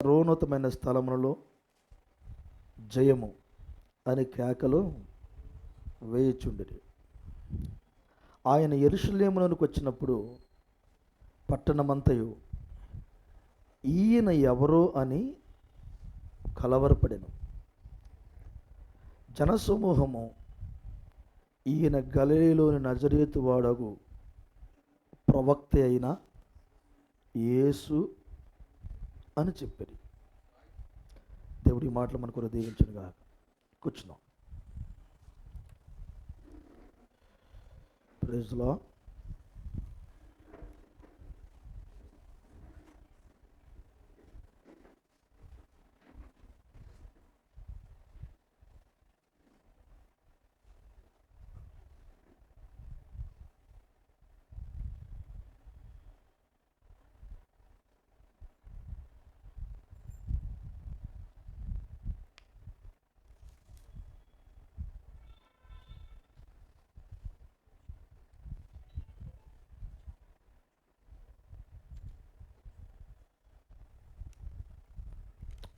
సర్వోన్నతమైన స్థలములలో జయము అని కేకలు వేయుచుండిరి. ఆయన యెరూషలేములోనికి వచ్చినప్పుడు పట్టణమంతయు ఈయన ఎవరో అని కలవరపడెను. జనసమూహము ఈయన గలిలయలోని నజరేతు వాడగు ప్రవక్త అయిన యేసు అని చెప్పారు. దేవుడి మాటలు మన కొరకు దీవించునుగా. కూర్చున్నాం. Praise lord.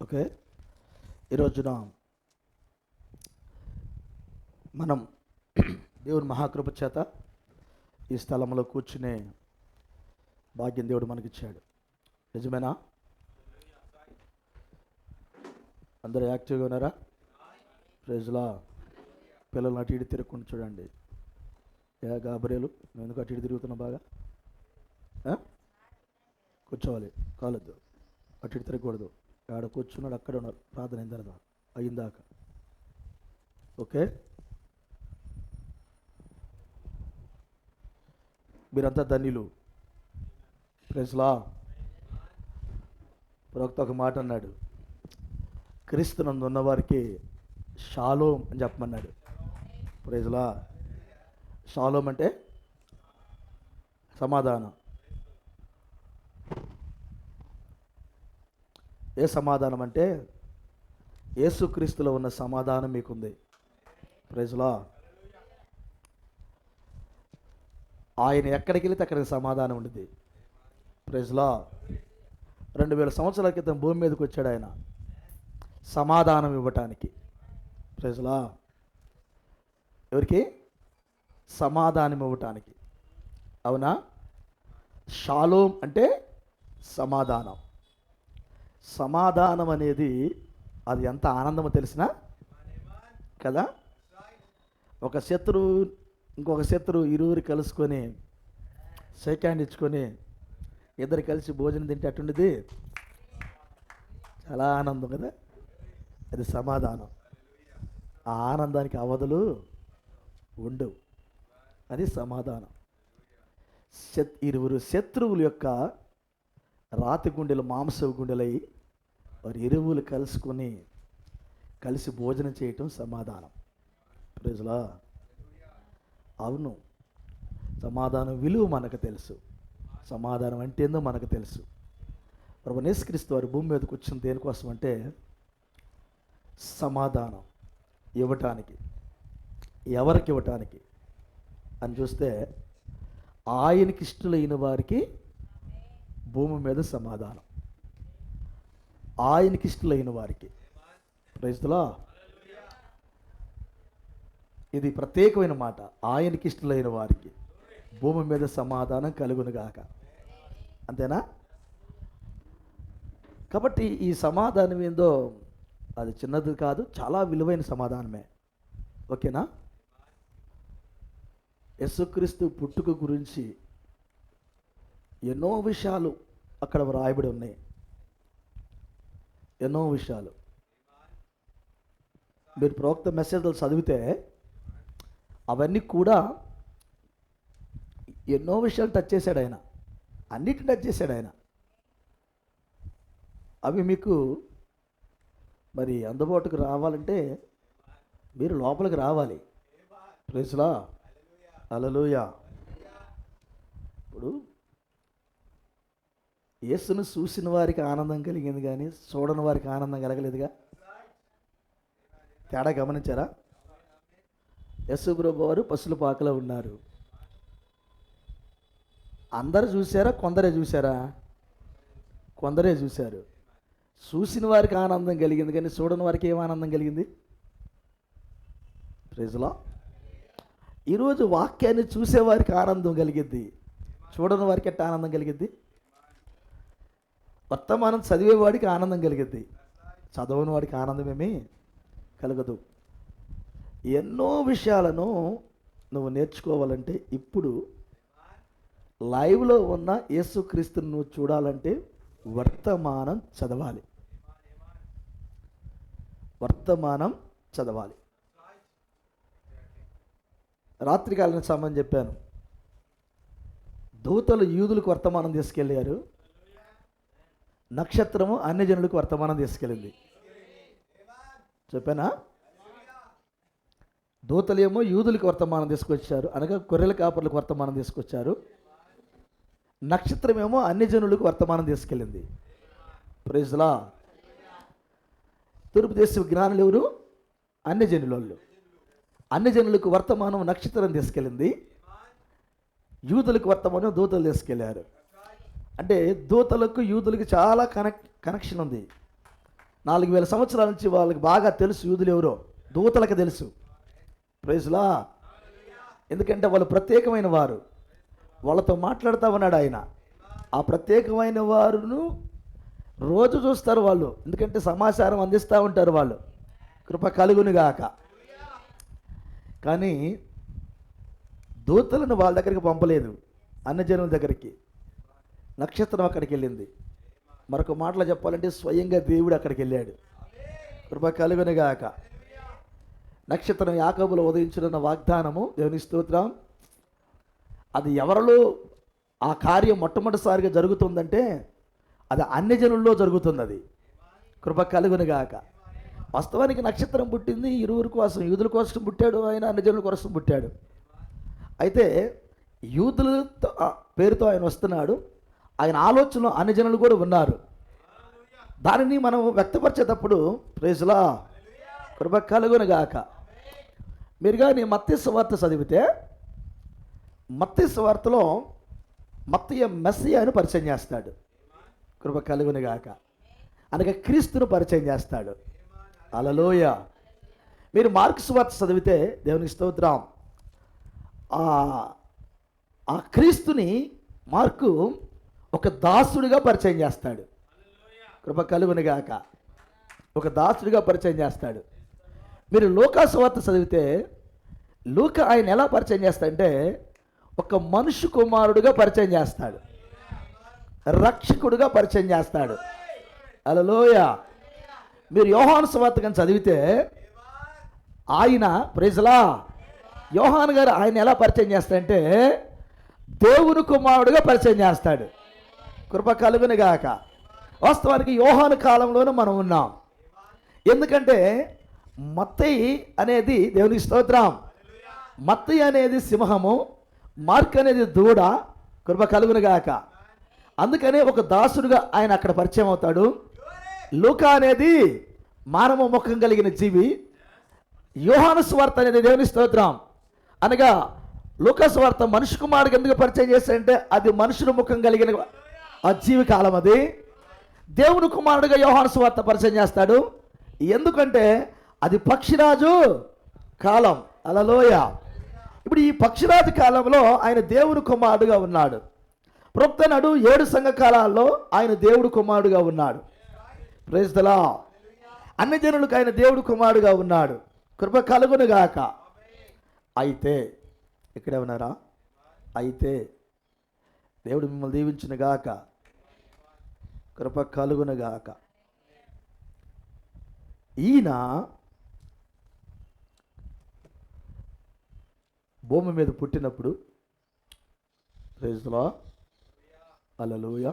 ఓకే, ఈరోజున మనం దేవుని మహాకృప చేత ఈ స్థలంలో కూర్చునే భాగ్యం దేవుడు మనకిచ్చాడు. నిజమేనా? అందరూ యాక్టివ్గా ఉన్నారా? ప్రైజ్లా. పిల్లలు అటు ఇటు తిరగకుండా చూడండి. గాబరేలు, నువ్వు ఎందుకు అటు ఇటు తిరుగుతున్నావు? బాగా కూర్చోవాలి, కాలొద్దు, అటు ఇటు తిరగకూడదు. ఆడ కూర్చున్నాడు, అక్కడ ఉన్నారు, ప్రార్థన అయిందాక. ఓకే, మీరంతా ధన్యులు. ప్రైజ్లా. ప్రవక్త ఒక మాట అన్నాడు, క్రీస్తునందు ఉన్నవారికి షాలోం అని చెప్పమన్నాడు. ప్రైజ్లా. షాలోం అంటే సమాధానం. ఏ సమాధానం అంటే యేసుక్రీస్తులో ఉన్న సమాధానం మీకుంది. ప్రైజ్లా. ఆయన ఎక్కడికి వెళితే అక్కడికి సమాధానం ఉంటుంది. ప్రైజ్లా. 2000 సంవత్సరాల క్రితం భూమి మీదకి వచ్చాడు ఆయన సమాధానం ఇవ్వటానికి. ప్రైజ్లా. ఎవరికి? సమాధానం ఇవ్వటానికి. అవునా? షాలోం అంటే సమాధానం. సమాధానం అనేది అది ఎంత ఆనందమో తెలిసినా కదా. ఒక శత్రువు ఇంకొక శత్రువు ఇరువురు కలుసుకొని షేక్ హ్యాండ్ ఇచ్చుకొని ఇద్దరు కలిసి భోజనం తింటే అటుండేది చాలా ఆనందం కదా. అది సమాధానం. ఆ ఆనందానికి అవధులు ఉండవు. అది సమాధానం. ఇరువురు శత్రువుల యొక్క రాతి గుండెలు మాంసపు గుండెలై వారి ఇరువులు కలుసుకొని కలిసి భోజనం చేయటం సమాధానం. ప్రైజ్లా. అవును, సమాధానం విలువ మనకు తెలుసు. సమాధానం అంటే ఏందో మనకు తెలుసు. ప్రభువైన యేసుక్రీస్తు వారి భూమి మీదకి వచ్చిన దేనికోసం అంటే సమాధానం ఇవ్వటానికి. ఎవరికి ఇవ్వటానికి అని చూస్తే ఆయనకి ఇష్టలైన వారికి భూమి మీద సమాధానం. ఆయనకి ఇష్టలైన వారికి. ప్రైజ్లా. ఇది ప్రత్యేకమైన మాట. ఆయనకి ఇష్టలైన వారికి భూమి మీద సమాధానం కలుగునుగాక. అంతేనా? కాబట్టి ఈ సమాధానం ఏందో అది చిన్నది కాదు, చాలా విలువైన సమాధానమే. ఓకేనా? యేసుక్రీస్తు పుట్టుక గురించి ఎన్నో విషయాలు అక్కడ వ్రాయబడి ఉన్నాయి. ఎన్నో విషయాలు మీరు ప్రవక్త మెసేజ్లు చదివితే అవన్నీ కూడా ఎన్నో విషయాలు టచ్ చేశాడు ఆయన. అన్నిటిని టచ్ చేశాడు ఆయన. అవి మీకు మరి అందుబాటుకు రావాలంటే మీరు లోపలికి రావాలి. ప్రైజ్లా. హల్లెలూయా. ఇప్పుడు యేసును చూసిన వారికి ఆనందం కలిగింది కానీ చూడని వారికి ఆనందం కలగలేదుగా. తేడా గమనించారా? యేసు ప్రభువు వారు పశుల పాకలో ఉన్నారు. అందరు చూసారా? కొందరే చూసారా? కొందరే చూశారు. చూసిన వారికి ఆనందం కలిగింది, కానీ చూడని వారికి ఏం ఆనందం కలిగింది? ప్రైజ్లా. ఈరోజు వాక్యాన్ని చూసేవారికి ఆనందం కలిగిద్ది, చూడని వారికి ఎట్ట ఆనందం కలిగిద్ది? వర్తమానం చదివేవాడికి ఆనందం కలిగిద్ది, చదవని వాడికి ఆనందమేమీ కలగదు. ఎన్నో విషయాలను నువ్వు నేర్చుకోవాలంటే ఇప్పుడు లైవ్లో ఉన్న యేసుక్రీస్తుని నువ్వు చూడాలంటే వర్తమానం చదవాలి, వర్తమానం చదవాలి. రాత్రికాలం సమయం చెప్పాను, దూతలు యూదులకు వర్తమానం తీసుకెళ్ళారు, నక్షత్రము అన్ని జనులకు వర్తమానం తీసుకెళ్ళింది. చెప్పానా? దూతలేమో యూదులకు వర్తమానం తీసుకొచ్చారు, అనగా గొర్రెల కాపర్లకు వర్తమానం తీసుకొచ్చారు. నక్షత్రమేమో అన్ని జనులకు వర్తమానం తీసుకెళ్ళింది. ప్రైజ్లా. తూర్పు దేశ జ్ఞానులు ఎవరు? అన్ని జనులు. అన్ని జనులకు వర్తమానం నక్షత్రం తీసుకెళ్ళింది, యూదులకు వర్తమానం దూతలు తీసుకెళ్ళారు. అంటే దూతలకు యూదులకు చాలా కనెక్షన్ ఉంది. 4000 సంవత్సరాల నుంచి వాళ్ళకి బాగా తెలుసు యూదులు ఎవరో, దూతలకు తెలుసు. ప్రైజ్లా. ఎందుకంటే వాళ్ళు ప్రత్యేకమైన వారు, వాళ్ళతో మాట్లాడుతూ ఉన్నాడు ఆయన. ఆ ప్రత్యేకమైన వారును రోజు చూస్తారు వాళ్ళు, ఎందుకంటే సమాచారం అందిస్తూ ఉంటారు వాళ్ళు, కృప కలుగునుగాక. కానీ దూతలను వాళ్ళ దగ్గరికి పంపలేదు, అన్ని జనుల దగ్గరికి. నక్షత్రం అక్కడికి వెళ్ళింది. మరొక మాటలో చెప్పాలంటే స్వయంగా దేవుడు అక్కడికి వెళ్ళాడు, కృప కలుగునుగాక. నక్షత్రం యాకోబులో ఉదయించున్న వాగ్దానము, దేవుని స్తోత్రం. అది ఎవరిలో ఆ కార్యం మొట్టమొదటిసారిగా జరుగుతుందంటే అది అన్ని జనుల్లో జరుగుతుంది. అది కృప కలుగునుగాక. వాస్తవానికి నక్షత్రం పుట్టింది ఇరువురి కోసం, యూదుల కోసం పుట్టాడు ఆయన, అన్ని జనుల కోసం పుట్టాడు. అయితే యూదుల పేరుతో ఆయన వస్తున్నాడు, ఆయన ఆలోచనలో అన్ని జనులు కూడా ఉన్నారు. దానిని మనం వ్యక్తపరిచేటప్పుడు ప్రైజ్లా, కృప కలుగునుగాక. మీరు కానీ మత్తయి సువార్త చదివితే మత్తయి సువార్తలో మత్తయి మెస్సియాను పరిచయం చేస్తాడు, కృప కలుగునుగాక. అనగా క్రీస్తును పరిచయం చేస్తాడు. హల్లెలూయా. మీరు మార్కు సువార్త చదివితే దేవునికి స్తోత్రం, ఆ క్రీస్తుని మార్కు ఒక దాసుడిగా పరిచయం చేస్తాడు, కృప కలుగునుగాక. ఒక దాసుడిగా పరిచయం చేస్తాడు. మీరు లూకా సువార్త చదివితే లూకా ఆయన ఎలా పరిచయం చేస్తాడంటే ఒక మనుష్య కుమారుడుగా పరిచయం చేస్తాడు, రక్షకుడుగా పరిచయం చేస్తాడు. హల్లెలూయా. మీరు యోహాను సువార్త కానీ చదివితే ఆయన ప్రైజ్లా, యోహాను గారు ఆయన ఎలా పరిచయం చేస్తాడంటే దేవుని కుమారుడుగా పరిచయం చేస్తాడు, కృప కలుగునుగాక. వాస్తవానికి యోహాను కాలంలోనే మనం ఉన్నాం. ఎందుకంటే మత్తయి అనేది దేవునికి స్తోత్రం, మత్తయి అనేది సింహము, మార్క్ అనేది దూడ, కృప కలుగునుగాక. అందుకనే ఒక దాసుడుగా ఆయన అక్కడ పరిచయం అవుతాడు. లూకా అనేది మానవ ముఖం కలిగిన జీవి, యోహాను సువార్త అనేది దేవుని స్తోత్రం, అనగా లూకా సువార్త మనుష్య కుమారుడికి ఎందుకు పరిచయం చేస్తాడంటే అది మనుషుల ముఖం కలిగిన ఆ జీవి కాలం. అది దేవుని కుమారుడిగా యోహాను సువార్త పరిచయం చేస్తాడు, ఎందుకంటే అది పక్షిరాజు కాలం. హల్లెలూయా. ఇప్పుడు ఈ పక్షిరాజు కాలంలో ఆయన దేవుని కుమారుడుగా ఉన్నాడు. ప్రొక్త నాడు 7 సంఘ కాలాల్లో ఆయన దేవుడు కుమారుడుగా ఉన్నాడు. Praise the Lord. అన్ని జనులకు ఆయన దేవుడు కుమారుడుగా ఉన్నాడు, కృప కలుగునుగాక. అయితే ఇక్కడే ఉన్నారా? అయితే దేవుడు మిమ్మల్ని దీవించునుగాక, కృప కలుగునుగాక. ఈయన భూమి మీద పుట్టినప్పుడు ప్రైజ్ ది లార్డ్, హల్లెలూయా,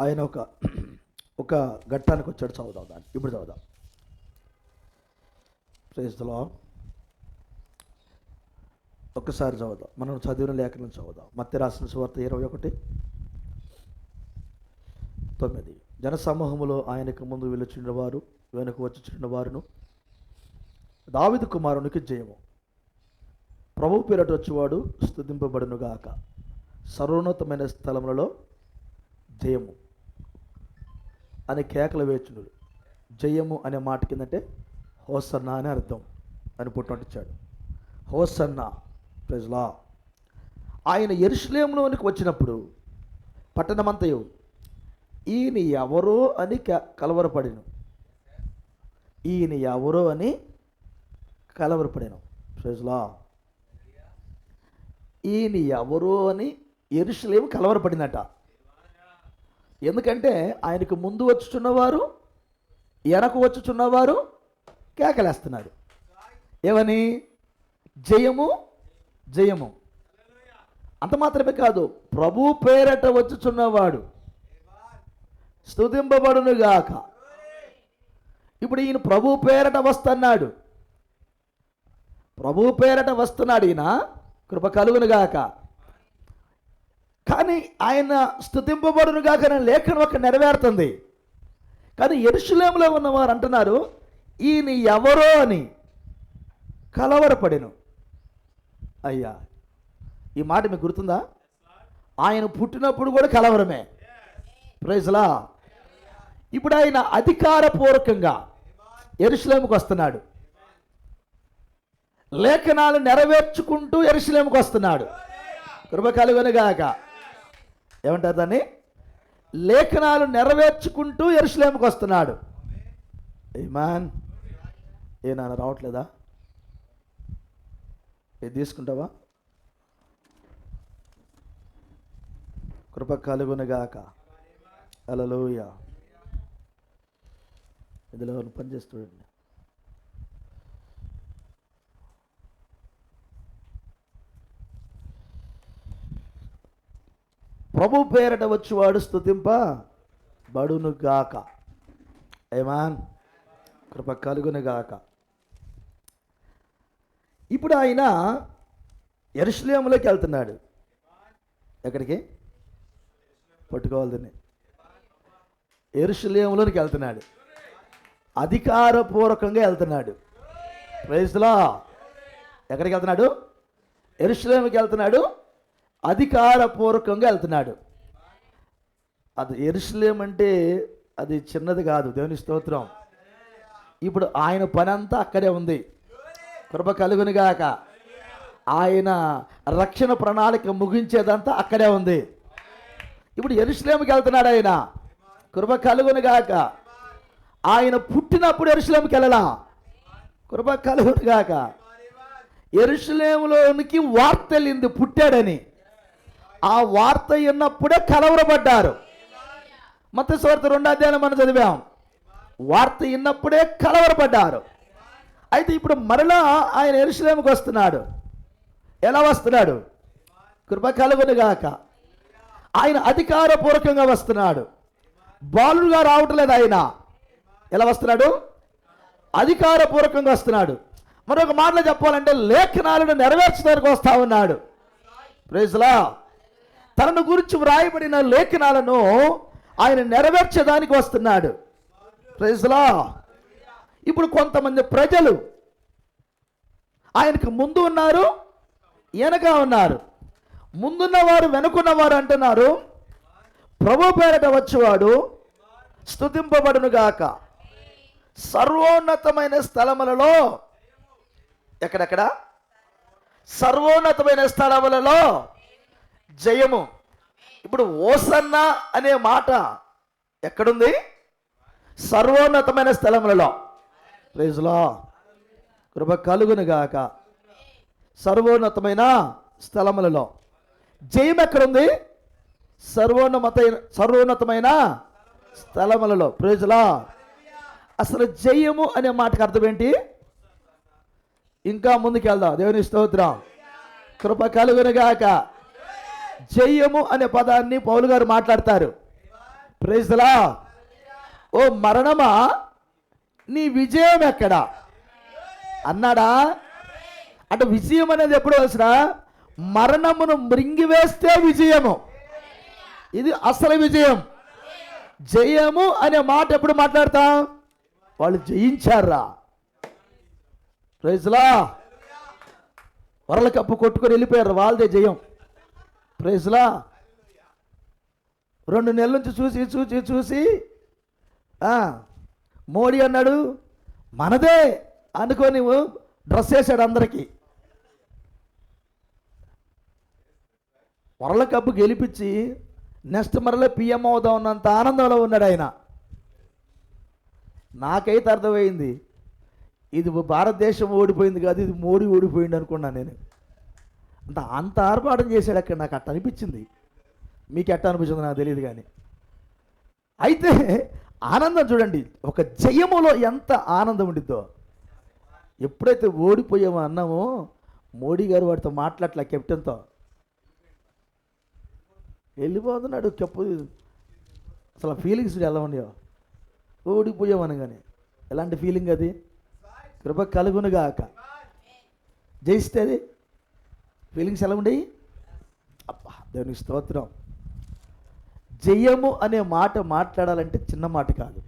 ఆయన ఒక ఘట్టానికి వచ్చాడు. చదువుదాం దాన్ని, ఇప్పుడు చదువుదాం. Praise the Lord. ఒక్కసారి చదువుదాం, మనం చదివిన లేఖనం చదువుదాం. మత్తయి రాసిన సువార్త 21:9. జనసమూహములో ఆయనకు ముందు వెలుచుండిన వారు వెనుక వచ్చుచుండిన వారును దావీదు కుమారునికి జయము, ప్రభువు పేరట వచ్చేవాడు స్తుతింపబడునుగాక, సర్వోన్నతమైన స్థలములలో జయము. అని కేకలు వేచుడు. జయము అనే మాట కిందంటే హోసన్నా అని అర్థం అని పుట్టినట్టిచ్చాడు. హోసన్నా, ప్రైజ్ లా. ఆయన యెరూషలేములోనికి వచ్చినప్పుడు పట్టణమంతయు ఈయన ఎవరో అని కలవరపడిను. ఈయన ఎవరో అని కలవరపడాను. ప్రైజ్ లా. ఈయన ఎవరో అని యెరూషలేము కలవరపడిందట. ఎందుకంటే ఆయనకు ముందు వచ్చుచున్నవారు వెనక వచ్చుచున్నవారు కేకలేస్తున్నారు. ఏమని? జయము జయము. అంత మాత్రమే కాదు, ప్రభు పేరట వచ్చుచున్నవాడు స్తుతింపబడును గాక. ఇప్పుడు ఈయన ప్రభు పేరట వస్తున్నాడు. ప్రభు పేరట వస్తున్నాడు ఈయన, కృప కలుగును గాక. కానీ ఆయన స్తుతింపబడును గాక అనే లేఖనం ఒక నెరవేరుతుంది. కానీ యెరూషలేములో ఉన్నవారు అంటున్నారు ఈయన ఎవరో అని కలవరపడెను. అయ్యా, ఈ మాట మీకు గుర్తుందా? ఆయన పుట్టినప్పుడు కూడా కలవరమే. ప్రైజ్ లా. ఇప్పుడు ఆయన అధికారపూర్వకంగా యెరూషలేముకు వస్తున్నాడు. లేఖనాలు నెరవేర్చుకుంటూ యెరూషలేముకు వస్తున్నాడు. కృప కలుగును గాక. ఏమంటారు దాన్ని? లేఖనాలు నెరవేర్చుకుంటూ యెరూషలేముకు వస్తున్నాడు. ఆమేన్. ఏ నాన్న రావట్లేదా? ఇది తీసుకుంటావా? కృప కలుగును గాక. హల్లెలూయా. ఇందులో పని చేస్తుండండి. ప్రభు పేరట వచ్చువాడు స్తుతింపబడును గాక. ఆమేన్. కృప కలుగును గాక. ఇప్పుడు ఆయన యెరూషలేములోకి వెళ్తున్నాడు. ఎక్కడికి? పట్టుకోవాలి దీన్ని. యెరూషలేములోకి వెళ్తున్నాడు. అధికారపూర్వకంగా వెళ్తున్నాడు. ప్రైజ్ లా. ఎక్కడికి వెళ్తున్నాడు? యెరూషలేముకి వెళ్తున్నాడు. అధికారపూర్వకంగా వెళ్తున్నాడు. అది యెరూషలేం అంటే అది చిన్నది కాదు. దేవుని స్తోత్రం. ఇప్పుడు ఆయన పని అంతా అక్కడే ఉంది. కృప కలుగును గాక. ఆయన రక్షణ ప్రణాళిక ముగించేదంతా అక్కడే ఉంది. ఇప్పుడు యెరూషలేముకి వెళ్తున్నాడు ఆయన. కృప కలుగును గాక. ఆయన పుట్టినప్పుడు యెరూషలేముకి వెళ్ళలా. కృప కలుగును గాక. యెరూషలేములోనికి వార్త వెళ్ళింది పుట్టాడని. ఆ వార్త విన్నప్పుడే కలవరపడ్డారు. మత్తయి సువార్త 2వ అధ్యాయం మనం చదివాం. వార్త విన్నప్పుడే కలవరపడ్డారు. అయితే ఇప్పుడు మరలా ఆయన యెరూషలేముకి వస్తున్నాడు. ఎలా వస్తున్నాడు? కృప కలుగును గాక. ఆయన అధికారపూర్వకంగా వస్తున్నాడు. బాలుడుగా రావట్లేదు ఆయన. ఎలా వస్తున్నాడు? అధికారపూర్వకంగా వస్తున్నాడు. మరొక మాటలో చెప్పాలంటే లేఖనాలను నెరవేర్చడానికి వస్తా ఉన్నాడు. ప్రైజ్ లా. తనను గురించి వ్రాయబడిన లేఖనాలను ఆయన నెరవేర్చడానికి వస్తున్నాడు. ప్రైజ్ లా. ఇప్పుడు కొంతమంది ప్రజలు ఆయనకు ముందు ఉన్నారు, వెనక ఉన్నారు. ముందున్నవారు వెనుకున్నవారు అంటున్నారు ప్రభు పేరట వచ్చేవాడు స్తుతింపబడును గాక. సర్వోన్నతమైన స్థలములలో, ఎక్కడెక్కడ? సర్వోన్నతమైన స్థలములలో జయము. ఇప్పుడు ఓసన్నా అనే మాట ఎక్కడుంది? సర్వోన్నతమైన స్థలములలో. ప్రైజ్ లా. కృప కలుగును గాక. సర్వోన్నతమైన స్థలములలో. జయం ఎక్కడుంది? సర్వోన్నతమైన స్థలములలో. ప్రైజ్ లా. అసలు జయము అనే మాటకు అర్థం ఏంటి? ఇంకా ముందుకు వెళ్దాం. దేవుని స్తోత్రం. కృప కలుగును గాక. జయము అనే పదాన్ని పౌలు గారు మాట్లాడతారు. ప్రైజ్ లా. ఓ మరణమా, నీ విజయం ఎక్కడా అన్నాడా? అంటే విజయం అనేది ఎప్పుడు వచ్చిన మరణమును మృంగివేస్తే విజయము. ఇది అసలు విజయం. జయము అనే మాట ఎప్పుడు మాట్లాడతాం? వాళ్ళు జయించారా. ప్రైజ్ లా. వరల్డ్ కప్ కొట్టుకొని వెళ్ళిపోయారు, వాళ్ళదే జయం. ప్రైజ్ లా. 2 నెలల నుంచి చూసి ఆ, మోడీ అన్నాడు మనదే అనుకొని డ్రెస్ వేసాడు అందరికీ. వరల్డ్ కప్ గెలిపించి నెక్స్ట్ మరలా పిఎం అవుదాం ఉన్నంత ఆనందంలో ఉన్నాడు ఆయన. నాకైతే అర్థమైంది ఇది భారతదేశం ఓడిపోయింది కాదు, ఇది మోడీ ఓడిపోయింది అనుకున్నాను నేను. అంత ఆర్భాటం చేశాడు అక్కడ, నాకు అట్ట అనిపించింది. మీకు ఎట్ట అనిపించింది నాకు తెలియదు కానీ. అయితే ఆనందం చూడండి, ఒక జయములో ఎంత ఆనందం ఉండిద్దో. ఎప్పుడైతే ఓడిపోయామో అన్నామో మోడీ గారు వాడితో మాట్లాడలే, కెప్టెన్తో వెళ్ళిపోతున్నాడు. చెప్పు అసలు ఫీలింగ్స్ ఎలా ఉన్నాయో ఓడిపోయామనగానే. ఎలాంటి ఫీలింగ్ అది? కృప కలుగునుగాక. జయిస్తే అది ఫీలింగ్స్ ఎలా ఉండేవి? అబ్బా దేవునికి స్తోత్రం. జయము అనే మాట మాట్లాడాలంటే చిన్న మాట కాదు,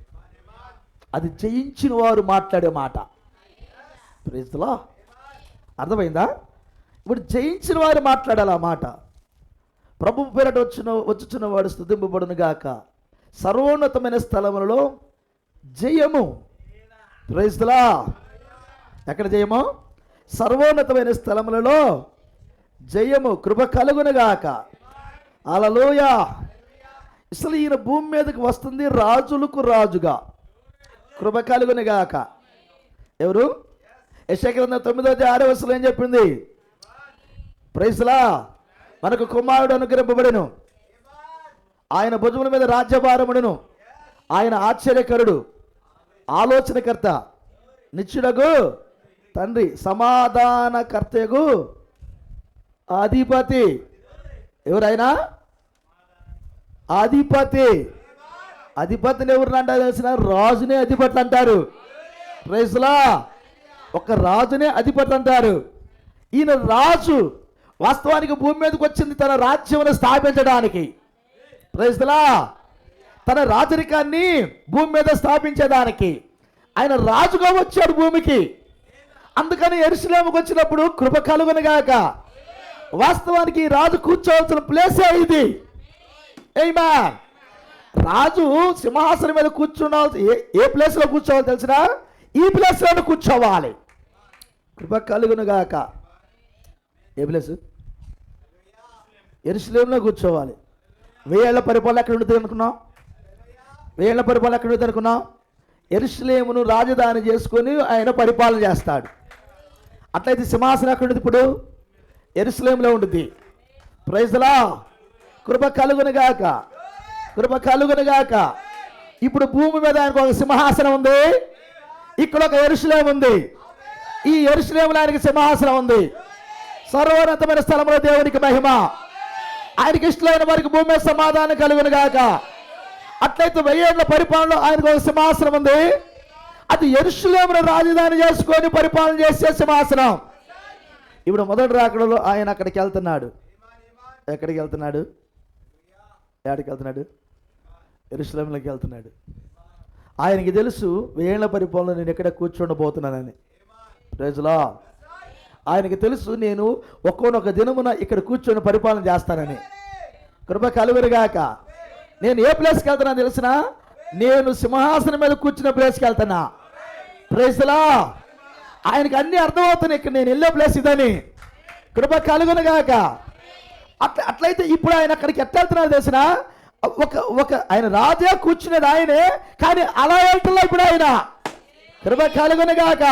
అది జయించిన వారు మాట్లాడే మాట. Praise the Lord. అర్థమైందా? ఇప్పుడు జయించిన వారు మాట్లాడాలి ఆ మాట. ప్రభు పేరట వచ్చుచున్న వాడు స్తుతింపబడును గాక. సర్వోన్నతమైన స్థలములలో జయము. Praise the Lord. ఎక్కడ జయము? సర్వోన్నతమైన స్థలములలో జయము. కృప కలుగును గాక. హల్లెలూయా. అసలు ఈయన భూమి మీదకి వస్తుంది రాజులకు రాజుగా. కృప కలుగును గాక. ఎవరు? యెషయా గ్రంథం 9:6 ఏం చెప్పింది? Praise the Lord. మనకు కుమారుడు అనుగ్రహింపబడెను, ఆయన భుజముల మీద రాజ్యభారముడును, ఆయన ఆశ్చర్యకరుడు, ఆలోచనకర్త, నిత్యుడగు తండ్రి, సమాధానకర్తయగు అధిపతి. ఎవరైనా? అధిపతి. అధిపతిని ఎవరిని అంటారు తెలిసిన? రాజునే అధిపతి అంటారు. Praise the Lord. ఒక రాజునే అధిపతి అంటారు. ఈయన రాజు వాస్తవానికి భూమి మీదకి వచ్చింది తన రాజ్యమును స్థాపించడానికి. Praise the Lord. తన రాజరికాన్ని భూమి మీద స్థాపించేదానికి ఆయన రాజుగా వచ్చాడు భూమికి. అందుకని యెరూషలేముకు వచ్చినప్పుడు కృప కలుగును గాక. వాస్తవానికి రాజు కూర్చోవలసిన ప్లేసే ఇది. ఆమేన్. రాజు సింహాసనం మీద కూర్చుండాల్సి ఏ ప్లేస్లో కూర్చోవాలి తెలిసిన? ఈ ప్లేస్లోనే కూర్చోవాలి. కృప కలుగును గాక. ఏ ప్లేస్? యెరూషలేములో కూర్చోవాలి. 1000 ఏళ్ల పరిపాలన ఎక్కడ ఉంటుంది అనుకున్నాం? 1000 ఏళ్ల పరిపాలన ఎక్కడ ఉంటుంది అనుకున్నాం? యెరూషలేమును రాజధాని చేసుకొని ఆయన పరిపాలన చేస్తాడు. అట్లయితే సింహాసనం ఎక్కడ ఉంటుంది ఇప్పుడు? యెరూషలేములో ఉంటుంది. Praise the Lord. కృప కలుగును గాక. కృప కలుగును గాక. ఇప్పుడు భూమి మీద ఆయనకు ఒక సింహాసనం ఉంది, ఇక్కడ ఒక యెరూషలేము ఉంది. ఈ యెరూషలేములో ఆయనకి సింహాసనం ఉంది. సర్వోన్నతమైన స్థలంలో దేవునికి మహిమ. ఆయనకి ఇష్టమైన వారికి భూమి మీద సమాధానం కలుగును గాక. అట్లయితే 1000 ఏళ్ల పరిపాలనలో ఆయనకు ఒక సింహాసనం ఉంది. అది యెరూషలేమును రాజధాని చేసుకొని పరిపాలన చేసే సింహాసనం. ఇప్పుడు మొదటి రాకడలో ఆయన అక్కడికి వెళ్తున్నాడు. ఎక్కడికి వెళ్తున్నాడు? ఎక్కడికి వెళ్తున్నాడు? యెరూషలేములోకి వెళ్తున్నాడు. ఆయనకి తెలుసు 1000 ఏళ్ల పరిపాలన నేను ఎక్కడ కూర్చుండబోతున్నానని. Praise the Lord. ఆయనకి తెలుసు నేను ఒక్కొక్క దినమున ఇక్కడ కూర్చొని పరిపాలన చేస్తానని. కృప కలుగును గాక. నేను ఏ ప్లేస్కి వెళ్తున్నా తెలిసిన? నేను సింహాసనం మీద కూర్చున్న ప్లేస్కి వెళ్తున్నా. Praise the Lord. ఆయనకి అన్నీ అర్థమవుతున్నాయి, ఇక్కడ నేను వెళ్ళే ప్లేస్ ఇదని. కృప కలుగును గాక. అట్లయితే ఇప్పుడు ఆయన అక్కడికి ఎట్లా వెళ్తున్నాడు తెలిసిన? ఒక ఆయన రాజే కూర్చునేది ఆయనే, కానీ అలా వెళ్తున్నా ఇప్పుడు ఆయన. కృప కలుగును గాక.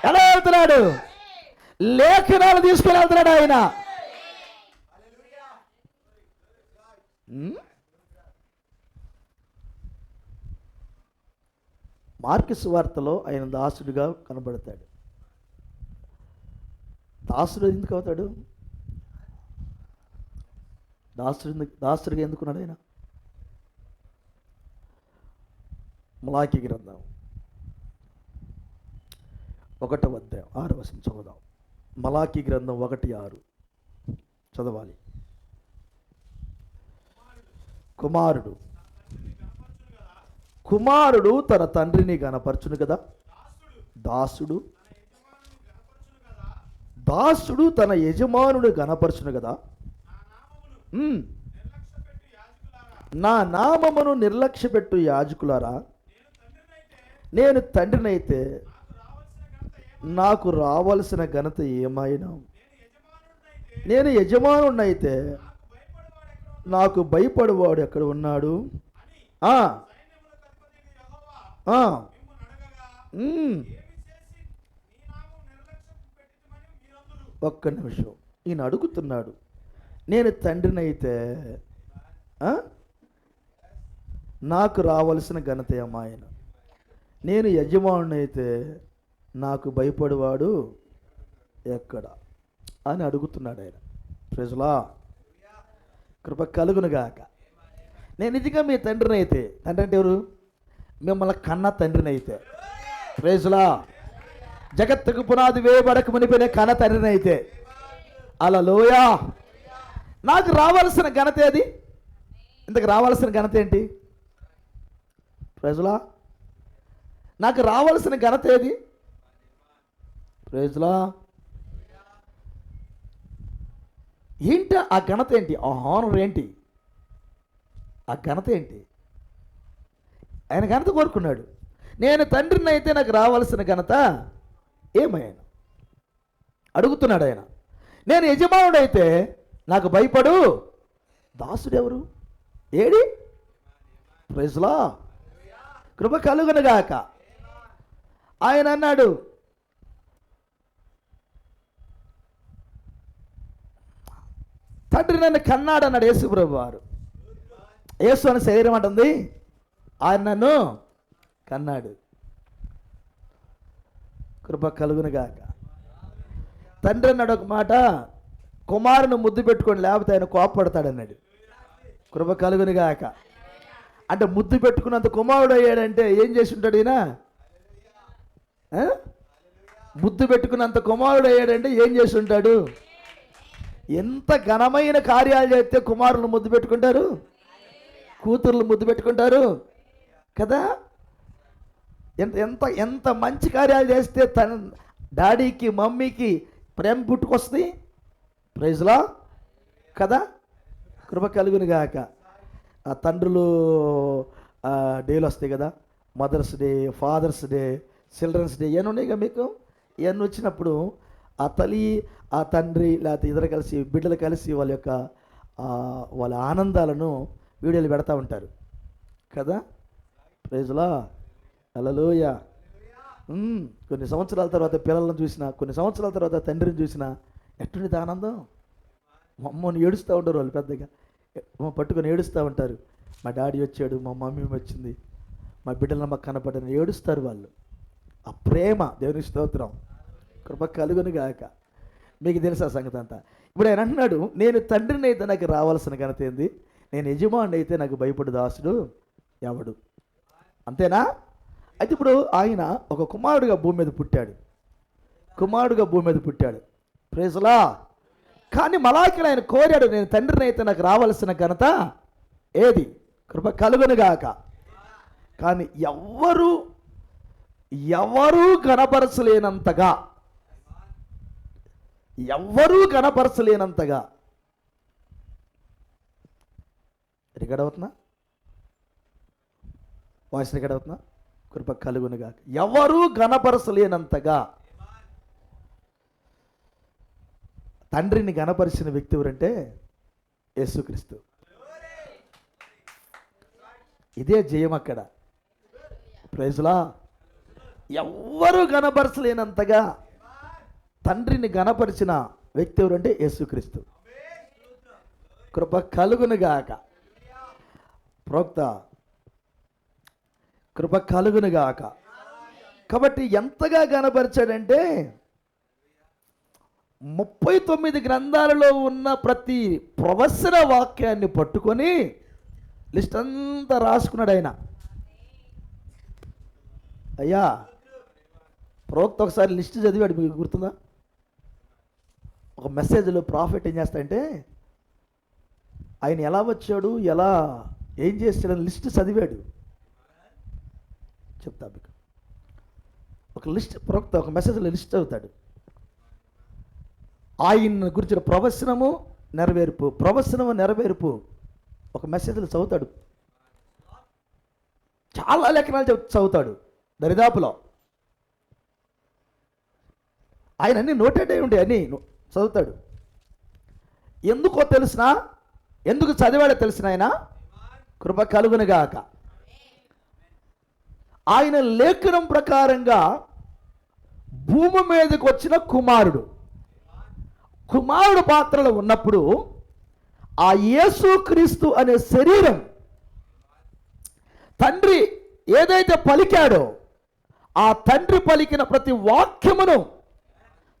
ఎలా వెళ్తున్నాడు? లేఖనాలు తీసుకుని వెళ్తున్నాడు ఆయన. మార్కు సువార్తలో ఆయన దాసుడిగా కనబడతాడు. దాసుడు ఎందుకు అవుతాడు? దాసుడిగా ఎందుకున్నాడు ఆయన? మలాకి గ్రంథం 1వ అధ్యాయం 6వ వచనం చదువుదాం. మలాకి గ్రంథం 1:6 చదవాలి. కుమారుడు తన తండ్రిని గనపరచును కదా, దాసుడు తన యజమానుడు గనపరచును కదా. నా నామమును నిర్లక్ష్యపెట్టు యాజకులారా, నేను తండ్రినైతే నాకు రావలసిన ఘనత ఏమైనా, నేను యజమానుడినైతే నాకు భయపడేవాడు ఎక్కడ ఉన్నాడు? ఒక్క నిమిషం, ఈయన అడుగుతున్నాడు, నేను తండ్రినైతే నాకు రావలసిన ఘనత ఏమాయన, నేను యజమానునైతే నాకు భయపడేవాడు ఎక్కడ అని అడుగుతున్నాడు ఆయన. ప్రెజలా కృప కలుగునుగాక. నేను నిజంగా మీ తండ్రినైతే, తండ్రి అంటే ఎవరు? మిమ్మల్ని కన్న తండ్రినైతే, ప్రెజలా జగత్తుకు పునాది వేయబడక మునిపోయిన కన్న తండ్రినైతే, హల్లెలూయా, నాకు రావాల్సిన ఘనత ఏది? ఇంతకు రావాల్సిన ఘనత ఏంటి? ప్రెజలా నాకు రావాల్సిన ఘనత ఏది? ప్రెజలా ఏంటి ఆ ఘనత? ఏంటి ఆ హానర్? ఏంటి ఆ ఘనత? ఏంటి? ఆయన ఘనత కోరుకున్నాడు. నేను తండ్రిని అయితే నాకు రావాల్సిన ఘనత ఏమైనా అడుగుతున్నాడు ఆయన. నేను యజమానుడైతే నాకు భయపడు దాసుడు ఎవరు? ఏడి? ప్రైజ్లా కృప కలుగునుగాక. ఆయన అన్నాడు, తండ్రి నన్ను కన్నాడు అన్నాడు యేసుప్రభు వారు. యేసు అని శరీరం అంటుంది, ఆయన నన్ను కన్నాడు. కృప కలుగునుగాక. తండ్రి అన్నాడు ఒక మాట, కుమారుని ముద్దు పెట్టుకొని లేకపోతే ఆయన కోపపడతాడన్నాడు. కృప కలుగునుగాక. అంటే ముద్దు పెట్టుకున్నంత కుమారుడు అయ్యాడంటే ఏం చేసి ఉంటాడు ఈయన? ముద్దు పెట్టుకున్నంత కుమారుడు అయ్యాడంటే ఏం చేసి ఉంటాడు? ఎంత ఘనమైన కార్యాలు చేస్తే కుమారులు ముద్దు పెట్టుకుంటారు, కూతుర్లు ముద్దు పెట్టుకుంటారు కదా. ఎంత ఎంత ఎంత మంచి కార్యాలు చేస్తే తన డాడీకి మమ్మీకి ప్రేమ పుట్టుకొస్తుంది. ప్రైజ్లా కదా. కృప కలుగునుగాక. ఆ తండ్రులు డేలు వస్తాయి కదా, Mother's Day, Father's Day, Children's Day, ఇవన్నీ ఉన్నాయి కదా మీకు. ఇవన్నీ వచ్చినప్పుడు ఆ తల్లి ఆ తండ్రి లేకపోతే ఇద్దరు కలిసి బిడ్డలు కలిసి వాళ్ళ యొక్క వాళ్ళ ఆనందాలను వీడియోలు పెడతా ఉంటారు కదా. ప్రైజ్లా హల్లెలూయా. కొన్ని సంవత్సరాల తర్వాత పిల్లలను చూసినా, కొన్ని సంవత్సరాల తర్వాత తండ్రిని చూసినా ఎట్టుండిది ఆనందం. అమ్మని ఏడుస్తూ ఉంటారు వాళ్ళు, పెద్దగా పట్టుకొని ఏడుస్తూ ఉంటారు. మా డాడీ వచ్చాడు, మా మమ్మీ వచ్చింది, మా బిడ్డలు మాకు కనపడని ఏడుస్తారు వాళ్ళు. ఆ ప్రేమ దేవుని స్తోత్రం. కృప కలుగునుగాక. మీకు తెలుసు ఆ సంగతి అంతా. ఇప్పుడు ఆయన అంటున్నాడు, నేను తండ్రిని అయితే నాకు రావాల్సిన ఘనత ఏంది, నేను యజమాని అయితే నాకు భయపడు దాసుడు ఎవడు? అంతేనా? అయితే ఇప్పుడు ఆయన ఒక కుమారుడుగా భూమి మీద పుట్టాడు, కుమారుడుగా భూమి మీద పుట్టాడు. ప్రైజ్లా. కానీ మలాకిలు ఆయన కోరాడు, నేను తండ్రిని అయితే నాకు రావాల్సిన ఘనత ఏది? కృప కలుగునుగాక. కానీ ఎవరు గణపరచలేనంతగా, రికార్డ్ అవుతున్నా? వాయిస్ రికార్డ్ అవుతున్నా? కృప కలుగునుగాక. ఎవరు గణపరచలేనంతగా తండ్రిని గణపరిచిన వ్యక్తి ఎవరంటే యేసుక్రీస్తు. ఇదే జయం అక్కడ. ప్రైజ్లా. ఎవ్వరూ గణపరచలేనంతగా తండ్రిని గణపరిచిన వ్యక్తి ఎవరంటే యేసుక్రీస్తు. కృప కలుగునుగాక. ప్రోక్త కృప కలుగునుగాక. కాబట్టి ఎంతగా గణపరిచాడంటే 39 గ్రంథాలలో ఉన్న ప్రతి ప్రవచన వాక్యాన్ని పట్టుకొని లిస్ట్ అంతా రాసుకున్నాడు ఆయన. అయ్యా ప్రోక్త ఒకసారి లిస్ట్ చదివాడు, మీకు గుర్తుందా? ఒక మెసేజ్లో ప్రాఫిట్ ఏం చేస్తాడంటే ఆయన ఎలా వచ్చాడు, ఎలా ఏం చేస్తాడని లిస్ట్ చదివాడు. చెప్తా మీకు. ఒక లిస్ట్ ప్రోక్త ఒక మెసేజ్లో లిస్ట్ చదువుతాడు. ఆయన గురించిన ప్రవచనము నెరవేర్పు ఒక మెసేజ్లో చదువుతాడు. చాలా లేఖనాలు చదువుతాడు. దరిదాపులో. ఆయన అన్ని నోటెడ్ అయి ఉండే అన్నీ చదువుతాడు. ఎందుకో తెలిసిన, ఎందుకు చదివాడో తెలిసిన, ఆయన కృప కలుగునుగాక. ఆయన లేఖనం ప్రకారంగా భూమి మీదకి వచ్చిన కుమారుడు పాత్రలో ఉన్నప్పుడు ఆ యేసుక్రీస్తు అనే శరీరం తండ్రి ఏదైతే పలికాడో ఆ తండ్రి పలికిన ప్రతి వాక్యమును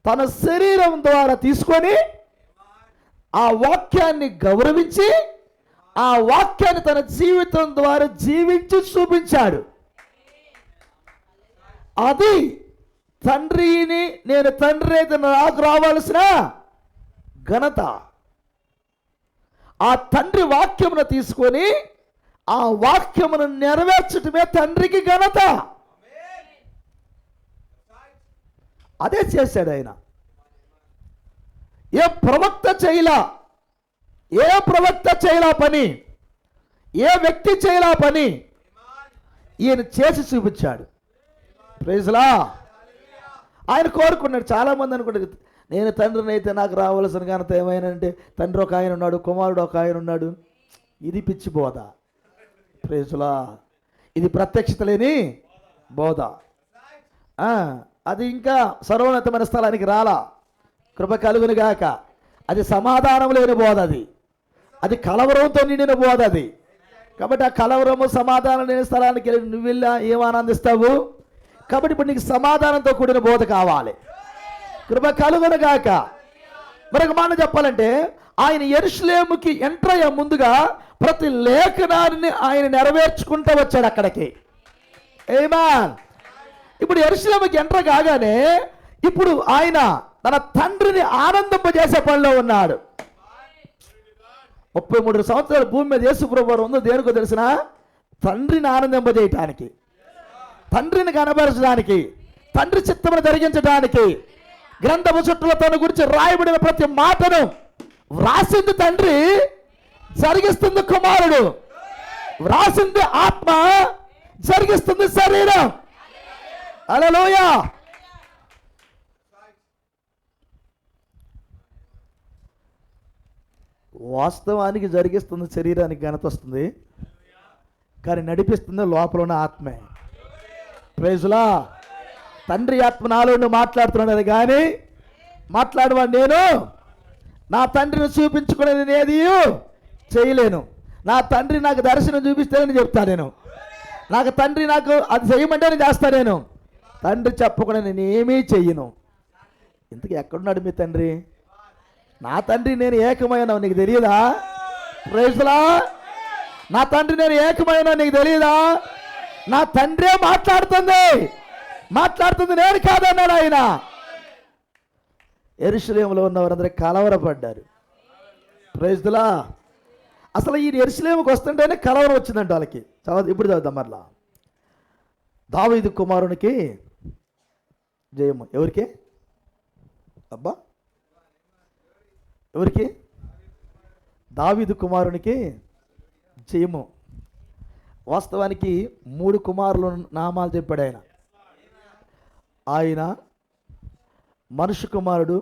తన శరీరం ద్వారా తీసుకొని ఆ వాక్యాన్ని గౌరవించి ఆ వాక్యాన్ని తన జీవితం ద్వారా జీవించి చూపించాడు. అది తండ్రిని, నేను తండ్రి అయితే నాకు రావాల్సిన ఘనత. ఆ తండ్రి వాక్యమును తీసుకొని ఆ వాక్యమును నెరవేర్చటమే తండ్రికి ఘనత. అదే చేశాడు ఆయన. ఏ ప్రవక్త చేయలా పని, ఏ వ్యక్తి చేయలా పని ఈయన చేసి చూపించాడు. ప్రైజ్లా. ఆయన కోరుకున్నాడు. చాలామంది అనుకుంటారు, నేను తండ్రిని అయితే నాకు రావాల్సిన ఘనత ఏమైనా, తండ్రి ఒక ఆయన ఉన్నాడు, కుమారుడు ఒక ఆయన ఉన్నాడు. ఇది పిచ్చి బోధ. ప్రైజ్లా. ఇది ప్రత్యక్షత లేని బోధ. అది ఇంకా సర్వోన్నతమైన స్థలానికి రాలా. కృప కలుగునుగాక. అది సమాధానం లేని బోధ. అది కలవరంతో నిండిన బోధ. అది కాబట్టి ఆ కలవరము సమాధానం లేని స్థలానికి నువ్వు వెళ్ళా ఏం ఆనందిస్తావు? కాబట్టి ఇప్పుడు నీకు సమాధానంతో కూడిన బోధ కావాలి. కృప కలుగునుగాక. మరొక మాట చెప్పాలంటే, ఆయన యెరూషలేముకి ఎంటర్ అయ్యే ముందుగా ప్రతి లేఖనాన్ని ఆయన నెరవేర్చుకుంటూ వచ్చాడు అక్కడికి. ఆమేన్. ఇప్పుడు యెరూషలేముకి ఎంటర్ కాగానే ఇప్పుడు ఆయన తన తండ్రిని ఆనందింపజేసే పనిలో ఉన్నాడు. 33 సంవత్సరాలు భూమి మీద యేసు ప్రభువు ఉందో దేనికో తెలిసిన? తండ్రిని ఆనందింపజేయటానికి, తండ్రిని కనబరచడానికి, తండ్రి చిత్తమును జరిగించడానికి. గ్రంథము చుట్టూ తన గురించి రాయబడిన ప్రతి మాటను వ్రాసింది తండ్రి, జరిగిస్తుంది కుమారుడు. వ్రాసింది ఆత్మ, జరిగిస్తుంది శరీరం. హల్లెలూయా. వాస్తవానికి జరిగిస్తుంది శరీరానికి ఘనత వస్తుంది, కానీ నడిపిస్తుంది లోపల ఉన్న ఆత్మే. ప్రైజ్లా. తండ్రి ఆత్మ నాలో మాట్లాడుతున్నాడు కానీ మాట్లాడవాడు నేను నా తండ్రిని చూపించుకునేది నేది చేయలేను. నా తండ్రి నాకు దర్శనం చూపిస్తేనే చెప్తా నేను. నాకు తండ్రి నాకు అది చేయమంటే నేను చేస్తా. నేను తండ్రి చెప్పకుండా నేను ఏమీ చెయ్యను. ఇంతకీ ఎక్కడున్నాడు మీ తండ్రి? నా తండ్రి నేను ఏకమైనా నీకు తెలియదా? ప్రైజ్లా. నా తండ్రి నేను ఏకమైనా నీకు తెలియదా? నా తండ్రే మాట్లాడుతుంది నేను కాదన్నాడు ఆయన. యెరూషలేములో ఉన్నవారందరూ కలవరపడ్డారు. ప్రైజ్లా. అసలు ఈ యెరూషలేముకి వస్తుంటేనే కలవరం వచ్చిందంట వాళ్ళకి. ఇప్పుడు చదువుతాం మరలా. దావీదు కుమారునికి జయము. ఎవరికి? అబ్బా, ఎవరికి? దావీదు కుమారునికి జయము. వాస్తవానికి 3 కుమారుల నామాలు చెప్పాడు ఆయన. ఆయన మనుష్య కుమారుడు,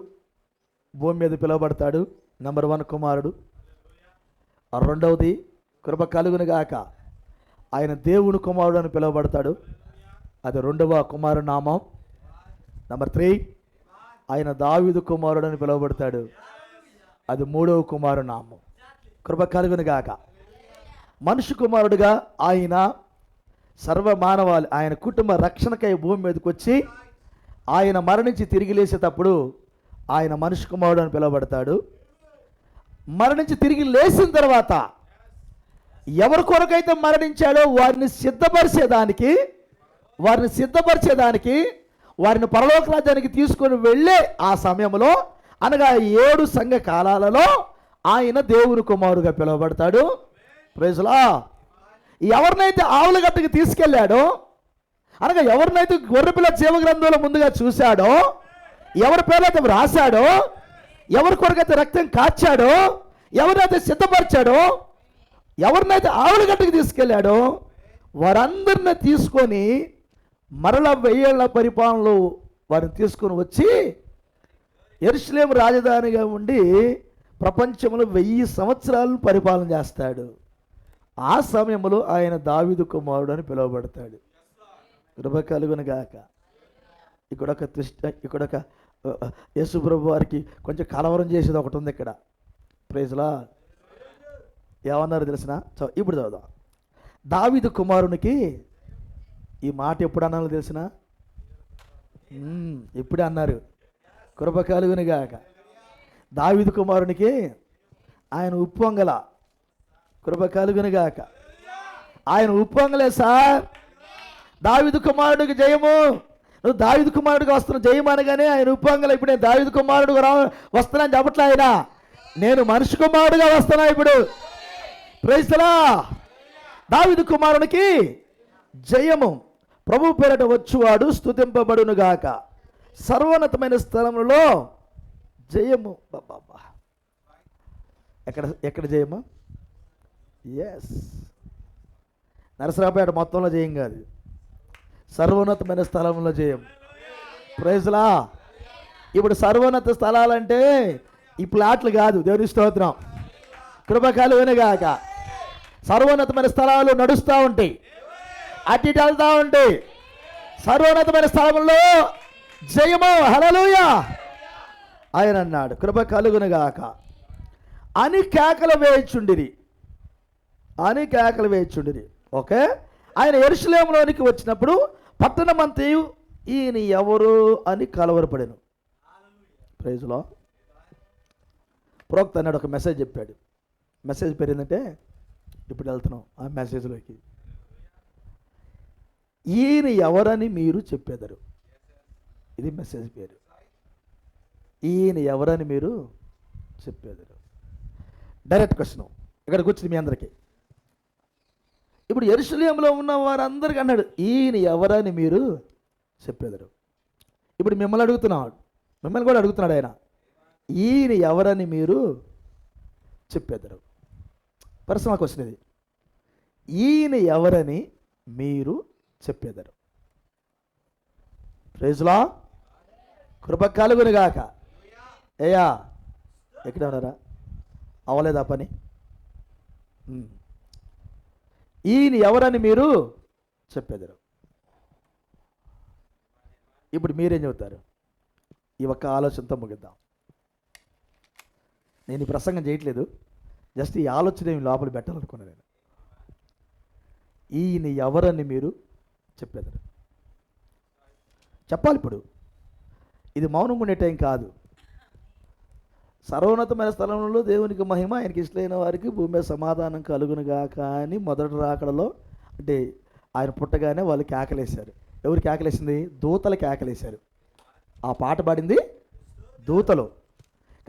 భూమి మీద పిలువబడతాడు. నంబర్ 1 కుమారుడు. రెండవది కృప కలుగునుగాక, ఆయన దేవుని కుమారుడు అని పిలువబడతాడు. అది 2వ కుమారుడు నామం. నంబర్ 3 ఆయన దావీదు కుమారుడు అని పిలువబడతాడు. అది 3వ కుమారుడు నామం. కృప కలుగునుగాక. మనుష్య కుమారుడుగా ఆయన సర్వమానవాళి ఆయన కుటుంబ రక్షణకై భూమి మీదకి వచ్చి ఆయన మరణించి తిరిగి లేచేటప్పుడు ఆయన మనుష్య కుమారుడు అని పిలువబడతాడు. మరణించి తిరిగి లేచిన తర్వాత ఎవరి కొరకైతే మరణించాడో వారిని సిద్ధపరిచేదానికి వారిని పరలోక రాజ్యానికి తీసుకొని వెళ్ళే ఆ సమయంలో, అనగా 7 సంఘ కాలాలలో ఆయన దేవుని కుమారుడుగా పిలువబడతాడు. ప్రైజ్లా. ఎవరినైతే ఆవులగట్టుకు తీసుకెళ్ళాడో, అనగా ఎవరినైతే గొర్రెపిల్ల జీవ గ్రంథంలో ముందుగా చూశాడో, ఎవరి పేరైతే రాశాడో, ఎవరి కొరకైతే రక్తం కాచాడో, ఎవరినైతే సిద్ధపరిచాడో, ఎవరినైతే ఆవులగట్టుకు తీసుకెళ్ళాడో వారందరిని తీసుకొని మరలా 1000 ఏళ్ల పరిపాలనలో వారిని తీసుకొని వచ్చి యెరూషలేము రాజధానిగా ఉండి ప్రపంచంలో 1000 సంవత్సరాలు పరిపాలన చేస్తాడు. ఆ సమయంలో ఆయన దావీదు కుమారుడు అని పిలువబడతాడు. కృప కలుగును గాక. ఇక్కడొక యేసుప్రభు వారికి కొంచెం కలవరం చేసేది ఒకటి ఉంది ఇక్కడ. ప్రైజ్లా. ఏమన్నారు తెలిసిన? ఇప్పుడు చదువుదాం. దావీదు కుమారునికి ఈ మాట ఎప్పుడు అన్నారో తెలిసిన? ఇప్పుడే అన్నారు. కృప కలుగును గాక. దావీదు కుమారునికి ఆయన ఉప్పొంగల. కృప కలుగును గాక. ఆయన ఉప్పొంగలే సార్. దావీదు కుమారుడికి జయము. నువ్వు దావీదు కుమారుడికి వస్తున్న జయము అనగానే ఆయన ఉప్పొంగల. ఇప్పుడు నేను దావీదు కుమారుడుగా వస్తున్నాను చెప్పట్లా ఆయన. నేను మనిషి కుమారుడుగా వస్తున్నా ఇప్పుడు. Praise the Lord. దావీదు కుమారునికి జయము. ప్రభు పేరట వచ్చువాడు స్తుతింపబడును గాక. సర్వోన్నతమైన స్థలములలో జయము. బాబా ఎక్కడ జయము? ఎస్, నరసరావుపేట మొత్తంలో జయం కాదు, సర్వోన్నతమైన స్థలంలో జయం. ప్రైజ్ లా. ఇప్పుడు సర్వోన్నత స్థలాలంటే ఈ ప్లాట్లు కాదు. దేవుని స్తోత్రం. కృప కలుగును గాక. సర్వోన్నతమైన స్థలాలు నడుస్తూ ఉంటాయి, అటు ఇటు వెళ్తూ ఉంటాయి. సర్వోన్నతమైన స్థలంలో జయము. హల్లెలూయా. ఆయన అన్నాడు కృప కలుగును గాక అని కేకలు వేయుచుండిరి. ఓకే. ఆయన యెరూషలేములోనికి వచ్చినప్పుడు పట్టణమంతయు ఈయన ఎవరు అని కలవరపడాను. ప్రైజ్లో ప్రోక్త అన్నాడు ఒక మెసేజ్ చెప్పాడు. మెసేజ్ పేరు ఏంటంటే, ఇప్పుడు వెళ్తున్నాం ఆ మెసేజ్లోకి. ఈయన ఎవరని మీరు చెప్పేదరు. ఇది మెసేజ్ పేరు. ఈయన ఎవరని మీరు చెప్పేదరు. డైరెక్ట్ క్వశ్చన్ ఇక్కడికి వచ్చింది మీ అందరికీ. ఇప్పుడు యెరూషలేములో ఉన్న వారందరికీ అన్నాడు ఈయన ఎవరని మీరు చెప్పేదరు. ఇప్పుడు మిమ్మల్ని అడుగుతున్నాడు, మిమ్మల్ని కూడా అడుగుతున్నాడు ఆయన, ఈయన ఎవరని మీరు చెప్పేదరు. పర్సనల్ క్వశ్చన్ ఇది. ఈయన ఎవరని మీరు చెప్పేదరు. ప్రైజ్ లా. కృప కలుగును గాక. ఏయా ఎక్కడ ఉన్నారా? అవ్వలేదా పని? ఈయన ఎవరని మీరు చెప్పేదరు. ఇప్పుడు మీరేం చెబుతారు? ఈ ఒక్క ఆలోచనతో ముగిద్దాం. నేను ఈ ప్రసంగం చేయట్లేదు, జస్ట్ ఈ ఆలోచన లోపల పెట్టాలనుకున్నాను నేను. ఈయన ఎవరని మీరు చెప్పేదరు. చెప్పాలి. ఇప్పుడు ఇది మౌనంగా ఉండే టైం కాదు. సర్వోన్నతమైన స్థలంలో దేవునికి మహిమ, ఆయనకి ఇష్టమైన వారికి భూమి మీద సమాధానం కలుగునుగా. కానీ మొదటి రాకడలో అంటే ఆయన పుట్టగానే వాళ్ళు కేకలేశారు. ఎవరు కేకలేసింది? దూతలు కేకలేశారు. ఆ పాట పాడింది దూతలు.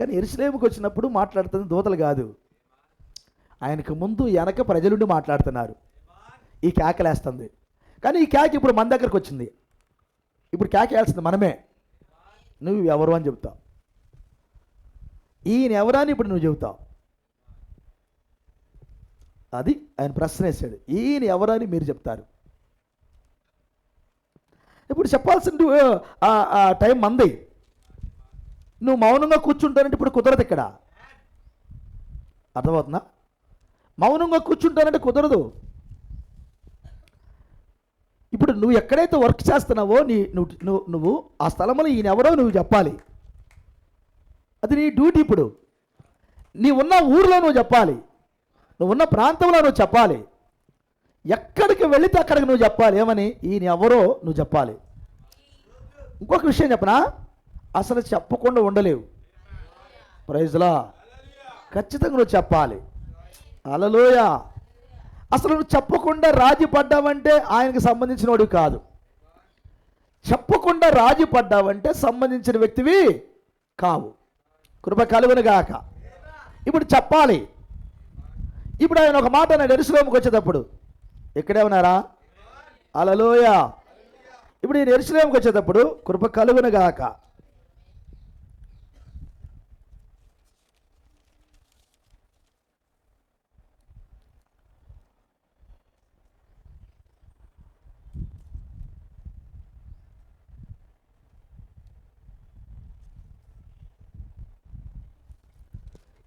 కానీ యెరూషలేముకి వచ్చినప్పుడు మాట్లాడుతుంది దూతలు కాదు. ఆయనకు ముందు వెనక ప్రజలుండి మాట్లాడుతున్నారు. ఈ కేకలేస్తుంది. కానీ ఈ కేక ఇప్పుడు మన దగ్గరకు వచ్చింది. ఇప్పుడు కేక వేయాల్సింది మనమే. నువ్వు ఎవరు అని చెప్తావు. ఈయన ఎవరని ఇప్పుడు నువ్వు చెబుతావు. అది ఆయన ప్రశ్న వేసాడు. ఈయన ఎవరని మీరు చెప్తారు. ఇప్పుడు చెప్పాల్సిన టైం మంది. నువ్వు మౌనంగా కూర్చుంటానంటే ఇప్పుడు కుదరదు. ఇక్కడ అర్థమవుతుందా? మౌనంగా కూర్చుంటానంటే కుదరదు. ఇప్పుడు నువ్వు ఎక్కడైతే వర్క్ చేస్తున్నావో నువ్వు ఆ స్థలంలో ఈయన ఎవరో నువ్వు చెప్పాలి. అది నీ డ్యూటీ. ఇప్పుడు నీ ఉన్న ఊరిలో నువ్వు చెప్పాలి, నువ్వు ఉన్న ప్రాంతంలో నువ్వు చెప్పాలి. ఎక్కడికి వెళితే అక్కడికి నువ్వు చెప్పాలి. ఏమని? ఈయన ఎవరో నువ్వు చెప్పాలి. ఇంకొక విషయం చెప్పనా, అసలు చెప్పకుండా ఉండలేవు. ప్రైజ్లా. ఖచ్చితంగా నువ్వు చెప్పాలి. హల్లెలూయా. అసలు నువ్వు చెప్పకుండా రాజీ పడ్డావంటే ఆయనకు సంబంధించిన వాడివి కాదు. చెప్పకుండా రాజీ పడ్డావంటే సంబంధించిన వ్యక్తివి కావు. కృప కలుగును గాక. ఇప్పుడు చెప్పాలి. ఇప్పుడు ఆయన ఒక మాట అన్నాడు యెరూషలేముకి వచ్చేటప్పుడు. ఇక్కడే ఉన్నారా? హల్లెలూయా. ఇప్పుడు ఈయన యెరూషలేముకి వచ్చేటప్పుడు కృప కలుగును గాక.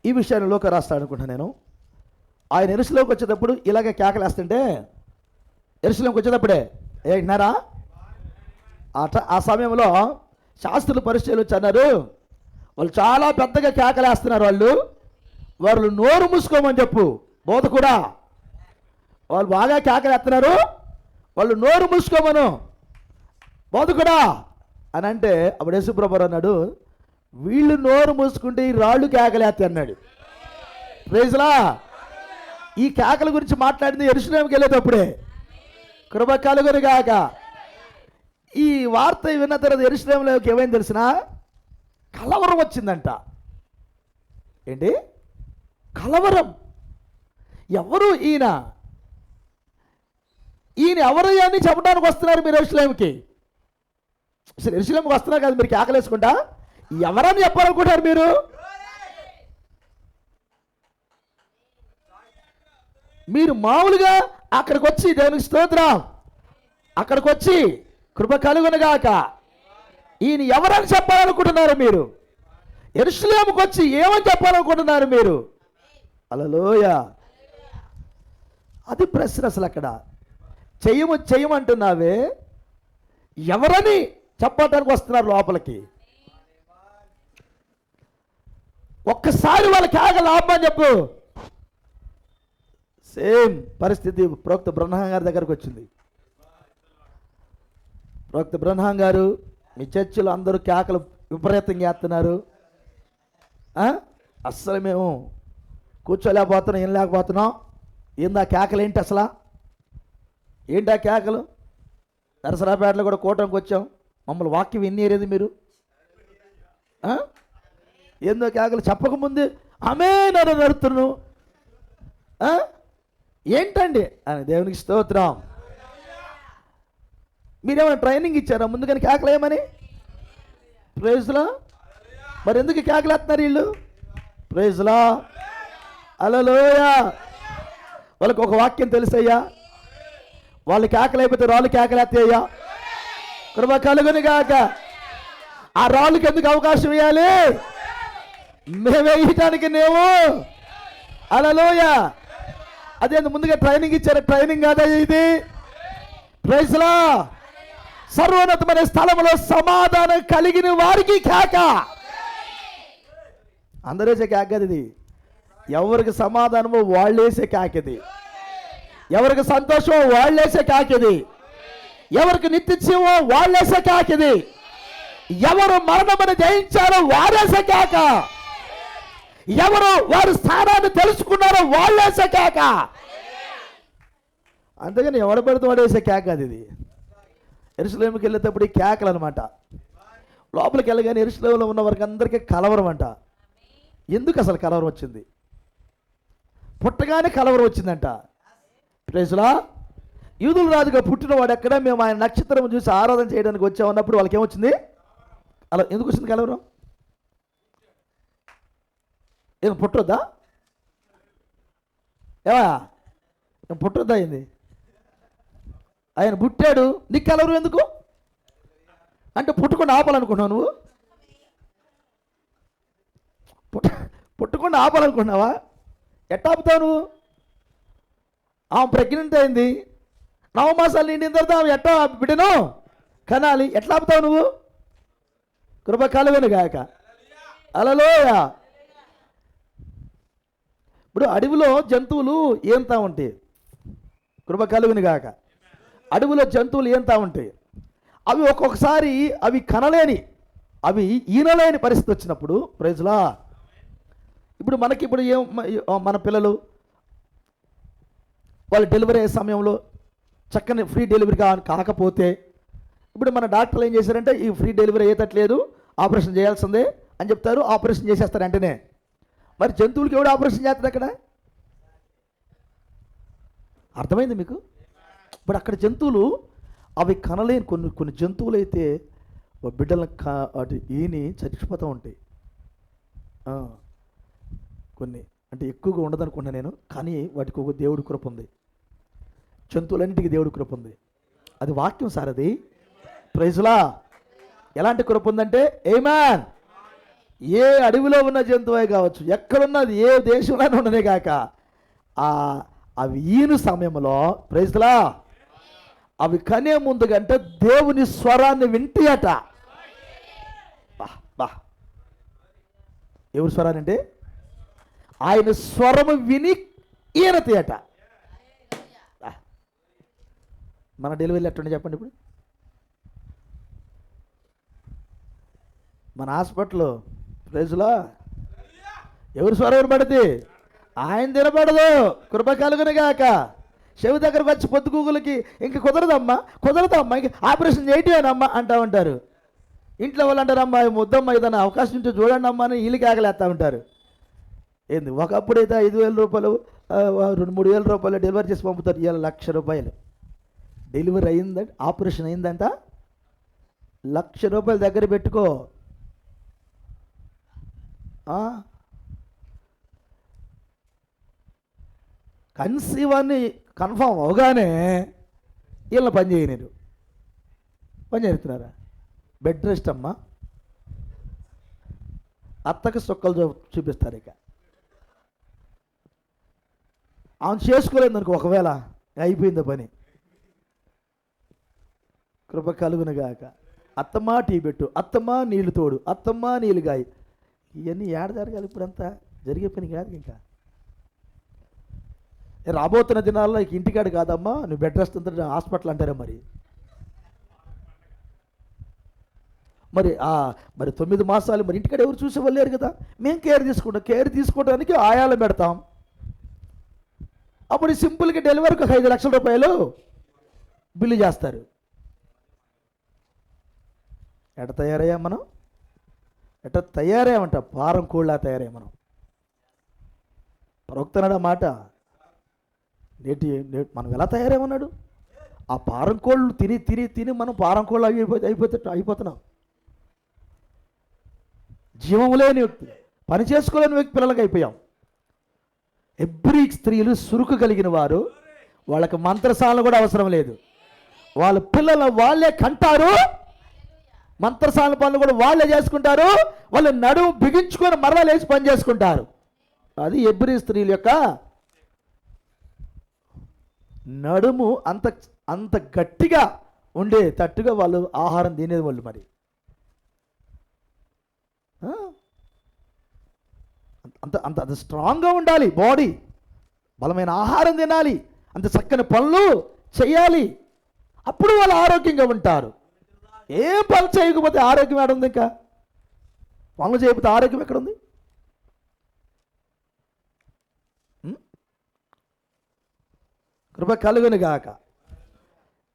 ఈ విషయాన్ని లోక రాస్తాను అనుకుంటున్నాను నేను. ఆయన ఎరుసలోకి వచ్చేటప్పుడు ఇలాగే కేకలేస్తుంటే, ఎరుసలోకి వచ్చేటప్పుడే విన్నారా? ఆ సమయంలో శాస్త్రులు పరిచయాలు వచ్చి అన్నారు, వాళ్ళు చాలా పెద్దగా కేకలేస్తున్నారు, వాళ్ళు నోరు మూసుకోమని చెప్పు. బోధ కూడా వాళ్ళు బాగా కేకలేస్తున్నారు, వాళ్ళు నోరు మూసుకోమను బోధ కూడా అని అంటే, అప్పుడు యేసుప్రభువు అన్నాడు, వీళ్ళు నోరు మూసుకుంటే ఈ రాళ్ళు కేకలేస్తాయి అన్నాడు. ప్రైజ్లా. ఈ కేకల గురించి మాట్లాడింది యెరూషలేముకి వెళ్ళేటప్పుడే. కృప కలుగును గాక. ఈ వార్త విన్న తర్వాత యెరూషలేములోకి ఏమైంది తెలిసిన? కలవరం వచ్చిందంట. ఏంటి కలవరం? ఎవరు ఈయన ఎవరయ్యా అని చెప్పడానికి వస్తున్నారు మీరు యెరూషలేముకి? అసలు యెరూషలేముకి వస్తున్నారు కదా, మీరు కేకలేసుకుంటా ఎవరని చెప్పాలనుకుంటారు మీరు? మీరు మామూలుగా అక్కడికి వచ్చి, దేవునికి స్తోత్రం, అక్కడికి వచ్చి కృప కలుగునుగాక, ఈయన ఎవరని చెప్పాలనుకుంటున్నారు మీరు? యెరూషలేముకి వచ్చి ఏమని చెప్పాలనుకుంటున్నారు మీరు? హల్లెలూయ. అది ప్రశ్న. అసలు అక్కడ చెయ్యమంటున్నావే, ఎవరని చెప్పడానికి వస్తున్నారు లోపలికి? ఒక్కసారి వాళ్ళకి ఆగల ఆపని చెప్పు. సేమ్ పరిస్థితి ప్రవక్త బ్రహ్నాం గారి దగ్గరకు వచ్చింది. ప్రవక్త బ్రహ్నాం గారు, మీ చర్చిలో అందరూ కేకలు విపరీతంగా చేస్తున్నారు, అస్సలు మేము కూర్చోలేకపోతున్నాం, ఏం లేకపోతున్నాం, ఏందా కేకలు ఏంటి అసలు? ఏంటి ఆ కేకలు? నరసరాపేటలో కూడా కూటమికి వచ్చాం, మమ్మల్ని వాక్యం వినేరేది మీరు? ఏందో కేకలు చెప్పకముందే ఆమె నన్ను నడుతున్నాను ఏంటండి అని. దేవునికి స్తోత్రం. మీరేమైనా ట్రైనింగ్ ఇచ్చారా ముందుగానే కేకలేమని? ప్రైజ్లా. మరి ఎందుకు కేకలేస్తున్నారు వీళ్ళు? ప్రైజ్లా. హల్లెలూయ. వాళ్ళకి ఒక వాక్యం తెలుసయ్యా, వాళ్ళు కేకలేకపోతే రాళ్ళు కేకలేస్తాయ్యా. కృప కలుగును గాక. ఆ రాళ్ళకి ఎందుకు అవకాశం ఇవ్వాలి? మేమేయటానికి నేవు. హల్లెలూయ. అదే ముందుగా ట్రైనింగ్ ఇచ్చారు, ట్రైనింగ్ కాదా ఇది? ప్రైజ్లా. సర్వోన్నతమైన స్థలంలో సమాధానం కలిగిన వారికి కేక. అందరేసే కేక ఇది. ఎవరికి సమాధానమో వాళ్ళేసే కేకది, ఎవరికి సంతోషమో వాళ్ళేసే కేకది, ఎవరికి నిత్యజీవమో వాళ్ళేసే కేకది, ఎవరు మరణమని జయించారో వారేసే కేక, ఎవరు వారి స్థానాన్ని తెలుసుకున్నారో వాళ్ళేసే కేక. అంతేగాని ఎవడ పెడితే వాడేసే కేక అది. ఇది యెరూషలేముకి వెళ్ళేటప్పుడు ఈ కేకలు అనమాట. లోపలికి వెళ్ళగానే యెరూషలేములో ఉన్న వారికి అందరికీ కలవరం అంట. ఎందుకు అసలు కలవరం వచ్చింది? పుట్టగానే కలవరం వచ్చిందంట. ప్రైజ్లా. యూదుల రాజుగా పుట్టినవాడు ఎక్కడ, మేము ఆయన నక్షత్రం చూసి ఆరాధన చేయడానికి వచ్చామన్నప్పుడు వాళ్ళకి ఏమొచ్చింది? అలా ఎందుకు వచ్చింది కలవరం? ఏం పుట్టొద్దా? ఏమా ఏం పుట్టొద్దా అయింది? ఆయన పుట్టాడు, నీకు కలవరం ఎందుకు? అంటే పుట్టుకుండా ఆపాలనుకుంటున్నావు నువ్వు? పుట్టకుండా ఆపాలనుకుంటున్నావా? ఎట్లా ఆపుతావు నువ్వు? ఆమె ప్రెగ్నెంట్ అయింది, 9 మాసాలు నిండిన తర్వాత ఆమె ఎట్లా బిడ్డను కనాలి? ఎట్లా ఆపుతావు నువ్వు? కృప కలుగును గాక. హల్లెలూయ. ఇప్పుడు అడవిలో జంతువులు ఏంతా ఉంటాయి. కృప కలుగును గాక. అడవిలో జంతువులు ఏంతా ఉంటాయి. అవి ఒక్కొక్కసారి అవి కనలేని, అవి ఈనలేని పరిస్థితి వచ్చినప్పుడు, ప్రైజ్లా, ఇప్పుడు మనకి ఇప్పుడు మన పిల్లలు వాళ్ళు డెలివరీ అయ్యే సమయంలో చక్కని ఫ్రీ డెలివరీ కాకపోతే, ఇప్పుడు మన డాక్టర్లు ఏం చేశారంటే, ఈ ఫ్రీ డెలివరీ అయ్యేటట్లేదు, ఆపరేషన్ చేయాల్సిందే అని చెప్తారు. ఆపరేషన్ చేసేస్తారు వెంటనే. మరి జంతువులకి ఎవడు ఆపరేషన్ చేస్తారు అక్కడ? అర్థమైంది మీకు? ఇప్పుడు అక్కడ జంతువులు అవి కనలేని కొన్ని జంతువులు అయితే బిడ్డలను అటు ఈని చచ్చిపోతూ ఉంటాయి. కొన్ని అంటే ఎక్కువగా ఉండదనుకుంటున్నా నేను, కానీ వాటికి ఒక దేవుడి కృప ఉంది. జంతువులన్నిటికీ దేవుడి కృప ఉంది. అది వాక్యం సార్. అది ప్రైజ్లా. ఎలాంటి కృప ఉందంటే, ఆమేన్, ఏ అడవిలో ఉన్న జంతువే కావచ్చు, ఎక్కడున్నది ఏ దేశంలోనే ఉండనే కాక అవి ఈను సమయంలో ప్రైజ్లా అవి కనే ముందు కంటే దేవుని స్వరాన్ని వింటియట. బా ఎవరి స్వరాన్ని అంటే ఆయన స్వరము విని ఈనతయట. మన డెలివరీ ఎట్టుండి చెప్పండి. ఇప్పుడు మన హాస్పిటల్లో ప్రైజ్లా ఎవరి స్వరం వినపడుతుంది? ఆయన తినబడదు. కృప కలుగునుగాక. చెవి దగ్గరకు వచ్చి పొద్దుగూగులకి ఇంక కుదరదమ్మా ఇంక ఆపరేషన్ చేయటమేనమ్మా అంటూ ఉంటారు. ఇంట్లో వాళ్ళు అంటారమ్మా ముద్దమ్మ ఏదైనా అవకాశం ఉంటే చూడండి అమ్మా అని వీళ్ళకి ఆగలేస్తూ ఉంటారు. ఏంది ఒకప్పుడైతే 5,000 రూపాయలు 2-3,000 రూపాయలు డెలివరీ చేసి పంపుతారు. ఇవాళ ₹1,00,000 డెలివరీ అయిందంటే, ఆపరేషన్ అయిందంట ₹1,00,000 దగ్గర పెట్టుకో. కన్సీవ్ అని కన్ఫామ్ అవగానే వీళ్ళ పని చేయలేరు. పని చేస్తున్నారా? బెడ్ రెస్ట్ అమ్మా, అత్తకి సుక్కలు చూపిస్తారు. ఇక ఆమె చేసుకోలేదు అనుకో, ఒకవేళ అయిపోయిందో పని. కృప కలుగునుగాక. అత్తమ్మా టీ పెట్టు, అత్తమ్మా నీళ్లు తోడు, అత్తమ్మా నీళ్ళు గాయి. ఇవన్నీ ఏడ జరగాలి? ఇప్పుడంతా జరిగే పని కాదు. ఇంకా రాబోతున్న దినాల్లో ఇంటికాడు కాదమ్మా, నువ్వు బెడ్ రెస్ట్ అంతా హాస్పిటల్ అంటారా? మరి 9 మాసాలు మరి ఇంటికాడ ఎవరు చూసేవాళ్ళు లేరు కదా. మేము కేర్ తీసుకోవడానికి ఆయాలు పెడతాం. అప్పుడు సింపుల్గా డెలివరీకి ₹5,00,000 బిల్లు చేస్తారు. ఎట తయారయ్యాం మనం? ఎట తయారయ్యామంట? పారం కోళ్ళ తయారయ్యాం మనం. ప్రవక్తనాడు ఆ మాట. నేటి మనం ఎలా తయారేమన్నాడు? ఆ పారం కోళ్ళు తిని మనం పారం కోళ్ళు అయిపోతున్నాం. జీవము లేని వ్యక్తి, పని చేసుకోలేని వ్యక్తి పిల్లలకి అయిపోయాం. ఎవ్రీ స్త్రీలు సురుకు కలిగిన వారు, వాళ్ళకి మంత్రసాలను కూడా అవసరం లేదు. వాళ్ళ పిల్లలు వాళ్ళే కంటారు, మంత్రసాల పనులు కూడా వాళ్ళే చేసుకుంటారు. వాళ్ళు నడుము బిగించుకొని మరలా లేచి పని చేసుకుంటారు. అది ఎవ్రీ స్త్రీల యొక్క నడుము అంత గట్టిగా ఉండే తట్టుగా వాళ్ళు ఆహారం తినేది వాళ్ళు. మరి అంత స్ట్రాంగ్గా ఉండాలి బాడీ, బలమైన ఆహారం తినాలి, అంత చక్కని పనులు చేయాలి. అప్పుడు వాళ్ళు ఆరోగ్యంగా ఉంటారు. ఏ పనులు చేయకపోతే ఆరోగ్యం ఏడుంది? ఇంకా పనులు చేయకపోతే ఆరోగ్యం ఎక్కడుంది? కృప కలుగునుగాక.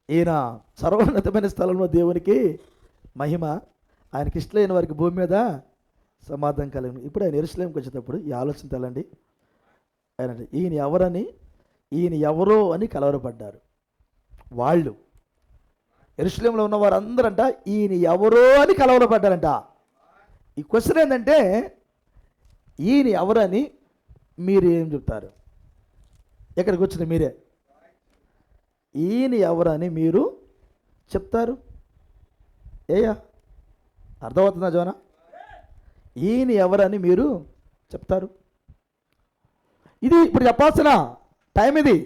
ఈయన సర్వోన్నతమైన స్థలంలో దేవునికి మహిమ, ఆయనకి ఇష్టమైన వారికి భూమి మీద సమాధానం కలుగును. ఇప్పుడు ఆయన యెరూషలేముకి వచ్చేటప్పుడు ఈ ఆలోచన తెలండి. ఆయన ఈయన ఎవరో అని కలవరపడ్డారు వాళ్ళు. యెరూషలేములో ఉన్న వారందరంట ఈయన ఎవరో అని కలవరపడ్డారంట. ఈ క్వశ్చన్ ఏంటంటే, ఈయన ఎవరని మీరు ఏం చెప్తారు? ఎక్కడికి వచ్చిన మీరే ఈయన ఎవరని మీరు చెప్తారు? ఏయా అర్థమవుతుందా జోనా? ఈయన ఎవరని మీరు చెప్తారు? ఇది ఇప్పుడు చెప్పాల్సిన టైం ఇది.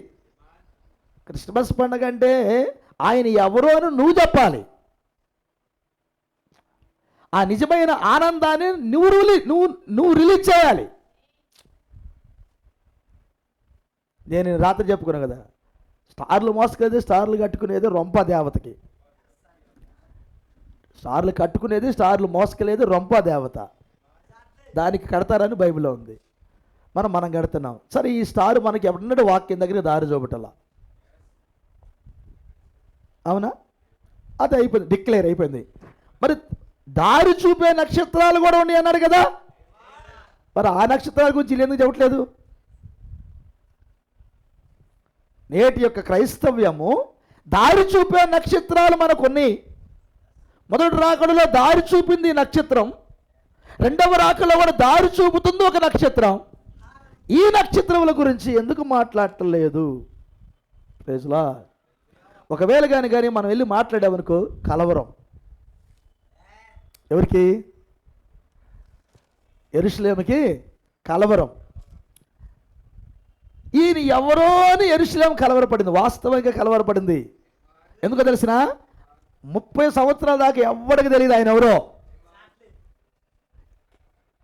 క్రిస్మస్ పండుగ అంటే ఆయన ఎవరో అని నువ్వు చెప్పాలి. ఆ నిజమైన ఆనందాన్ని నువ్వు రిలీజ్ చేయాలి. నేను రాత్రి చెప్పుకున్నాను కదా, స్టార్లు మోసుకునేది, స్టార్లు కట్టుకునేది రొంప దేవతకి. స్టార్లు కట్టుకునేది, స్టార్లు మోసుకెళ్ళేది రొంప దేవత. దానికి కడతారని బైబిల్లో ఉంది. మనం కడుతున్నాం. సరే, ఈ స్టార్ మనకి ఎప్పుడున్నాడు? వాక్యం దగ్గర దారి చూపటలా. అవునా? అది అయిపోయింది, డిక్లేర్ అయిపోయింది. మరి దారి చూపే నక్షత్రాలు కూడా ఉన్నాయి అన్నారు కదా. మరి ఆ నక్షత్రాల గురించి ఎందుకు చెప్పట్లేదు? నేటి యొక్క క్రైస్తవ్యము దారి చూపే నక్షత్రాలు మనకున్నాయి. మొదటి రాకడలో దారి చూపింది నక్షత్రం, రెండవ రాకడలో కూడా దారి చూపుతుంది ఒక నక్షత్రం. ఈ నక్షత్రముల గురించి ఎందుకు మాట్లాడలేదు? Praise Lord. ఒకవేళ కానీ మనం వెళ్ళి మాట్లాడామనుకో, కలవరం. ఎవరికి? యెరూషలేముకి కలవరం. ఈయన ఎవరో అని యెరూషలేము కలవరపడింది, వాస్తవంగా కలవరపడింది. ఎందుకో తెలిసిన 30 సంవత్సరాల దాకా ఎవరికి తెలియదు ఆయన ఎవరో.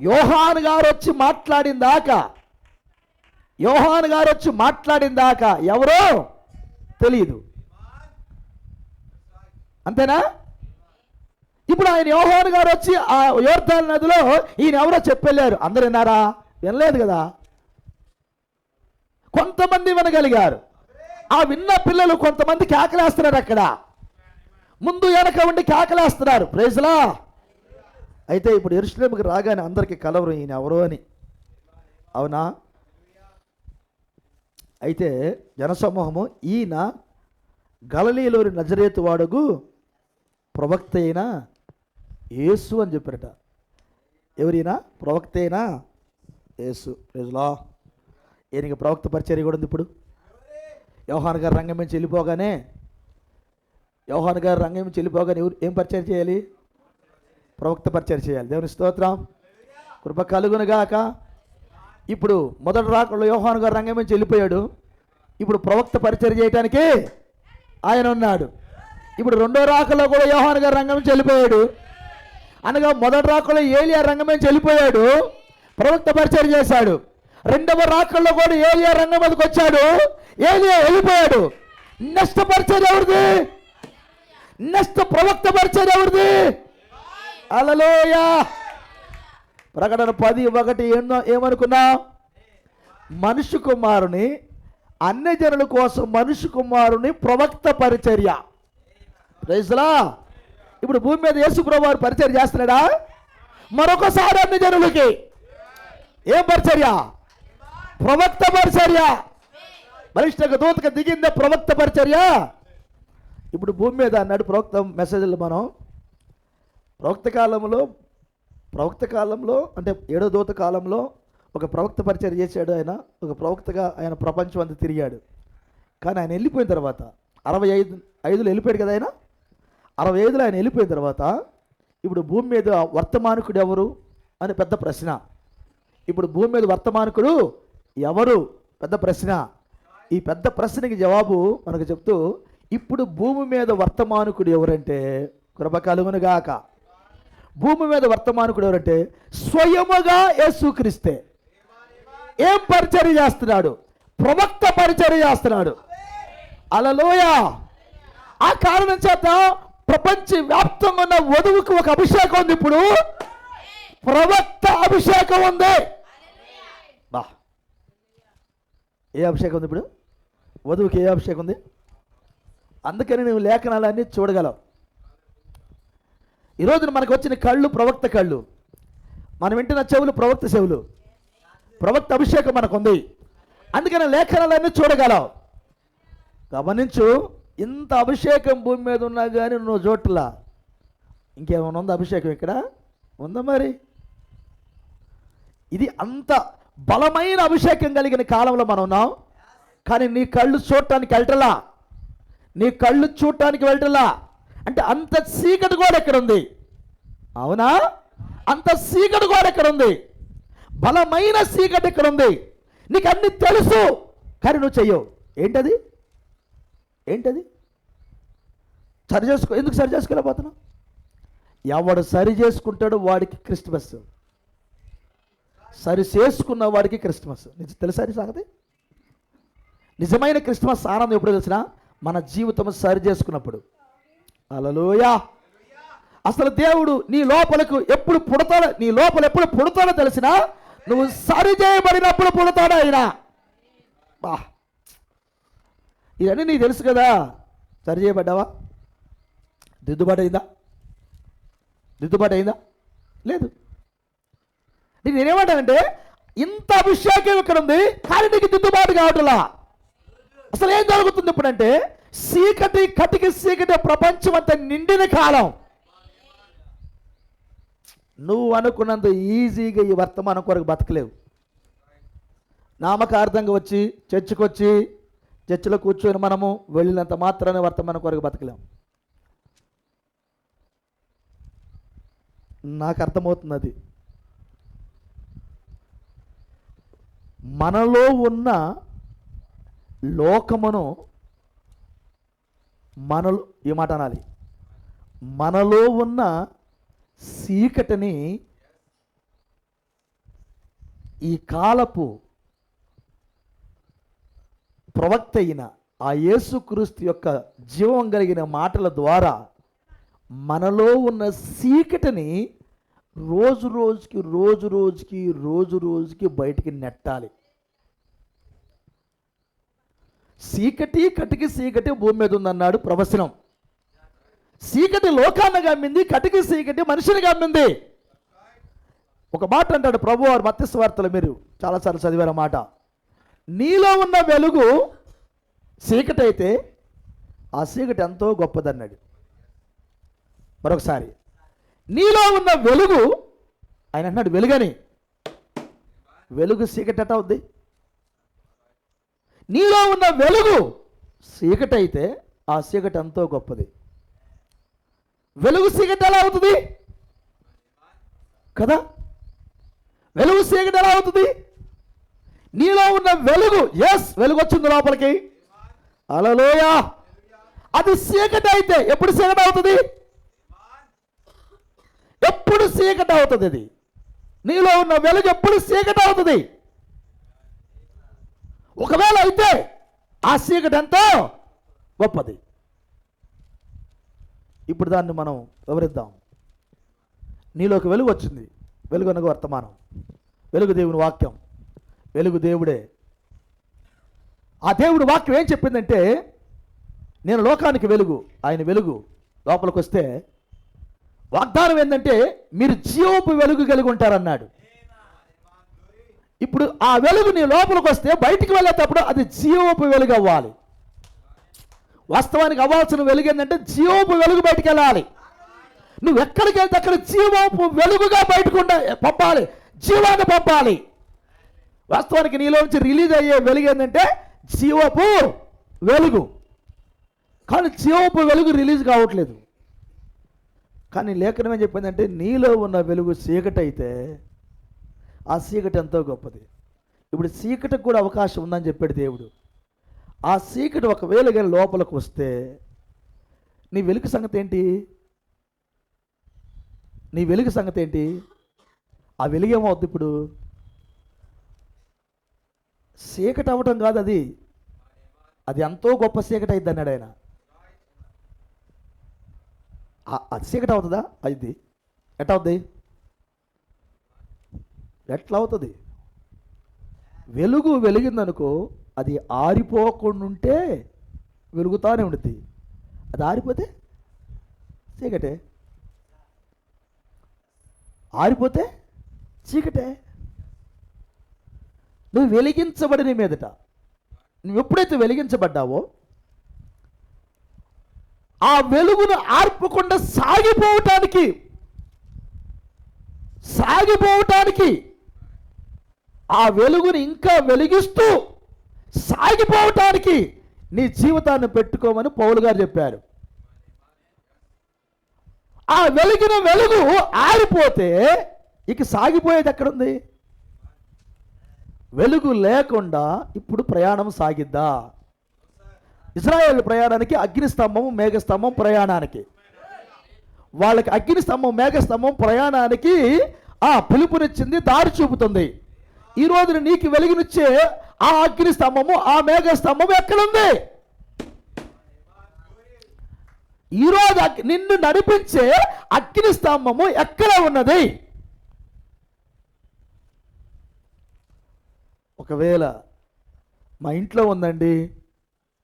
యోహాను గారు వచ్చి మాట్లాడిన దాకా ఎవరో తెలియదు. అంతేనా? ఇప్పుడు ఆయన యోహాను గారు వచ్చి ఆ యోర్దాను నదిలో ఈయన ఎవరో చెప్పెళ్ళారు. అందరు విన్నారా? వినలేదు కదా. కొంతమంది వినగలిగారు. ఆ విన్న పిల్లలు కొంతమంది కేకలేస్తున్నారు, అక్కడ ముందు వెనక ఉండి కేకలేస్తున్నారు. ప్రైజ్లా. అయితే ఇప్పుడు యెరూషలేముకి రాగానే అందరికీ కలవరం, ఈయన ఎవరో అని. అవునా? అయితే జనసమూహము ఈయన గలిలయలోని నజరేతు వాడుగు ప్రవక్త అయిన యేసు అని చెప్పారట. ఎవరైనా? ప్రవక్త అయినా యేసు. ప్రైజ్లా. ఈయనకి ప్రవక్త పరిచర్య కూడా ఉంది. ఇప్పుడు యోహాను గారు రంగం నుంచి వెళ్ళిపోగానే ఎవరు ఏం పరిచయం చేయాలి? ప్రవక్త పరిచయం చేయాలి. దేవుని స్తోత్రం. కృప కలుగునుగాక. ఇప్పుడు మొదటి రాకల్లో యోహాను గారు రంగం నుంచి వెళ్ళిపోయాడు. ఇప్పుడు ప్రవక్త పరిచయం చేయడానికి ఆయన ఉన్నాడు. ఇప్పుడు రెండో రాకల్లో కూడా యోహాను గారు రంగం నుంచి వెళ్ళిపోయాడు. అనగా మొదటి రాకల్లో ఏలియా రంగం నుంచి వెళ్ళిపోయాడు, ప్రవక్త పరిచయం చేశాడు. రెండవ రాకల్లో కూడా ఏలియా రంగం మీదకి వచ్చాడు, ఏలియా వెళ్ళిపోయాడు. నెక్స్ట్ పరిచయం ఎవరిది? నెక్స్ట్ ప్రవక్త పరిచయం ఎవరిది? హల్లెలూయా. ప్రకటన 10:1 ఏమనుకున్నా? మనుష్య కుమారుని, అన్యజనుల కోసం మనుష్య కుమారుని ప్రవక్త పరిచర్య. ప్రైజ్లా. ఇప్పుడు భూమి మీద యేసుప్రభువు వారు పరిచర్య చేస్తున్నాడా? మరొకసారి అన్యజనులకి ఏం పరిచర్య? ప్రవక్త పరిచర్య. బలిష్ఠ దూతకు దిగిందే ప్రవక్త పరిచర్య. ఇప్పుడు భూమి మీద అన్నాడు ప్రవక్త మెసేజ్లు. మనం ప్రవక్త కాలంలో అంటే 7వ దూత కాలంలో ఒక ప్రవక్త పరిచయం చేశాడు. ఆయన ఒక ప్రవక్తగా ఆయన ప్రపంచం అంతా తిరిగాడు. కానీ ఆయన వెళ్ళిపోయిన తర్వాత 65లో వెళ్ళిపోయాడు కదా. ఆయన 65లో ఆయన వెళ్ళిపోయిన తర్వాత ఇప్పుడు భూమి మీద వర్తమానికుడు ఎవరు అని పెద్ద ప్రశ్న. ఇప్పుడు భూమి మీద వర్తమానికుడు ఎవరు? పెద్ద ప్రశ్న. ఈ పెద్ద ప్రశ్నకి జవాబు మనకు చెప్తూ, ఇప్పుడు భూమి మీద వర్తమానికుడు ఎవరంటే, కృప కలుగునుగాక, భూమి మీద వర్తమానికుడు ఎవరంటే స్వయముగా యేసుక్రీస్తే. ఏం పరిచర్య చేస్తున్నాడు? ప్రవక్త పరిచర్య చేస్తున్నాడు. హల్లెలూయా. ఆ కారణం చేత ప్రపంచ వ్యాప్తంగా ఉన్న వధువుకు ఒక అభిషేకం ఉంది. ఇప్పుడు ప్రవక్త అభిషేకం ఉంది. బా, ఏ అభిషేకం ఉంది ఇప్పుడు? వధువుకి ఏ అభిషేకం ఉంది? అందుకని నువ్వు లేఖనాలన్నీ చూడగలవు. ఈరోజు మనకు వచ్చిన కళ్ళు ప్రవక్త కళ్ళు, మనం వింటున్న చెవులు ప్రవక్త చెవులు. ప్రవక్త అభిషేకం మనకుంది, అందుకని లేఖనాలన్నీ చూడగలవు. గమనించు, ఇంత అభిషేకం భూమి మీద ఉన్నా కానీ నువ్వు చోట్ల ఇంకేమైనా ఉందా? అభిషేకం ఇక్కడ ఉందా? మరి ఇది అంత బలమైన అభిషేకం కలిగిన కాలంలో మనం ఉన్నాం. కానీ నీ కళ్ళు చూడటానికి వెళ్ళటలా, అంటే అంత చీకటి కూడా ఎక్కడ ఉంది? అవునా? అంత చీకటి కూడా ఎక్కడ ఉంది? బలమైన చీకటి ఎక్కడ ఉంది? నీకు అన్ని తెలుసు కానీ నువ్వు చెయ్యవు. ఏంటది? ఎందుకు సరి చేసుకోలేకపోతున్నావు? ఎవడు సరి చేసుకుంటాడో వాడికి క్రిస్మస్, సరి చేసుకున్న వాడికి క్రిస్మస్. తెలుసా ఈ సంగతి? నిజమైన క్రిస్మస్ ఆనందం ఎప్పుడు తెలిసినా మన జీవితం సరి చేసుకున్నప్పుడు. హల్లెలూయా. అసలు దేవుడు నీ లోపలకు ఎప్పుడు పుడతాడో, నీ లోపల ఎప్పుడు పుడతాడో తెలిసినా నువ్వు సరి చేయబడినప్పుడు పుడతాడు ఆయన. బా, ఇవన్నీ నీకు తెలుసు కదా. సరి చేయబడ్డావా? దిద్దుబాటు అయిందా? లేదు. నేనేమంటానంటే, ఇంత అభిషేకం ఇక్కడ ఉంది కానీ నీకు దిద్దుబాటు కావట్లా. అసలు ఏం జరుగుతుంది ఇప్పుడంటే, కటికి చీకటి ప్రపంచం అంతా నిండిన కాలం. నువ్వు అనుకున్నంత ఈజీగా ఈ వర్తమానం కొరకు బతకలేవు. నామకార్థంగా వచ్చి చర్చిలో కూర్చొని మనము వెళ్ళినంత మాత్రాన్ని వర్తమానం కొరకు బతకలేము. నాకు అర్థమవుతుంది అది. మనలో ఉన్న లోకమును మనలో ఈ మాట అనాలి, మనలో ఉన్న చీకటిని ఈ కాలపు ప్రవక్త అయిన ఆ యేసుక్రీస్తు యొక్క జీవం కలిగిన మాటల ద్వారా మనలో ఉన్న చీకటిని రోజు రోజుకి బయటికి నెట్టాలి. చీకటి కటికి చీకటి భూమి మీద ఉందన్నాడు ప్రవచనం. చీకటి లోకాన్ని గమ్మింది, కటికి చీకటి మనిషిని గమ్మింది. ఒక మాట అంటాడు ప్రభువారు మత్తయి సువార్తలో, మీరు చాలాసార్లు చదివారు మాట, నీలో ఉన్న వెలుగు చీకటి అయితే ఆ చీకటి ఎంతో గొప్పదన్నాడు. మరొకసారి, నీలో ఉన్న వెలుగు, ఆయన అన్నాడు వెలుగని, వెలుగు చీకటి ఎట్ట అవుద్ది? నీలో ఉన్న వెలుగు చీకటి అయితే ఆ చీకటి ఎంతో గొప్పది. వెలుగు చీకటి ఎలా అవుతుంది కదా? వెలుగు చీకటి ఎలా అవుతుంది? నీలో ఉన్న వెలుగు, వెలుగు వచ్చింది లోపలికి, హల్లెలూయా. అది చీకటి అయితే ఎప్పుడు చీకటి అవుతుంది? ఎప్పుడు చీకటి అవుతుంది? అది నీలో ఉన్న వెలుగు ఎప్పుడు చీకటి అవుతుంది? ఒకవేళ అయితే ఆ చీకటి ఎంతో గొప్పది. ఇప్పుడు దాన్ని మనం వివరిద్దాం. నీలోకి వెలుగు వచ్చింది. వెలుగు అనగా వర్తమానం, వెలుగు దేవుని వాక్యం, వెలుగు దేవుడే. ఆ దేవుడి వాక్యం ఏం చెప్పిందంటే, నేను లోకానికి వెలుగు, ఆయన వెలుగు. లోపలికి వస్తే వాగ్దానం ఏంటంటే, మీరు జీవపు వెలుగు కలిగి ఉంటారన్నాడు. ఇప్పుడు ఆ వెలుగు నీ లోపలికి వస్తే బయటికి వెళ్ళేటప్పుడు అది జీవపు వెలుగు అవ్వాలి. వాస్తవానికి అవ్వాల్సిన వెలుగు ఏంటంటే జీవపు వెలుగు బయటికి వెళ్ళాలి. నువ్వు ఎక్కడికి వెళ్తే అక్కడ జీవపు వెలుగుగా బయటకు పంపాలి, జీవాన్ని పంపాలి. వాస్తవానికి నీలోంచి రిలీజ్ అయ్యే వెలుగు ఏంటంటే జీవపు వెలుగు. కానీ జీవపు వెలుగు రిలీజ్ కావట్లేదు. కానీ లేఖనం ఏం చెప్పిందంటే, నీలో ఉన్న వెలుగు చీకటి అయితే ఆ చీకటి ఎంతో గొప్పది. ఇప్పుడు చీకటికి కూడా అవకాశం ఉందని చెప్పాడు దేవుడు. ఆ చీకటి ఒకవేళ కానీ లోపలికి వస్తే నీ వెలుగు సంగతి ఏంటి? నీ వెలుగు సంగతి ఏంటి? ఆ వెలుగు ఏమవుద్ది? ఇప్పుడు చీకటి అవ్వటం కాదు, అది ఎంతో గొప్ప చీకటి అయింది అన్నాడు ఆయన. అది చీకటి అవుతుందా? అది ఎట్లా అవుద్ది? ఎట్లా అవుతుంది? వెలుగు వెలిగిందనుకో, అది ఆరిపోకుండా ఉంటే వెలుగుతానే ఉంటుంది. అది ఆరిపోతే చీకటే, ఆరిపోతే చీకటే. నువ్వు వెలిగించబడిన మీదట, నువ్వు ఎప్పుడైతే వెలిగించబడ్డావో ఆ వెలుగును ఆర్పకుండా సాగిపోవటానికి ఆ వెలుగుని ఇంకా వెలిగిస్తూ సాగిపోవటానికి నీ జీవితాన్ని పెట్టుకోమని పౌలు గారు చెప్పారు. ఆ వెలిగిన వెలుగు ఆరిపోతే ఇక సాగిపోయేది ఎక్కడుంది? వెలుగు లేకుండా ఇప్పుడు ప్రయాణం సాగిద్దా? ఇశ్రాయేలు ప్రయాణానికి అగ్నిస్తంభము మేఘస్తంభం ప్రయాణానికి, వాళ్ళకి అగ్నిస్తంభం మేఘస్తంభం ప్రయాణానికి పిలుపునిచ్చింది, దారి చూపుతుంది. ఈ రోజున నీకు వెలుగునిచ్చే ఆ అగ్నిస్తంభము ఆ మేఘస్తంభము ఎక్కడుంది? ఈరోజు నిన్ను నడిపించే అగ్నిస్తంభము ఎక్కడ ఉన్నది? ఒకవేళ మా ఇంట్లో ఉందండి,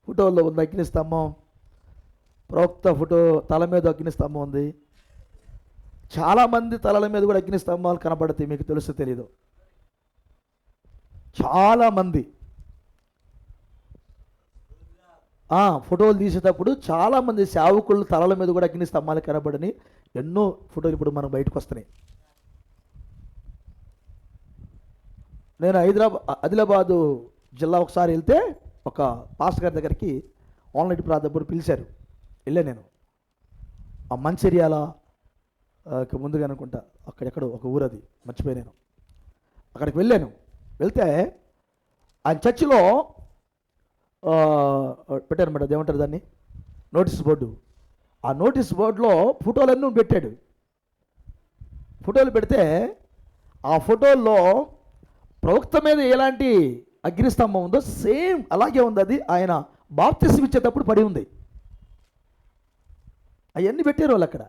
ఫోటోల్లో ఉంది అగ్నిస్తంభం, ప్రవక్త ఫోటో తల మీద అగ్నిస్తంభం ఉంది. చాలామంది తలల మీద కూడా అగ్నిస్తంభాలు కనబడతాయి, మీకు తెలుసు తెలీదు. చాలామంది ఫోటోలు తీసేటప్పుడు చాలామంది సేవకులు తలల మీద కూడా అగ్నిస్తంభాలు కనబడని ఎన్నో ఫోటోలు ఇప్పుడు మనం బయటకు వస్తున్నాయి. నేను ఆదిలాబాదు జిల్లా ఒకసారి వెళ్తే ఒక పాస్టర్ గారి దగ్గరికి ఆన్లైన్ ప్రార్థనప్పుడు పిలిచారు. నేను ఆ మంచిర్యాల ముందుగా అనుకుంటా, అక్కడెక్కడో ఒక ఊరు, అది మర్చిపోయాను. అక్కడికి వెళ్తే ఆయన చర్చిలో పెట్టారన్నమాట, అదేమంటారు దాన్ని, నోటీస్ బోర్డు. ఆ నోటీస్ బోర్డులో ఫోటోలన్నీ పెట్టాడు. ఫోటోలు పెడితే ఆ ఫోటోల్లో ప్రవక్త మీద ఎలాంటి అగ్నిస్తంభం ఉందో సేమ్ అలాగే ఉంది. అది ఆయన బాప్తిసం ఇచ్చేటప్పుడు పడి ఉంది. అవన్నీ పెట్టారు వాళ్ళు అక్కడ.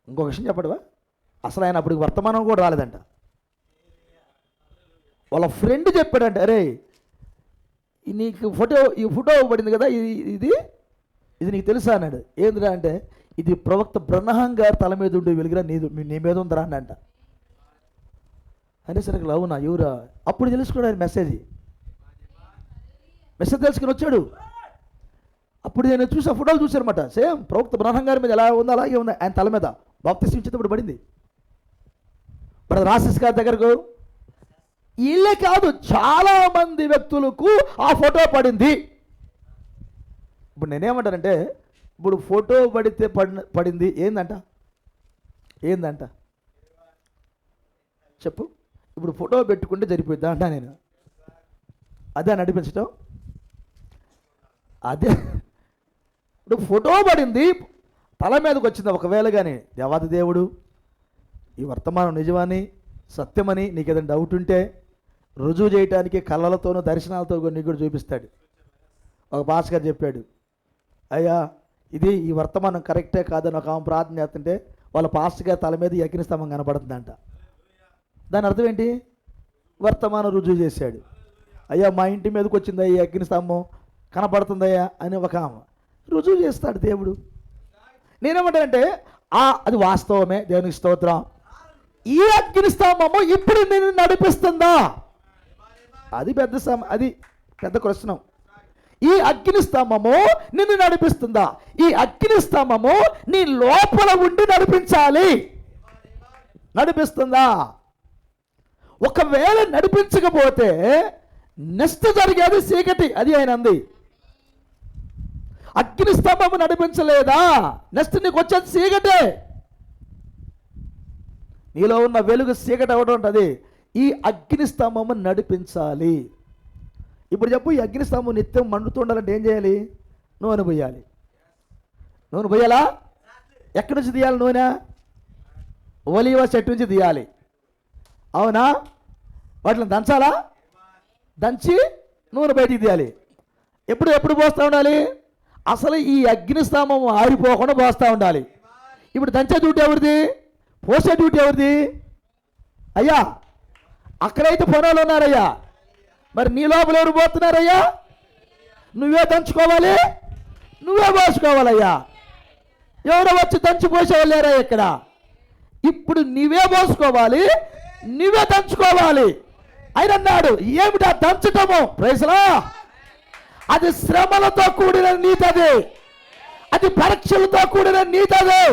ఇంకొక విషయం చెప్పడవా, అసలు ఆయన అప్పుడు వర్తమానం కూడా రాలేదంట. వాళ్ళ ఫ్రెండ్ చెప్పాడంట, అరే నీకు ఈ ఫోటో పడింది కదా, ఇది నీకు తెలుసా అన్నాడు. ఏందిరా అంటే, ఇది ప్రవక్త బ్రహ్మం గారు తల మీద ఉండే వెలుగురా, నీ మీద ఉందరా అని అంట. అనేసరికి అవునా ఎవరా, అప్పుడు తెలుసుకున్నాడు ఆయన మెసేజ్ తెలుసుకుని వచ్చాడు. అప్పుడు నేను చూసా, ఫోటోలు చూశారన్నమాట. సేమ్ ప్రవక్త బ్రహ్మం గారి మీద ఎలా ఉందో అలాగే ఉంది ఆయన తల మీద బాప్తిసం ఇచ్చేటప్పుడు పడింది. బ్రదర్ ఆశీస్ గారి దగ్గరకు వీళ్ళే కాదు, చాలా మంది వ్యక్తులకు ఆ ఫోటో పడింది. ఇప్పుడు నేనేమంటానంటే, ఇప్పుడు ఫోటో పడితే పడింది ఏందంట చెప్పు. ఇప్పుడు ఫోటో పెట్టుకుంటే జరిపోద్దా అంట నేను, అదే నడిపించటం. అదే ఇప్పుడు ఫోటో పడింది తల మీదకి వచ్చింది. ఒకవేళ కానీ దేవాది దేవుడు ఈ వర్తమానం నిజమని సత్యమని నీకు ఏదైనా డౌట్ ఉంటే రుజువు చేయడానికి కళ్ళలతోనూ దర్శనాలతో నీకు కూడా చూపిస్తాడు. ఒక పాస్టర్ గారు చెప్పాడు, అయ్యా ఇది ఈ వర్తమానం కరెక్టే కాదని ఒక ఆమె ప్రార్థన చేస్తుంటే వాళ్ళ పాస్టర్ గారి తల మీద అగ్నిస్తంభం కనపడుతుందంట. దాని అర్థం ఏంటి? వర్తమానం రుజువు చేశాడు. అయ్యా మా ఇంటి మీదకి వచ్చింది ఈ అగ్నిస్తంభం కనపడుతుందయ్యా అని ఒక ఆమె రుజువు చేస్తాడు దేవుడు. నేనేమంటానంటే అది వాస్తవమే, దేవునికి స్తోత్రం. ఈ అగ్నిస్తంభము ఇప్పుడు నేను నడిపిస్తుందా? అది పెద్ద క్వశ్చనం. ఈ అగ్నిస్తంభము నిన్ను నడిపిస్తుందా? ఈ అగ్నిస్తంభము నీ లోపల ఉండి నడిపిస్తుందా? ఒకవేళ నడిపించకపోతే నెక్స్ట్ జరిగేది చీకటి. అది ఆయన అంది. అగ్నిస్తంభము నడిపించలేదా, నెక్స్ట్ నీకు వచ్చేది చీకటే. నీలో ఉన్న వెలుగు చీకటి అవడం ఉంటుంది. ఈ అగ్నిస్తంభము నడిపించాలి. ఇప్పుడు చెప్పు, ఈ అగ్నిస్తంభం నిత్యం మండుతుండాలంటే ఏం చేయాలి? నూనె పోయాలి. నూనె పోయాలా? ఎక్కడి నుంచి తీయాలి నూనె? ఒలివ చెట్టు నుంచి తీయాలి. అవునా? వాటిని దంచాలా? దంచి నూనె బయటికి తీయాలి. ఎప్పుడు పోస్తూ ఉండాలి? అసలు ఈ అగ్నిస్తంభం ఆరిపోకుండా పోస్తూ ఉండాలి. ఇప్పుడు దంచే డ్యూటీ ఎవరిది? పోసే డ్యూటీ ఎవరిది? అయ్యా అక్కడైతే పనులు ఉన్నారయ్యా, మరి నీ లోపల ఎవరు పోతున్నారయ్యా? నువ్వే దంచుకోవాలి, నువ్వే పోసుకోవాలయ్యా. ఎవరో వచ్చి దంచి పోసేవాళ్ళారా ఇక్కడ? ఇప్పుడు నీవే పోసుకోవాలి, నువ్వే దంచుకోవాలి. ఆయన అన్నాడు, ఏమిటా దంచటము? ప్రైజ్లా. అది శ్రమలతో కూడిన నీతది, అది పరీక్షలతో కూడిన నీతది,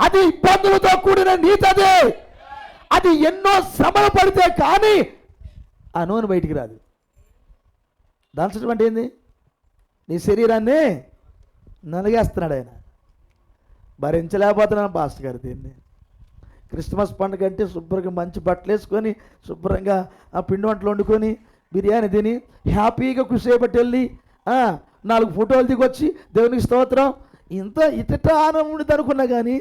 అది ఇబ్బందులతో కూడిన నీతది. అది ఎన్నో శ్రమలు పడితే కానీ ఆ నూనె బయటికి రాదు. దంచడం అంటే ఏంది? నీ శరీరాన్ని నలిగేస్తున్నాడు ఆయన. భరించలేకపోతున్నాను పాస్టర్ గారు దీన్ని. క్రిస్మస్ పండుగ అంటే శుభ్రంగా మంచి బట్టలు వేసుకొని శుభ్రంగా ఆ పిండి వంటలు వండుకొని బిర్యానీ తిని హ్యాపీగా కుసేపట్టి వెళ్ళి 4 ఫోటోలు దిగొచ్చి దేవునికి స్తోత్రం ఇట్ట ఆనందం ఉండేది అనుకున్నా. కానీ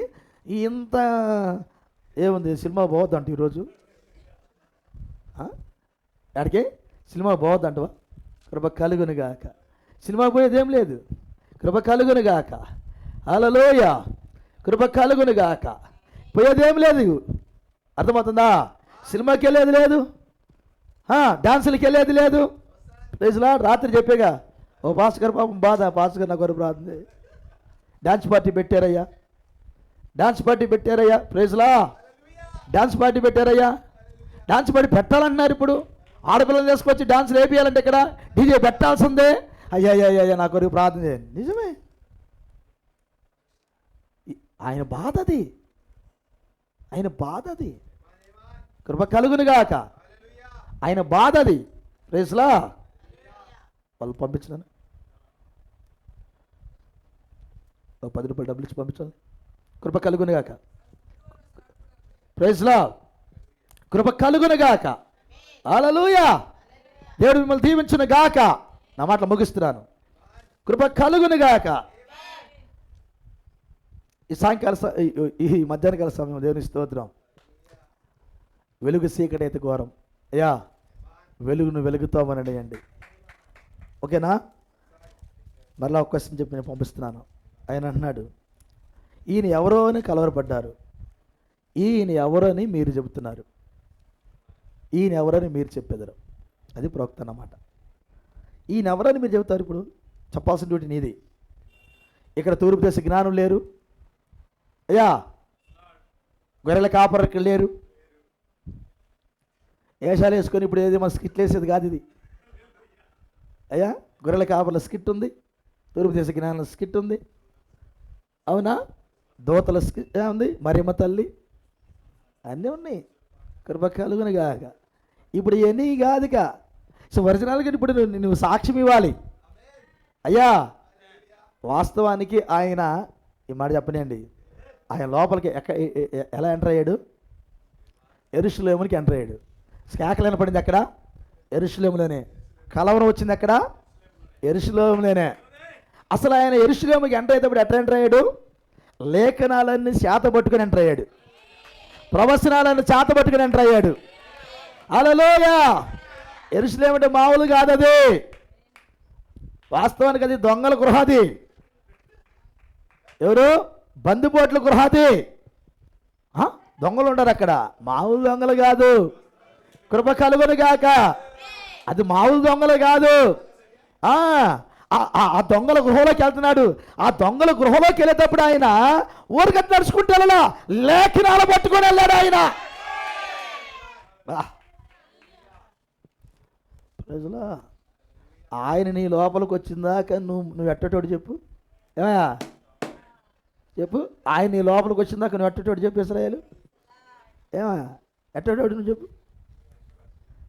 ఇంత ఏముంది? సినిమా పోవద్దంట ఈరోజు. ఆడికే సినిమా పోవద్దంటవా? కృప కలుగునుగాక. సినిమా పోయేదేం లేదు. కృప కలుగునుగాక. హల్లెలూయా. కృప కలుగునుగాక. పోయేదేం లేదు. అర్థమవుతుందా? సినిమాకి వెళ్ళేది లేదు, డాన్సులకి వెళ్ళేది లేదు. ప్రైజ్లా. రాత్రి చెప్పేగా ఓ పాస్టర్ గారు పాపం బాధ, పాస్టర్ గారు నాకు ప్రార్థన, డాన్స్ పార్టీ పెట్టారయ్యా, డాన్స్ పార్టీ పెట్టారయ్యా. ప్రైజ్లా. డాన్స్ పార్టీ పెట్టారయ్యా. డాన్స్ పార్టీ పెట్టాలంటున్నారు. ఇప్పుడు ఆడపిల్లలు తీసుకొచ్చి డాన్సులు వేపియాలంటే ఇక్కడ డీజే పెట్టాల్సిందే. అయ్యా నా కొరకు ప్రార్థన చేయండి. నిజమే, ఆయన బాధ అది, ఆయన బాధ అది. కృప కలుగునుగాక. ఆయన బాధ అది. ప్రైజ్లా. వాళ్ళు పంపించినాను, ఒక 10 రూపాయలు డబ్బులు ఇచ్చి పంపించాలి. కృప కలుగునుగాక. ప్రైజ్లా. కృప కలుగును గాక. హల్లెలూయా. దేవుడు మిమ్మల్ని దీవించును గాక. నా మాటలు ముగిస్తున్నాను. కృప కలుగును గాక. ఈ సాయంకాల ఈ మధ్యాహ్న కాల సమయం దేవుని స్తోత్రం. వెలుగు చీకటి అయితే ఘోరం. అయ్యా వెలుగును వెలుగుతామనండి. ఓకేనా? మరలా ఒక క్వశ్చన్ చెప్పి నేను పంపిస్తున్నాను. ఆయన అంటున్నాడు, ఈయన ఎవరో అని కలవరపడ్డారు. ఈయన ఎవరో అని మీరు చెబుతున్నారు. ఈయన ఎవరని మీరు చెప్పేదారు. అది ప్రోక్త అన్నమాట. ఈయన ఎవరని మీరు చెబుతారు. ఇప్పుడు చెప్పాల్సిన డ్యూటీ నీది. ఇక్కడ తూర్పు దేశ జ్ఞానం లేరు. అయ్యా గొర్రెల కాపరికి లేరు. వేషాలు వేసుకొని ఇప్పుడు ఏది మన స్కిట్లు వేసేది కాదు ఇది. అయ్యా గొర్రెల కాపర్ల స్కిట్ ఉంది, తూర్పు దేశ జ్ఞానం స్కిట్ ఉంది. అవునా? దోతల స్కిట్ ఉంది, మరియమ్మ తల్లి అన్నీ ఉన్నాయి. కృప కలుగును గాక. ఇప్పుడు ఇవన్నీ కాదుక. సో ఒరిజినల్గా ఇప్పుడు నువ్వు సాక్ష్యం ఇవ్వాలి. అయ్యా వాస్తవానికి ఆయన ఈ మాట చెప్పనండి, ఆయన లోపలికి ఎలా ఎంటర్ అయ్యాడు? యెరూషలేముకి ఎంటర్ అయ్యాడు. కేకలేన పడింది ఎక్కడ? యెరూషలేములోనే. కలవరం వచ్చింది ఎక్కడ? యెరూషలేములోనే. అసలు ఆయన యెరూషలేముకి ఎంటర్ అయ్యేటప్పుడు ఎట్లా ఎంటర్ అయ్యాడు? లేఖనాలన్నీ చేత పట్టుకుని ఎంటర్ అయ్యాడు. ప్రవచనాలన్నీ చేత పట్టుకుని ఎంటర్ అయ్యాడు. హల్లెలూయా. యెరూషలేము అంటే మామూలు కాదు అది. వాస్తవానికి అది దొంగల గృహది. ఎవరు? బందిపోట్ల గృహది. దొంగలు ఉండరు అక్కడ. మామూలు దొంగలు కాదు. కృప కలుగును గాక. అది మామూలు దొంగలు కాదు. ఆ దొంగల గృహలోకి వెళ్తున్నాడు. ఆ దొంగల గృహలోకి వెళ్ళేటప్పుడు ఆయన ఊరికట్టు నడుచుకుంటూ వెళ్ళాలా, లేఖనాలు పట్టుకొని వెళ్ళాడు ఆయన. ప్రజలా ఆయన నీ లోపలికి వచ్చిందాక నువ్వు ఎట్టటోడు చెప్పు. ఏమయ్యా చెప్పు. ఆయన నీ లోపలికి వచ్చిందాక నువ్వు ఎట్టటోడు చెప్పు. ఇశ్రాయేలు ఏమయ్యా ఎట్టటోడు నువ్వు చెప్పు.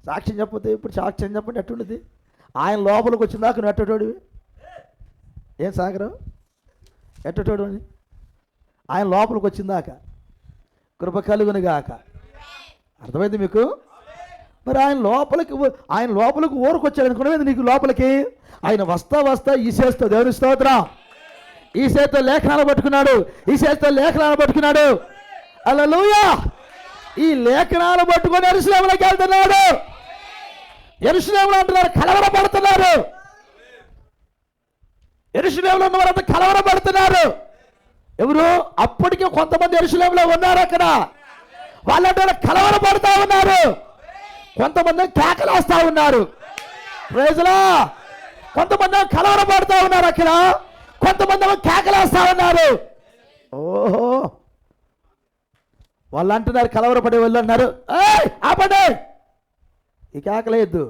సాక్ష్యం చెప్పతే ఇప్పుడు సాక్ష్యం చెప్పండి ఎట్టుండదు. ఆయన లోపలికి వచ్చిందాక నువ్వు ఎట్టటోడివి. ఏం సాగరం ఎట్టటోడు అని? ఆయన లోపలికి వచ్చిందాక. కృప కలుగును గాక. అర్థమైంది మీకు? మరి ఆయన లోపలికి ఊరుకొచ్చాడు అనుకునేది నీకు లోపలికి. ఆయన వస్తా ఈ చేస్తా దేవుని స్తోత్రం. ఈ చేతితో లేఖనాలు పట్టుకున్నాడు. ఈ చేతితో లేఖనాలు పట్టుకున్నాడు. హల్లెలూయా. ఈ లేఖనాలు పట్టుకొని యెరూషలేములోకి వెళ్తున్నాడు. యెరూషలేములో అంటున్నారు కలవరపడుతున్నారు. యెరూషలేములో ఉన్న వారంతా కలవరపడుతున్నారు. ఎవరు? అప్పటికే కొంతమంది యెరూషలేములో ఉన్నారు అక్కడ. వాళ్ళంటే కలవరపడుతూ ఉన్నారు. కొంతమంది కేకలేస్తా ఉన్నారు. ప్రైజ్ లా. కొంతమంది కలవరపడుతూ ఉన్నారు అక్కడ. కొంతమంది కేకలేస్తా ఉన్నారు. ఓహో వాళ్ళు అంటున్నారు, కలవరపడే వాళ్ళు అన్నారు, ఆపండి, ఈ కేకలేయద్దు,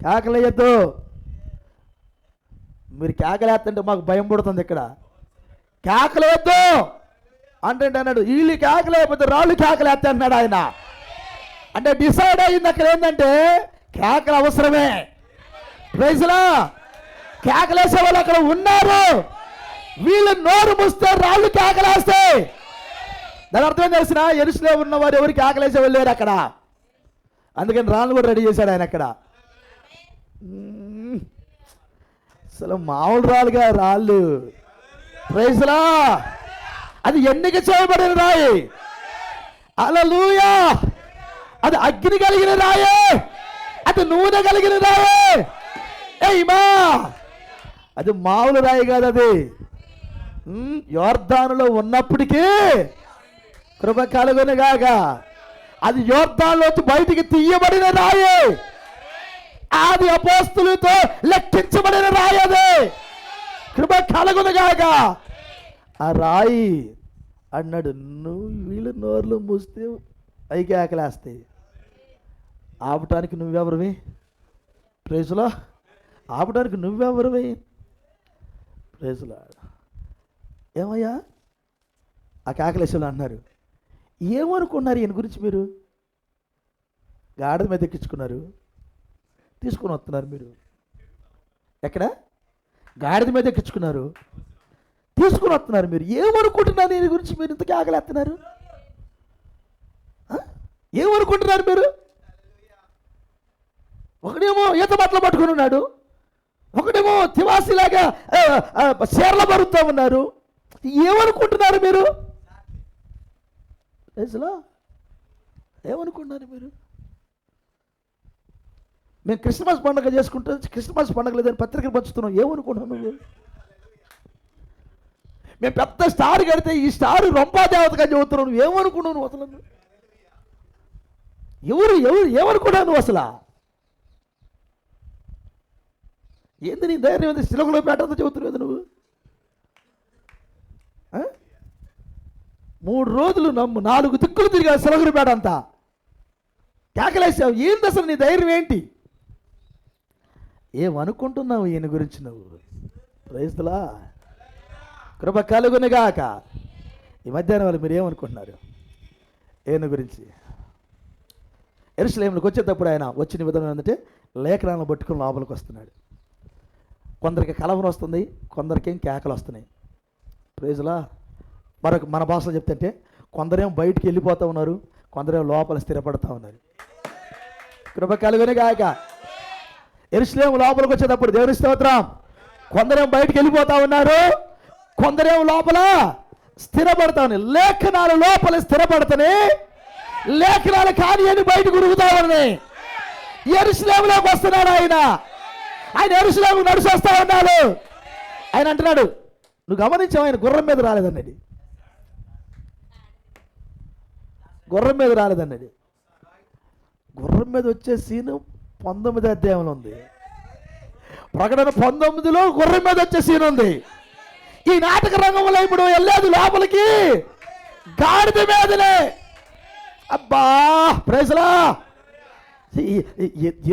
కేకలేయద్దు. మీరు కేకలేస్తుంటే మాకు భయం పడుతుంది. ఇక్కడ కేకలేయద్దు అంటే అన్నాడు. వీళ్ళు కేకలేకపోతే రాళ్ళు కేకలేస్తా అన్నాడు ఆయన. అంటే డిసైడ్ అయింది అక్కడ ఏంటంటే కేకలు అవసరమే. ప్రైజ్లా. కేకలేసే వాళ్ళు అక్కడ ఉన్నారు. వీళ్ళు నోరు మూస్తే రాళ్ళు కేకలేస్తాయి. దాని అర్థం ఏం తెలిసిన? యెరూషలేములో ఉన్నవారు ఎవరు కేకలేసే వాళ్ళు లేరు అక్కడ. అందుకని రాళ్ళు కూడా రెడీ చేశాడు ఆయన అక్కడ. అసలు మామూలు రాళ్ళుగా రాళ్ళు. ప్రైజ్లా. అది ఎన్నిక చేయబడిన రాయి. హల్లెలూయా. అది అగ్ని కలిగిన రాయే. అది నూనె కలిగిన రాయే. ఏమా అది మామూలు రాయి కాదు. అది యోర్దానులో ఉన్నప్పటికీ కృప కలుగును గాక. అది యోర్దానులో బయటికి తీయబడిన రాయి. ఆది అపోస్తులతో లెక్కించబడిన రాయి. అది కృప కలుగును గాక. ఆ రాయి అన్నాడు, నువ్వు వీళ్ళు నోర్లు మూస్తే పైకి ఆకలేస్తాయి. ఆపటానికి నువ్వెవరివి? ప్రైజ్లో. ఆపటానికి నువ్వెవరివి? ప్రైజ్లో. ఏమయ్యా ఆ కేకలేసేవాళ్ళు అన్నారు, ఏమనుకున్నారు ఈయన గురించి? మీరు గాడిద మీద ఎక్కించుకున్నారు, తీసుకొని వస్తున్నారు. మీరు ఎక్కడ? గాడిద మీద ఎక్కించుకున్నారు, తీసుకుని వస్తున్నారు. మీరు ఏమనుకుంటున్నారు ఈయన గురించి? మీరు ఇంత కేకలేస్తున్నారు. ఏమనుకుంటున్నారు మీరు? ఒకడేమో ఈత బట్టలు పట్టుకుని ఉన్నాడు, ఒకడేమో తివాసిలాగా చీరలు బరుతూ ఉన్నారు. ఏమనుకుంటున్నారు మీరు? ఏమనుకుంటున్నారు మీరు? మేము క్రిస్మస్ పండుగ చేసుకుంటే క్రిస్మస్ పండుగ లేదని పత్రికలు పంచుతున్నాం. ఏమనుకుంటున్నావు నువ్వు? మేము పెద్ద స్టార్ కడితే ఈ స్టార్ రొంపాదేవతగా చెబుతున్నావు. నువ్వు ఏమనుకున్నావు? నువ్వు అసలు ఎవరు ఎవరు ఏమనుకున్నావు నువ్వు అసలు? ఏంది నీ ధైర్యం? ఏంది శిలకులో పేటంతా చెబుతున్నావు నువ్వు? 3 రోజులు 4 దిక్కులు తిరిగా శిలకులు పేట అంతా కేకలేసావు. ఏంది అసలు నీ ధైర్యం ఏంటి? ఏమనుకుంటున్నావు ఈయన గురించి నువ్వు? ప్రైజ్లా కృప కలుగునుగాక. ఈ మధ్యాహ్నం వాళ్ళు మీరు ఏమనుకుంటున్నారు ఈయన గురించి? యెరూషలేముకి వచ్చేటప్పుడు ఆయన వచ్చిన విధంగా ఏంటంటే లేఖనాలను పట్టుకుని లోపలికి వస్తున్నాడు. కొందరికి కలవరం వస్తుంది, కొందరికేం కేకలు వస్తున్నాయి. ప్రైజ్లా మన భాషలో చెప్తుంటే కొందరేమో బయటికి వెళ్ళిపోతూ ఉన్నారు, కొందరేమో లోపల స్థిరపడతా ఉన్నారు. కృప కలుగునుగాక. యెరూషలేము లోపలికి వచ్చేటప్పుడు దేవుని స్తోత్రం, కొందరేమో బయటికి వెళ్ళిపోతా ఉన్నారు, కొందరేమో లోపల స్థిరపడతా ఉన్నాయి. లేఖనాలు లోపల స్థిరపడతానే, లేఖనాలు కానీ అని బయటకు ఉరుగుతా ఉన్నాయి. యెరూషలేములోకి వస్తున్నాడు ఆయన యెరూషలేము నడిచి వస్తా ఉన్నాడు. ఆయన అంటున్నాడు, నువ్వు గమనించావు, ఆయన గుర్రం మీద రాలేదన్నది. గుర్రం మీద రాలేదన్నది. గుర్రం మీద వచ్చే సీను 19వ అధ్యాయంలో ఉంది. ప్రకటన 19లో గుర్రం మీద వచ్చే సీన్ ఉంది. ఈ నాటక రంగంలో ఇప్పుడు వెళ్ళేది లోపలికి గాడిద మీదనే. అబ్బా ప్రైజ్లా.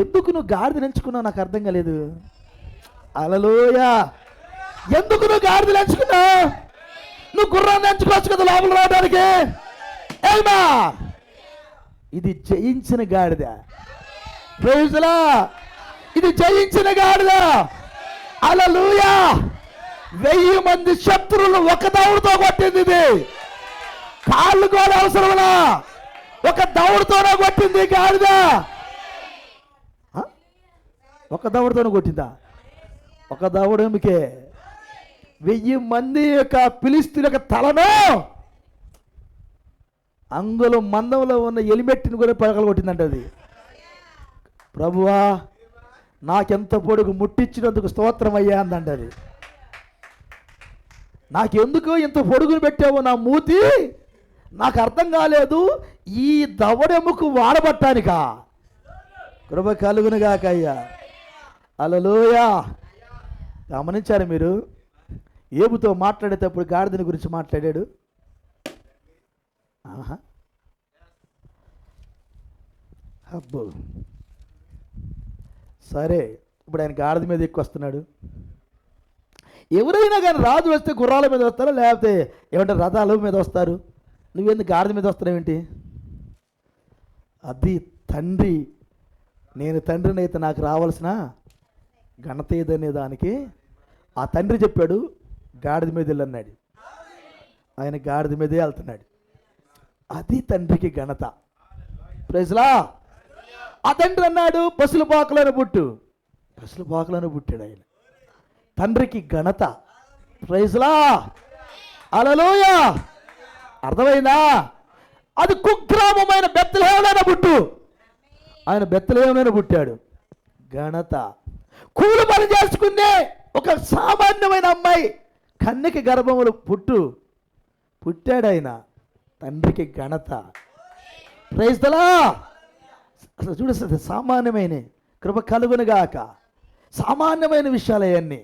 ఎందుకు నువ్వు గాడిద ఎంచుకున్నావు నాకు అర్థం కాలేదు. హల్లెలూయా. ఎందుకు నువ్వు గాడిదలు ఎంచుకున్నావు? నువ్వు గుర్రాన్ని ఎంచుకోవచ్చు కదా లోపల రావడానికి. ఏమా ఇది జయించిన గాడిద. ప్రైజ్లా. ఇది జయించిన గాడిద. హల్లెలూయా. 1000 మంది శత్రువులు ఒక దౌడుతో కొట్టింది. ఇది కాళ్ళు కూడా అవసరంలా, ఒక దౌడుతోనే కొట్టింది గాడిద. ఒక దౌడుతోనే కొట్టిందా? ఒక దౌడమికే 1000 మంది యొక్క ఫిలిష్తీయుల యొక్క తలను అంగుళం మందంలో ఉన్న ఎలిమెట్టిని కూడా పగలు కొట్టిందంట. అది ప్రభువా నాకెంత పొడుగు ముట్టించినందుకు స్తోత్రం అయ్యా అందంట. అది నాకెందుకు ఇంత పొడుగును పెట్టావు నా మూతి నాకు అర్థం కాలేదు. ఈ దవడెముకు వాడబట్టానికా? కృప కలుగునుగాక అయ్యా. హల్లెలూయా. గమనించారు మీరు? ఏబుతో మాట్లాడేటప్పుడు గాడిదని గురించి మాట్లాడాడు. అబ్బో సరే, ఇప్పుడు ఆయన గాడిద మీద ఎక్కువ వస్తున్నాడు. ఎవరైనా కానీ రాజు వస్తే గుర్రాల మీద వస్తారా, లేకపోతే ఏమంటారు రథాల మీద వస్తారు. నువ్వెందుకు గాడిద మీద వస్తున్నావేంటి? అది తండ్రి, నేను తండ్రిని అయితే నాకు రావాల్సిన ఘనత ఏదనే దానికి ఆ తండ్రి చెప్పాడు గాడిద మీద వెళ్ళన్నాడు. ఆయన గాడిద మీదే వెళ్తున్నాడు. అది తండ్రికి ఘనత. ప్రైజ్లా. ఆ తండ్రి అన్నాడు పసుల పాకలను పుట్టు. పసుల పాకలను పుట్టాడు ఆయన. తండ్రికి ఘనత. ప్రైజ్లా. హల్లెలూయా. అర్థమైందా? అది కుగ్రామమైన బెత్లెహేములోనే పుట్టు. ఆయన బెత్లెహేములోనే పుట్టాడు. ఘనత. కూలి పని చేసుకునే ఒక సామాన్యమైన అమ్మాయి కన్యకి గర్భములు పుట్టాడు ఆయన. తండ్రికి ఘనత. Praise the Lord. అసలు చూడేస్తుంది సామాన్యమైన కృప కలుగునుగాక. సామాన్యమైన విషయాలు అవన్నీ.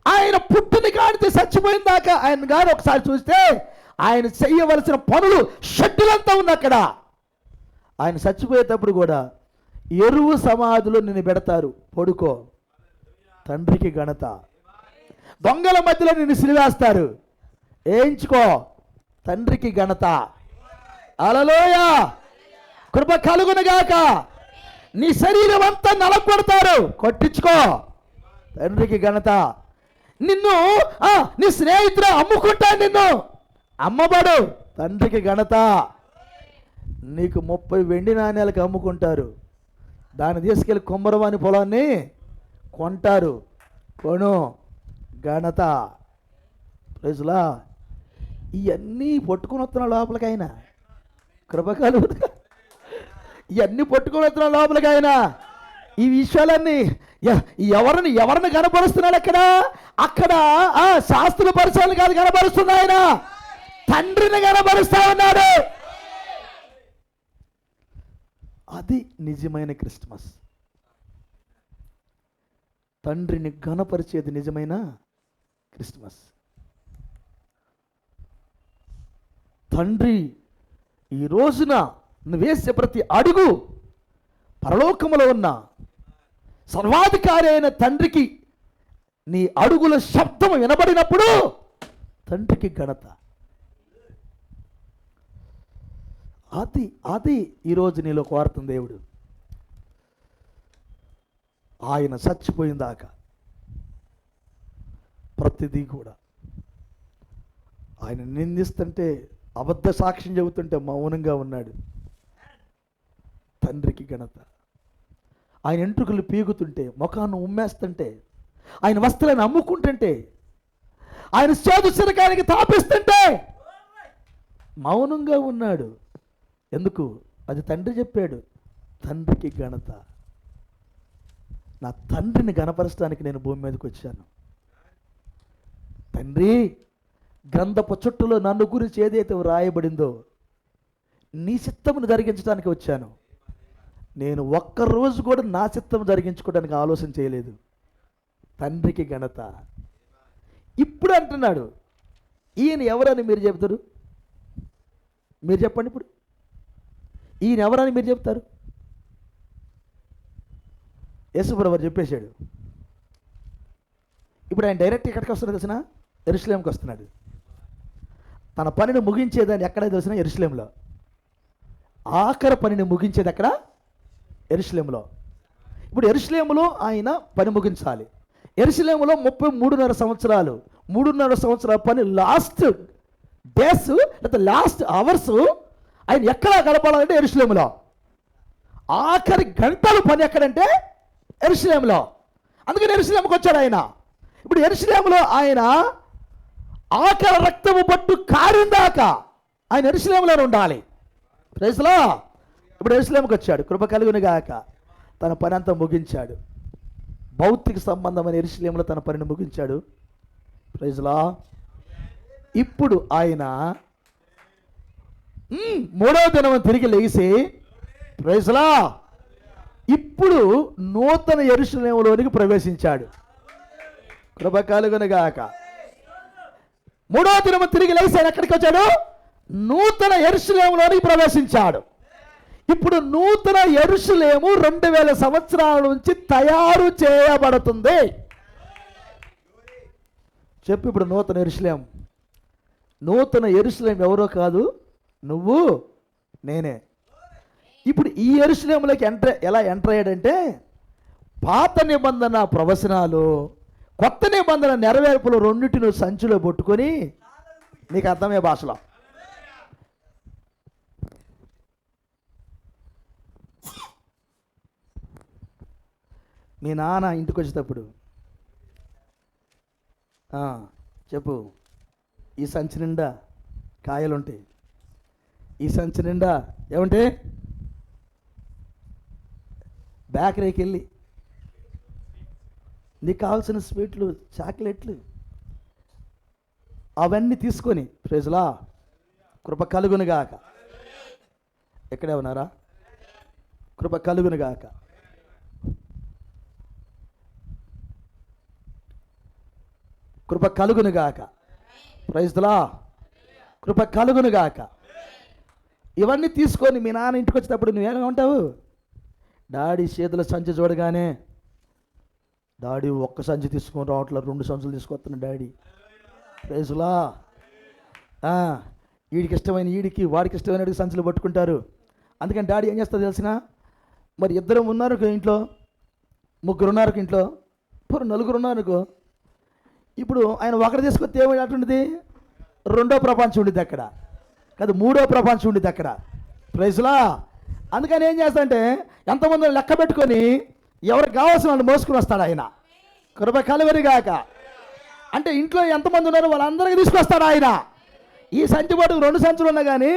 ఆయన పుట్టిన కాడితే చచ్చిపోయిన దాకా ఆయన గారు ఒకసారి చూస్తే ఆయన చెయ్యవలసిన పనులు షెడ్యూలంతా ఉంది అక్కడ. ఆయన చచ్చిపోయేటప్పుడు కూడా ఎరువు సమాధిలో నిన్ను పెడతారు, పడుకో. తండ్రికి ఘనత. దొంగల మధ్యలో నిన్ను సిలివేస్తారు, వేయించుకో. తండ్రికి ఘనత. హల్లెలూయా. కృప కలుగునుగాక. నీ శరీరం అంతా నలగొడతారు, కొట్టించుకో. తండ్రికి ఘనత. నిన్ను నీ స్నేహితుడు అమ్ముకుంటాడు, నిన్ను అమ్మబడు. తండ్రికి ఘనత. నీకు 30 వెండి నాణ్యాలకు అమ్ముకుంటారు, దాన్ని తీసుకెళ్ళి కుమ్మరవాని పొలాన్ని కొంటారు. కొను ఘనత. ప్రజలా ఇవన్నీ పట్టుకుని వస్తున్న లోపలికైనా కృపకాలు, ఇవన్నీ పట్టుకుని వస్తున్న లోపలికైనా ఈ విషయాలన్నీ ఎవరిని కనపరుస్తున్నాడు అక్కడ? అక్కడ శాస్త్రుల పరిచయాలు కాదు కనపరుస్తుంది, ఆయన తండ్రిని కనపరుస్తా ఉన్నాడు. అది నిజమైన క్రిస్మస్. తండ్రిని ఘనపరిచేది నిజమైన క్రిస్మస్. తండ్రి ఈ రోజున నువ్వు వేసే ప్రతి అడుగు పరలోకములో ఉన్న సర్వాధికారి అయిన తండ్రికి నీ అడుగుల శబ్దం వినబడినప్పుడు తండ్రికి ఘనత. అది అది ఈరోజు నీలో కోరుతుంది దేవుడు. ఆయన చచ్చిపోయిందాకా ప్రతిదీ కూడా ఆయన నిందిస్తుంటే, అబద్ధ సాక్ష్యం చెబుతుంటే మౌనంగా ఉన్నాడు. తండ్రికి ఘనత. ఆయన ఎంట్రుకలు పీగుతుంటే, ముఖాన్ని ఉమ్మేస్తుంటే, ఆయన వస్త్రాన్ని అమ్ముకుంటుంటే, ఆయన చేదు చిరకానికి తాపిస్తుంటే మౌనంగా ఉన్నాడు. ఎందుకు? అది తండ్రి చెప్పాడు. తండ్రికి ఘనత. నా తండ్రిని ఘనపరచడానికి నేను భూమి మీదకి వచ్చాను. తండ్రి, గ్రంథపు చుట్టలో నన్ను గురించి ఏదైతే వ్రాయబడిందో నీ చిత్తమును జరిగించడానికి వచ్చాను. నేను ఒక్కరోజు కూడా నా చిత్తం జరిగించుకోవడానికి ఆలోచన చేయలేదు. తండ్రికి ఘనత. ఇప్పుడు అంటున్నాడు, ఈయన ఎవరని మీరు చెప్తారు? మీరు చెప్పండి. ఇప్పుడు ఈయన ఎవరని మీరు చెప్తారు? యేసుప్రభువు చెప్పేశాడు. ఇప్పుడు ఆయన డైరెక్ట్ ఎక్కడికి వస్తున్నాడు తెలిసిన? యెరూషలేంకి వస్తున్నాడు. తన పనిని ముగించేదాన్ని ఎక్కడ తెలిసిన? యెరూషలేంలో. ఆఖరి పనిని ముగించేది ఎక్కడ? యెరూషలేంలో. ఇప్పుడు యెరూషలేంలో ఆయన పని ముగించాలి. యెరూషలేంలో 33.5 సంవత్సరాలు, 3.5 సంవత్సరాల పని, లాస్ట్ డేస్ లేదా లాస్ట్ అవర్స్ ఆయన ఎక్కడ గడపాలంటే యెరూషలేంలో. ఆఖరి గంటలు పని ఎక్కడంటే యెరూషలేంలో. అందుకని యెరూషలేంకి వచ్చాడు ఆయన. ఇప్పుడు యెరూషలేంలో ఆయన ఆఖరి రక్తము పట్టు కారిందాకా ఆయన యెరూషలేంలో ఉండాలి. ప్రైజ్ లా. ఇప్పుడు యెరూషలేంకి వచ్చాడు. కృప కలుగును గాక. తన పని అంతా ముగించాడు. భౌతిక సంబంధమైన యెరూషలేంలో తన పనిని ముగించాడు. ప్రైజ్ లా. ఇప్పుడు ఆయన 3వ దినం తిరిగి లేచి, ప్రైజ్ లా, ఇప్పుడు నూతన యెరూషలేములోనికి ప్రవేశించాడు. కృప కలుగును గాక. 3వ దినం తిరిగి లేచి ఆయన ఎక్కడికి వచ్చాడు? నూతన యెరూషలేములోనికి ప్రవేశించాడు. ఇప్పుడు నూతన యెరూషలేము 2000 సంవత్సరాల నుంచి తయారు చేయబడుతుంది. చెప్పు ఇప్పుడు నూతన యెరూషలేము. నూతన యెరూషలేము ఎవరో కాదు, నువ్వు నేనే. ఇప్పుడు ఈ యెరూషలేములోకి ఎలా ఎంటర్ అయ్యాడంటే, పాత నిబంధన ప్రవచనాలు, కొత్త నిబంధన నెరవేర్పులు రెండింటిని సంచిలో పట్టుకొని, నీకు అర్థమయ్యే భాషలో మీ నాన్న ఇంటికి వచ్చేటప్పుడు చెప్పు, ఈ సంచి నిండా కాయలుంటాయి, ఈ సంచి నిండా ఏమంటే బేకరీకి వెళ్ళి నీకు కావాల్సిన స్వీట్లు, చాక్లెట్లు అవన్నీ తీసుకొని, ప్రైజ్లా, కృప కలుగునుగాక. ఎక్కడే ఉన్నారా? కృప కలుగునుగాక. కృప కలుగునుగాక. ప్రైజ్లా, కృప కలుగునుగాక. ఇవన్నీ తీసుకొని మీ నాన్న ఇంటికి వచ్చేటప్పుడు నువ్వేమో ఉంటావు? డాడీ చేతుల సంచి చూడగానే, డాడీ ఒక్క సంచి తీసుకొని రావట్లేదు, 2 సంచులు తీసుకొస్తున్నాడు డాడీ. ప్రైజ్లా. వీడికి ఇష్టమైన వీడికి, వాడికి ఇష్టమైన సంచులు పట్టుకుంటారు. అందుకని డాడీ ఏం చేస్తారు తెలిసిన? మరి 2 ఉన్నారు ఇంట్లో, 3 ఉన్నారు ఇంట్లో, 4 ఉన్నారు. ఇప్పుడు ఆయన ఒకటి తీసుకొస్తే ఏమైనటువంటిది? 2వ ప్రపంచం ఉండిద్ది అక్కడ. కదా మూడో ప్రపంచం ఉండేది అక్కడ. ప్రైజ్లా. అందుకని ఏం చేస్తాడంటే ఎంతమంది లెక్క పెట్టుకొని ఎవరికి కావాల్సిన వాళ్ళు మోసుకుని వస్తాడు ఆయన. కృప కలుగునుగాక. అంటే ఇంట్లో ఎంతమంది ఉన్నారో వాళ్ళందరికీ తీసుకొస్తాడు ఆయన. ఈ సంచి పట్టుకు 2 సంచులు ఉన్నా కానీ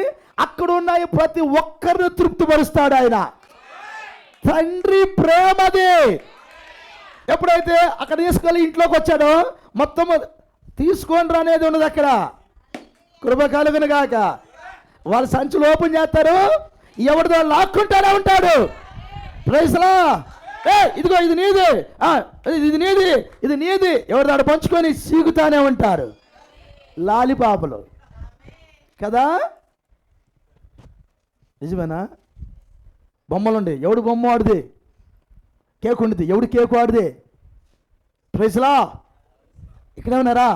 అక్కడ ఉన్నాయి ప్రతి ఒక్కరిని తృప్తిపరుస్తాడు ఆయన. తండ్రి ప్రేమది. ఎప్పుడైతే అక్కడ తీసుకెళ్ళి ఇంట్లోకి వచ్చాడో మొత్తం తీసుకోండి అనేది ఉన్నది అక్కడ. కృప కలుగునుగాక. వాళ్ళ సంచులు ఓపెన్ చేస్తారు, ఎవరిదో లాక్కుంటానే ఉంటాడు. ప్రైజ్లా. ఇదిగో ఇది నీది, ఇది నీది, ఇది నీది, ఎవరిదాడు పంచుకొని సీగుతానే ఉంటారు. లాలిపాపలు కదా, నిజమేనా? బొమ్మలుండి ఎవడు బొమ్మ వాడిది, కేక్ ఉండిది ఎవడు కేక్ వాడిది. ప్రైజ్లా. ఇక్కడే ఉన్నారా?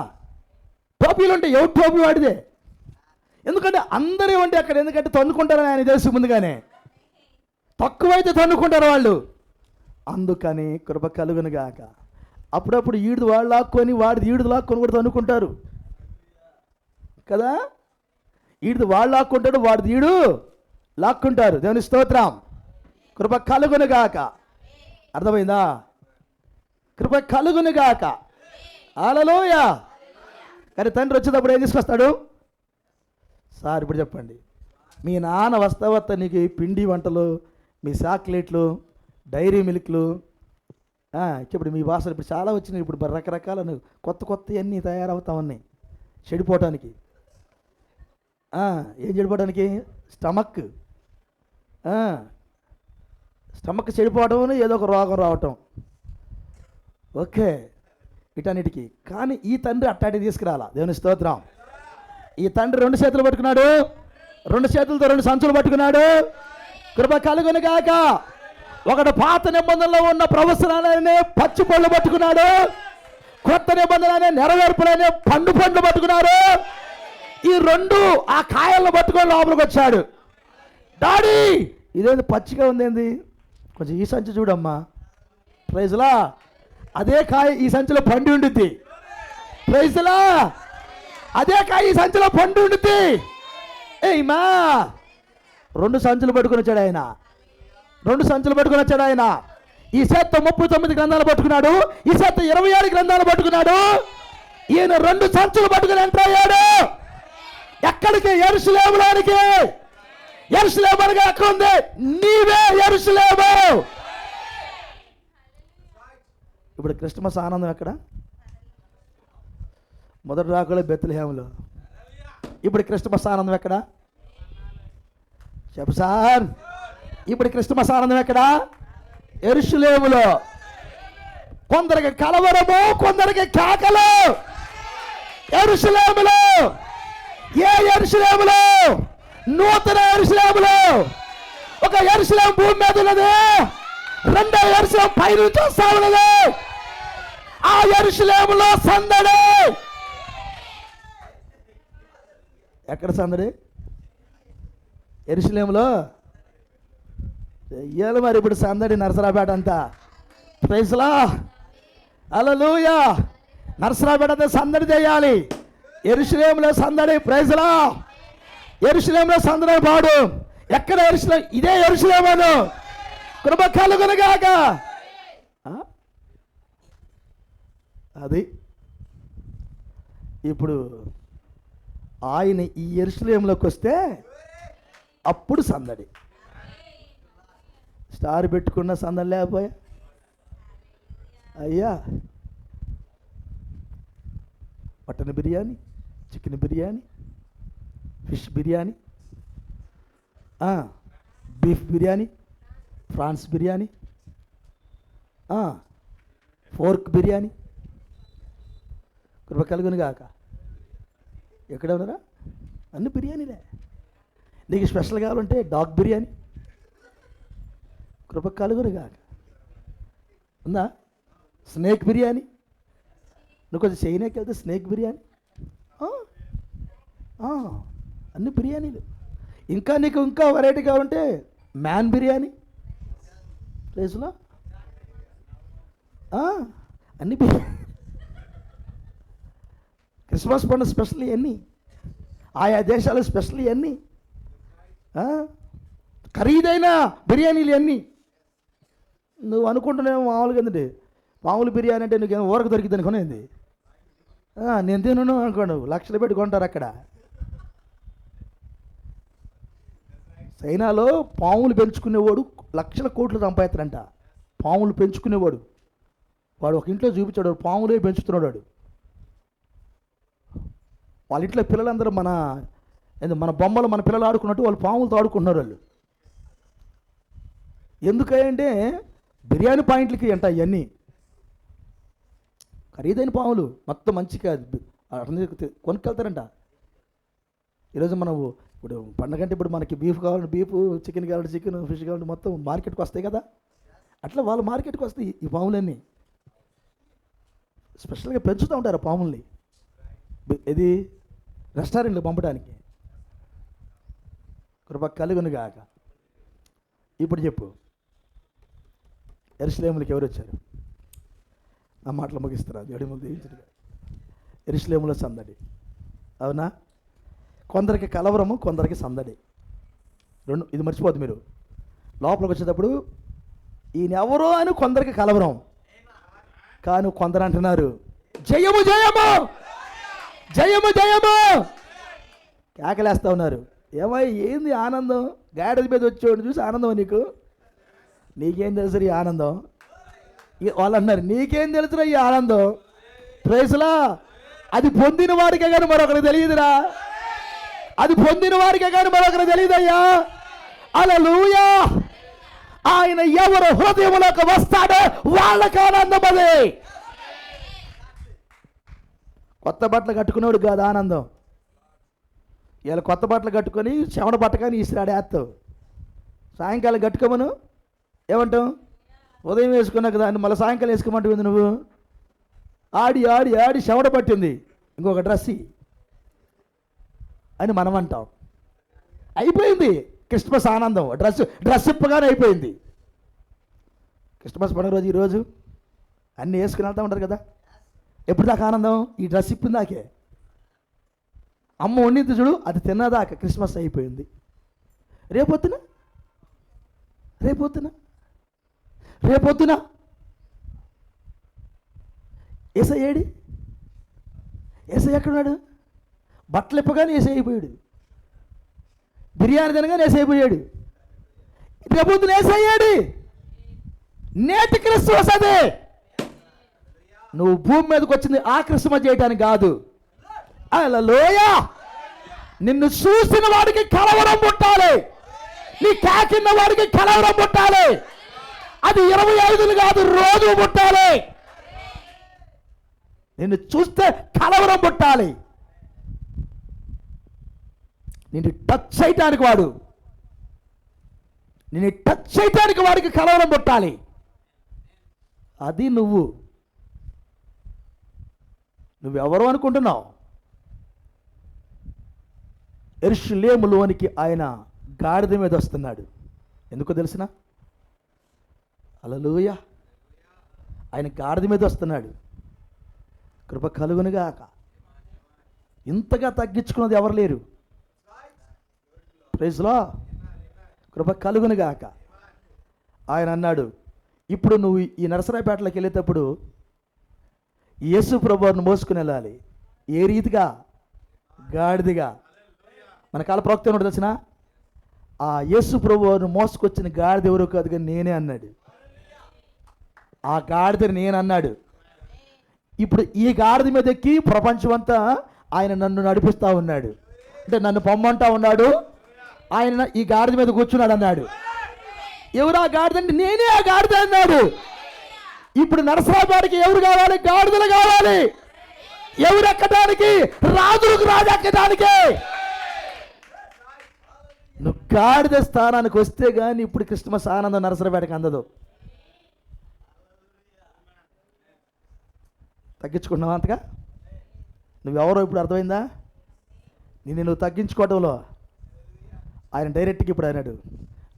టోపీలు ఉంటాయి ఎవడు టోపీ వాడిదే. ఎందుకంటే అందరూ ఉంటే అక్కడ, ఎందుకంటే తన్నుకుంటారని ఆయన తెలుసు ముందుగానే, తక్కువైతే తన్నుకుంటారు వాళ్ళు. అందుకని కృప కలుగునుగాక. అప్పుడప్పుడు ఈడుది వాళ్ళు లాక్కొని వాడిది ఈడుది లాక్కొని కూడా తన్నుకుంటారు కదా. ఈడుది వాళ్ళు లాక్కుంటాడు, వాడిది ఈడు లాక్కుంటారు. దేవుని స్తోత్రం. కృప కలుగునుగాక. అర్థమైందా? కృప కలుగునుగాక. హల్లెలూయా. కానీ తండ్రి వచ్చేటప్పుడు ఏం తీసుకొస్తాడు? సార్ ఇప్పుడు చెప్పండి, మీ నాన్న వస్తా నీకు పిండి వంటలు, మీ చాక్లెట్లు, డైరీ మిల్క్లు, ఇప్పుడు మీ భాషలు ఇప్పుడు చాలా వచ్చినాయి. ఇప్పుడు రకరకాల కొత్త అన్నీ తయారవుతా ఉన్నాయి చెడిపోవటానికి. ఏం చెడిపోవడానికి? స్టమక్ చెడిపోవటం, ఏదో ఒక రోగం రావటం. ఓకే, వీటన్నిటికీ. కానీ ఈ తండ్రి అట్టాటి తీసుకురాలా. దేవుని స్తోత్రం. ఈ తండ్రి 2 చేతులు పట్టుకున్నాడు, 2 చేతులతో 2 సంచులు పట్టుకున్నాడు. కృప కలుగునుగాక. ఒకడు పాత నిబంధనలో ఉన్న ప్రవచనాలనే పచ్చి పళ్ళు పట్టుకున్నాడు, కొత్త నిబంధనలనే నెరవేర్పులనే పండ్లు పట్టుకున్నాడు. ఈ 2 ఆ కాయలను పట్టుకొని లోపలికి వచ్చాడు. డాడీ ఇదేంది పచ్చిగా ఉందేంది, కొంచెం ఈ సంచి చూడమ్మా. ప్రైజ్లా. అదే కాయ ఈ సంచిలో పండు ఉండుద్ది. ప్రైజ్లా. అదే కాయ ఈ సంచిలో పండు ఉండుద్ది. ఏమా 2 సంచులు పట్టుకుని వచ్చాడు ఆయన. 2 సంచులు పట్టుకుని వచ్చాడు ఆయన. ఈ చేత 39 గ్రంథాలు పట్టుకున్నాడు, ఈ చేత 26 గ్రంథాలు పట్టుకున్నాడు. ఈయన 2 సంచులు పట్టుకుని ఎంటర్ అయ్యాడు. ఎక్కడికి? యెరూషలేములోనికి. యెరూషలేము అనగా ఎక్కడ ఉంది? నీవే యెరూషలేము. ఇప్పుడు క్రిస్మస్ ఆనందం ఎక్కడ? మొదటి రాకలో బెత్లెహేములో. ఇప్పుడు క్రిస్మస్ ఆనందం ఎక్కడ? చెప్పు సార్. ఇప్పుడు క్రిస్మస్ ఆనందం ఎక్కడ? యెరూషలేములో. కొందరికి కలవరము, కొందరికి కేకలు. యెరూషలేములో. ఏ యెరూషలేములో? నూతన యెరూషలేములో. ఒక యెరూషలేము భూమి మీద ఉన్నది, రెండో యెరూషలేము పైనుంచి వస్తా ఉన్నది. ఆ యెరూషలేములో సందడి. ఎక్కడ సందడి? యెరూషలేములో. చెయ్యాలి మరి ఇప్పుడు సందడి నరసరాపేట అంతా. ప్రైజ్లా. హల్లెలూయా. నరసరాపేట అంతా సందడి చేయాలి. యెరూషలేములో సందడి. ప్రైజ్లా. యెరూషలేములో సందడి పాడు. ఎక్కడ యెరూషలేము? ఇదే యెరూషలేము. కృప కలుగునుగాక. అది ఇప్పుడు ఆయన ఈ యెరూషలేములోకి వస్తే అప్పుడు సందడి. స్టార్ పెట్టుకున్న సందడి లేకపోయా అయ్యా. Mutton biryani, chicken biryani, fish biryani, beef biryani, prawns biryani, pork biryani. కృప కలుగునుగాక. ఎక్కడ ఉన్నారా? అన్ని బిర్యానీలే. నీకు స్పెషల్ కావాలంటే డాగ్ బిర్యానీ. కృప కలుగునుగాక. ఉందా? స్నేక్ బిర్యానీ. నువ్వు కొంచెం చైనాకి వెళ్తే స్నేక్ బిర్యానీ. అన్ని బిర్యానీలు. ఇంకా నీకు ఇంకా వెరైటీ కావాలంటే మ్యాన్ బిర్యానీ. ప్లేస్లో అన్ని బిర్యానీ. క్రిస్మస్ పండుగ స్పెషల్ ఇవన్నీ. ఆయా దేశాల స్పెషల్ ఇవన్నీ ఖరీదైన బిర్యానీలు ఇవన్నీ. నువ్వు అనుకుంటున్నావు మామూలుగా ఏంటంటే మామూలు బిర్యానీ అంటే నీకు ఊరకు దొరికింది అనుకునేది. నేను తినను అనుకోండి, లక్షలు పెట్టి కొంటారు అక్కడ. చైనాలో పాములు పెంచుకునేవాడు లక్షల కోట్లు సంపాదిస్తాడంట. పాములు పెంచుకునేవాడు వాడు ఒక ఇంట్లో చూపించాడు, పాములే పెంచుతున్నాడు వాడు. వాళ్ళ ఇంట్లో పిల్లలందరూ మన బొమ్మలు మన పిల్లలు ఆడుకున్నట్టు వాళ్ళు పాములతో ఆడుకుంటున్నారు వాళ్ళు. ఎందుకంటే బిర్యానీ పాయింట్లకి అంట ఇవన్నీ ఖరీదైన పాములు మొత్తం మంచిగా కొనుక్కెళ్తారంట. ఈరోజు మనం ఇప్పుడు పండగంటే ఇప్పుడు మనకి బీఫ్ కావాలంటే బీఫ్, చికెన్ కావాలంటే చికెన్, ఫిష్ కావాలంటే మొత్తం మార్కెట్కి వస్తాయి కదా. అట్లా వాళ్ళు మార్కెట్కి వస్తాయి ఈ పాములన్నీ. స్పెషల్గా పెంచుతూ ఉంటారు పాముల్ని. ఇది రెస్టారెంట్లు పంపడానికి. కృప కలుగునుగాక. ఇప్పుడు చెప్పు, యెరూషలేములకు ఎవరు వచ్చారు? ఆ మాటలు ముగిస్తారా? దేవుడి దీవించడు. యెరూషలేములో సందడి, అవునా? కొందరికి కలవరము, కొందరికి సందడి. రెండు ఇది మర్చిపోద్దు మీరు. లోపలికి వచ్చేటప్పుడు ఈయన ఎవరో అని కొందరికి కలవరం, కానీ కొందరు అంటున్నారు జయము జయము జయము జయము కేకలేస్తూ ఉన్నారు. ఏమై ఏంది ఆనందం? గాడిద మీద వచ్చేవాడిని చూసి ఆనందం నీకేం తెలుసు ఈ ఆనందం? వాళ్ళు అన్నారు నీకేం తెలుసురా ఈ ఆనందం? ప్రైజ్లా, అది పొందిన వాడికే కానీ మరొకరికి తెలియదురా. అది పొందిన వారికే కానీ మరొకరికి తెలియదయ్యా. హల్లెలూయా. ఆయన ఎవరు హృదయంలోకి వస్తాడో వాళ్ళకి ఆనందం. అది కొత్త బట్టలు కట్టుకున్నాడు కాదు ఆనందం. ఇలా కొత్త బట్టలు కట్టుకొని చెమట పట్టగానే ఈసిరాడేస్తావు. సాయంకాలం కట్టుకోమను ఏమంటావు? ఉదయం వేసుకున్నాక దాన్ని మళ్ళీ సాయంకాలం వేసుకోమంటుంది. నువ్వు ఆడి ఆడి ఆడి చెమట పట్టింది, ఇంకొక డ్రెస్ అని మనం అంటాం. అయిపోయింది క్రిస్మస్ ఆనందం. డ్రెస్ ఇప్పగానే అయిపోయింది. క్రిస్మస్ పండుగ రోజు ఈరోజు అన్నీ వేసుకుని వెళ్తూ ఉంటారు కదా. ఎప్పుడు దాకా ఆనందం? ఈ డ్రెస్ ఇప్పిందాకే. అమ్మ వండింది చూడు, అది తిన్నదాకా క్రిస్మస్ అయిపోయింది. రేపొద్దున రేపొద్దున రేపొద్దున ఏసై ఏడి? ఏసై ఎక్కడున్నాడు? బట్టలు ఇప్పగానే ఏసై అయిపోయాడు. బిర్యానీ తినగానే ఏసై అయిపోయాడు. రేపొద్దున ఏసై అయ్యాడు. నేటి క్రిస్మస్ అదే. నువ్వు భూమి మీదకి వచ్చింది ఆ క్రిస్మస్ చేయడానికి కాదు. హల్లెలూయా. నిన్ను చూసిన వాడికి కలవరం పుట్టాలి. నీ కాకిన్న వాడికి కలవరం పుట్టాలి. అది 25 కాదు, రోజు పుట్టాలి. నిన్ను చూస్తే కలవరం పుట్టాలి. నిన్ను టచ్ చేయటానికి వాడికి కలవరం పుట్టాలి. అది నువ్వెవరు అనుకుంటున్నావు? యెరూషలేములోనికి ఆయన గాడిద మీద వస్తున్నాడు. ఎందుకో తెలిసిన? హల్లెలూయా. ఆయన గాడిద మీద వస్తున్నాడు. కృప కలుగునుగాక. ఇంతగా తగ్గించుకున్నది ఎవరు లేరు. Praise lord. కృప కలుగునుగాక. ఆయన అన్నాడు, ఇప్పుడు నువ్వు ఈ నరసరాయపేటలోకి వెళ్ళేటప్పుడు యేసు ప్రభువును మోసుకుని వెళ్ళాలి. ఏ రీతిగా? గాడిదగా. మన కాల ప్రవక్త ఏమిటో తెలిసిన? ఆ యేసు ప్రభువును మోసుకొచ్చిన గాడిద ఎవరో కాదు కానీ నేనే అన్నాడు. ఆ గాడిదని నేనన్నాడు. ఇప్పుడు ఈ గాడిద మీద ఎక్కి ప్రపంచం అంతా ఆయన నన్ను నడిపిస్తూ ఉన్నాడు. అంటే నన్ను పొమ్మంటా ఉన్నాడు. ఆయన ఈ గాడిద మీద కూర్చున్నాడు అన్నాడు. ఎవరు ఆ గాడిద? అంటే నేనే ఆ గాడిద అన్నాడు. ఇప్పుడు నరసరాబాడికి ఎవరు కావాలి? గాడిదలు కావాలి. ఎవరు ఎక్కడానికి? రాజులకు రాజు ఎక్కడానికి. నువ్వు గాడిద స్థానానికి వస్తే కానీ ఇప్పుడు క్రిస్మస్ ఆనందం నరసరాబాడికి అందదు. తగ్గించుకుంటున్నావా అంతగా? నువ్వెవరో ఇప్పుడు అర్థమైందా? నువ్వు తగ్గించుకోవడంలో ఆయన డైరెక్ట్గా ఇప్పుడు అన్నాడు,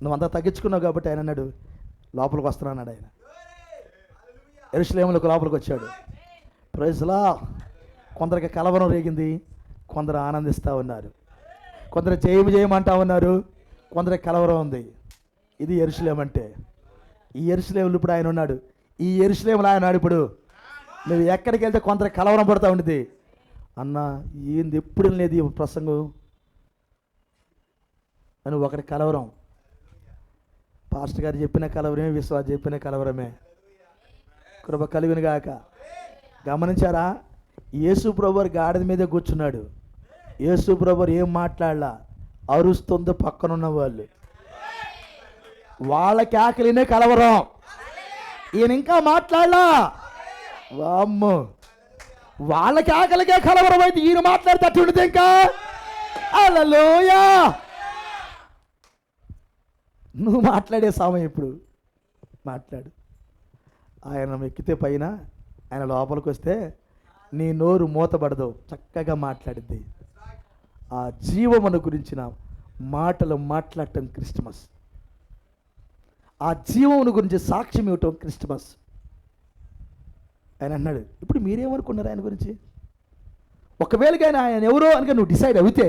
నువ్వు అంతా తగ్గించుకున్నావు కాబట్టి ఆయన అన్నాడు లోపలికి వస్తున్నా అన్నాడు. ఆయన యెరూషలేములోకి లోపలికి వచ్చాడు. Praise Lord. కొందరికి కలవరం రేగింది, కొందరు ఆనందిస్తూ ఉన్నారు. కొందరు చేయమంటా ఉన్నారు, కొందరు కలవరం ఉంది. ఇది యెరూషలేము అంటే. ఈ యెరూషలేములో ఇప్పుడు ఆయన ఉన్నాడు. ఈ యెరూషలేములో ఆయన ఉన్నాడు. ఇప్పుడు నువ్వు ఎక్కడికి వెళ్తే కొందరు కలవరం పడుతూ ఉండేది. అన్న ఏంది ఎప్పుడు లేదు ఈ ప్రసంగం అని ఒకటి కలవరం. పాస్టర్ గారు చెప్పిన కలవరమే, విశ్వాస చెప్పిన కలవరమే. కృప కలుగును గాక. గమనించారా? యేసు ప్రభువారు గాడిద మీద కూర్చున్నాడు. యేసు ప్రభువారు ఏం మాట్లాడలా, అరుస్తుంది పక్కనున్న వాళ్ళు. వాళ్ళ కేకలినే కలవరం. ఈయన ఇంకా మాట్లాడలా. వామ్మో, వాళ్ళ కేకలకే కలవరం అయితే ఈయన మాట్లాడితే అట్టుండదు ఇంకా. హల్లెలూయా. నువ్వు మాట్లాడే సమయం ఇప్పుడు మాట్లాడు. ఆయన ఎక్కితే పైన, ఆయన లోపలికి వస్తే నీ నోరు మూతపడదు, చక్కగా మాట్లాడిద్ది. ఆ జీవమును గురించిన మాటలు మాట్లాడటం క్రిస్మస్. ఆ జీవమును గురించి సాక్ష్యం ఇవ్వటం క్రిస్మస్. ఆయన అన్నాడు, ఇప్పుడు మీరేమనుకున్నారు ఆయన గురించి? ఒకవేళ కానీ ఆయన ఎవరో అని నువ్వు డిసైడ్ అయితే,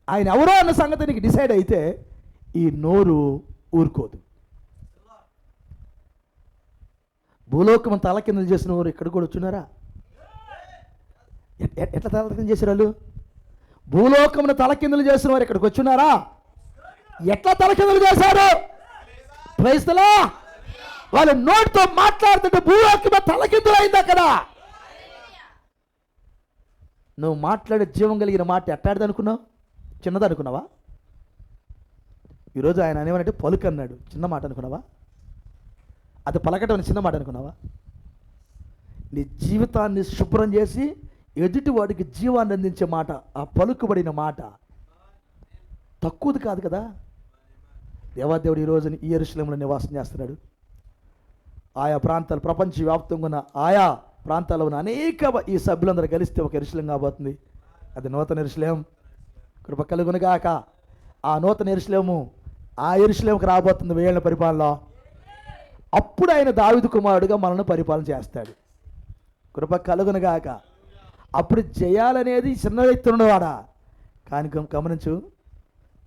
ఆయన ఎవరో అన్న సంగతి నీకు డిసైడ్ అయితే, ఈ నోరు ఊరుకోదు. భూలోకం తలకిందలు చేసిన వారు ఇక్కడ కూడా వచ్చున్నారా? ఎట్లా తలకింద చేశారు వాళ్ళు? భూలోకమును తలకిందలు చేసిన వారు ఇక్కడికి వచ్చున్నారా? ఎట్లా తలకిందలు చేశారు? Praise the Lord. వాళ్ళు నోటితో మాట్లాడుతుంటే భూలోకం తలకిందులు అయింది అక్కడ. నువ్వు మాట్లాడే జీవం కలిగిన మాట ఎట్టాడిది అనుకున్నావు? చిన్నది అనుకున్నావా? ఈరోజు ఆయన అనేవనంటే పలుకు అన్నాడు, చిన్న మాట అనుకున్నావా? అది పలకటం చిన్న మాట అనుకున్నావా? నీ జీవితాన్ని శుభ్రం చేసి ఎదుటి వాడికి జీవాన్ని అందించే మాట, ఆ పలుకుబడిన మాట తక్కువది కాదు కదా. దేవాదేవుడు ఈరోజు ఈ యెరూషలేములో నివాసం చేస్తున్నాడు. ఆయా ప్రాంతాలు, ప్రపంచవ్యాప్తంగా ఉన్న ఆయా ప్రాంతాల్లో ఉన్న అనేక ఈ సభ్యులందరూ కలిస్తే ఒక యెరూషలేం కాబోతుంది. అది నూతన యెరూషలేం. కృప కలుగును గాక. ఆ నూతన యెరూషలేము ఆ యెరూషలేముకి రాబోతుంది 1000 ఏళ్ల పరిపాలన. అప్పుడు ఆయన దావీదు కుమారుడుగా మనల్ని పరిపాలన చేస్తాడు. కృప కలుగును గాక. అప్పుడు జయాలనేది చిన్న వ్యక్తి ఉండవాడా, కానీ గమనించు,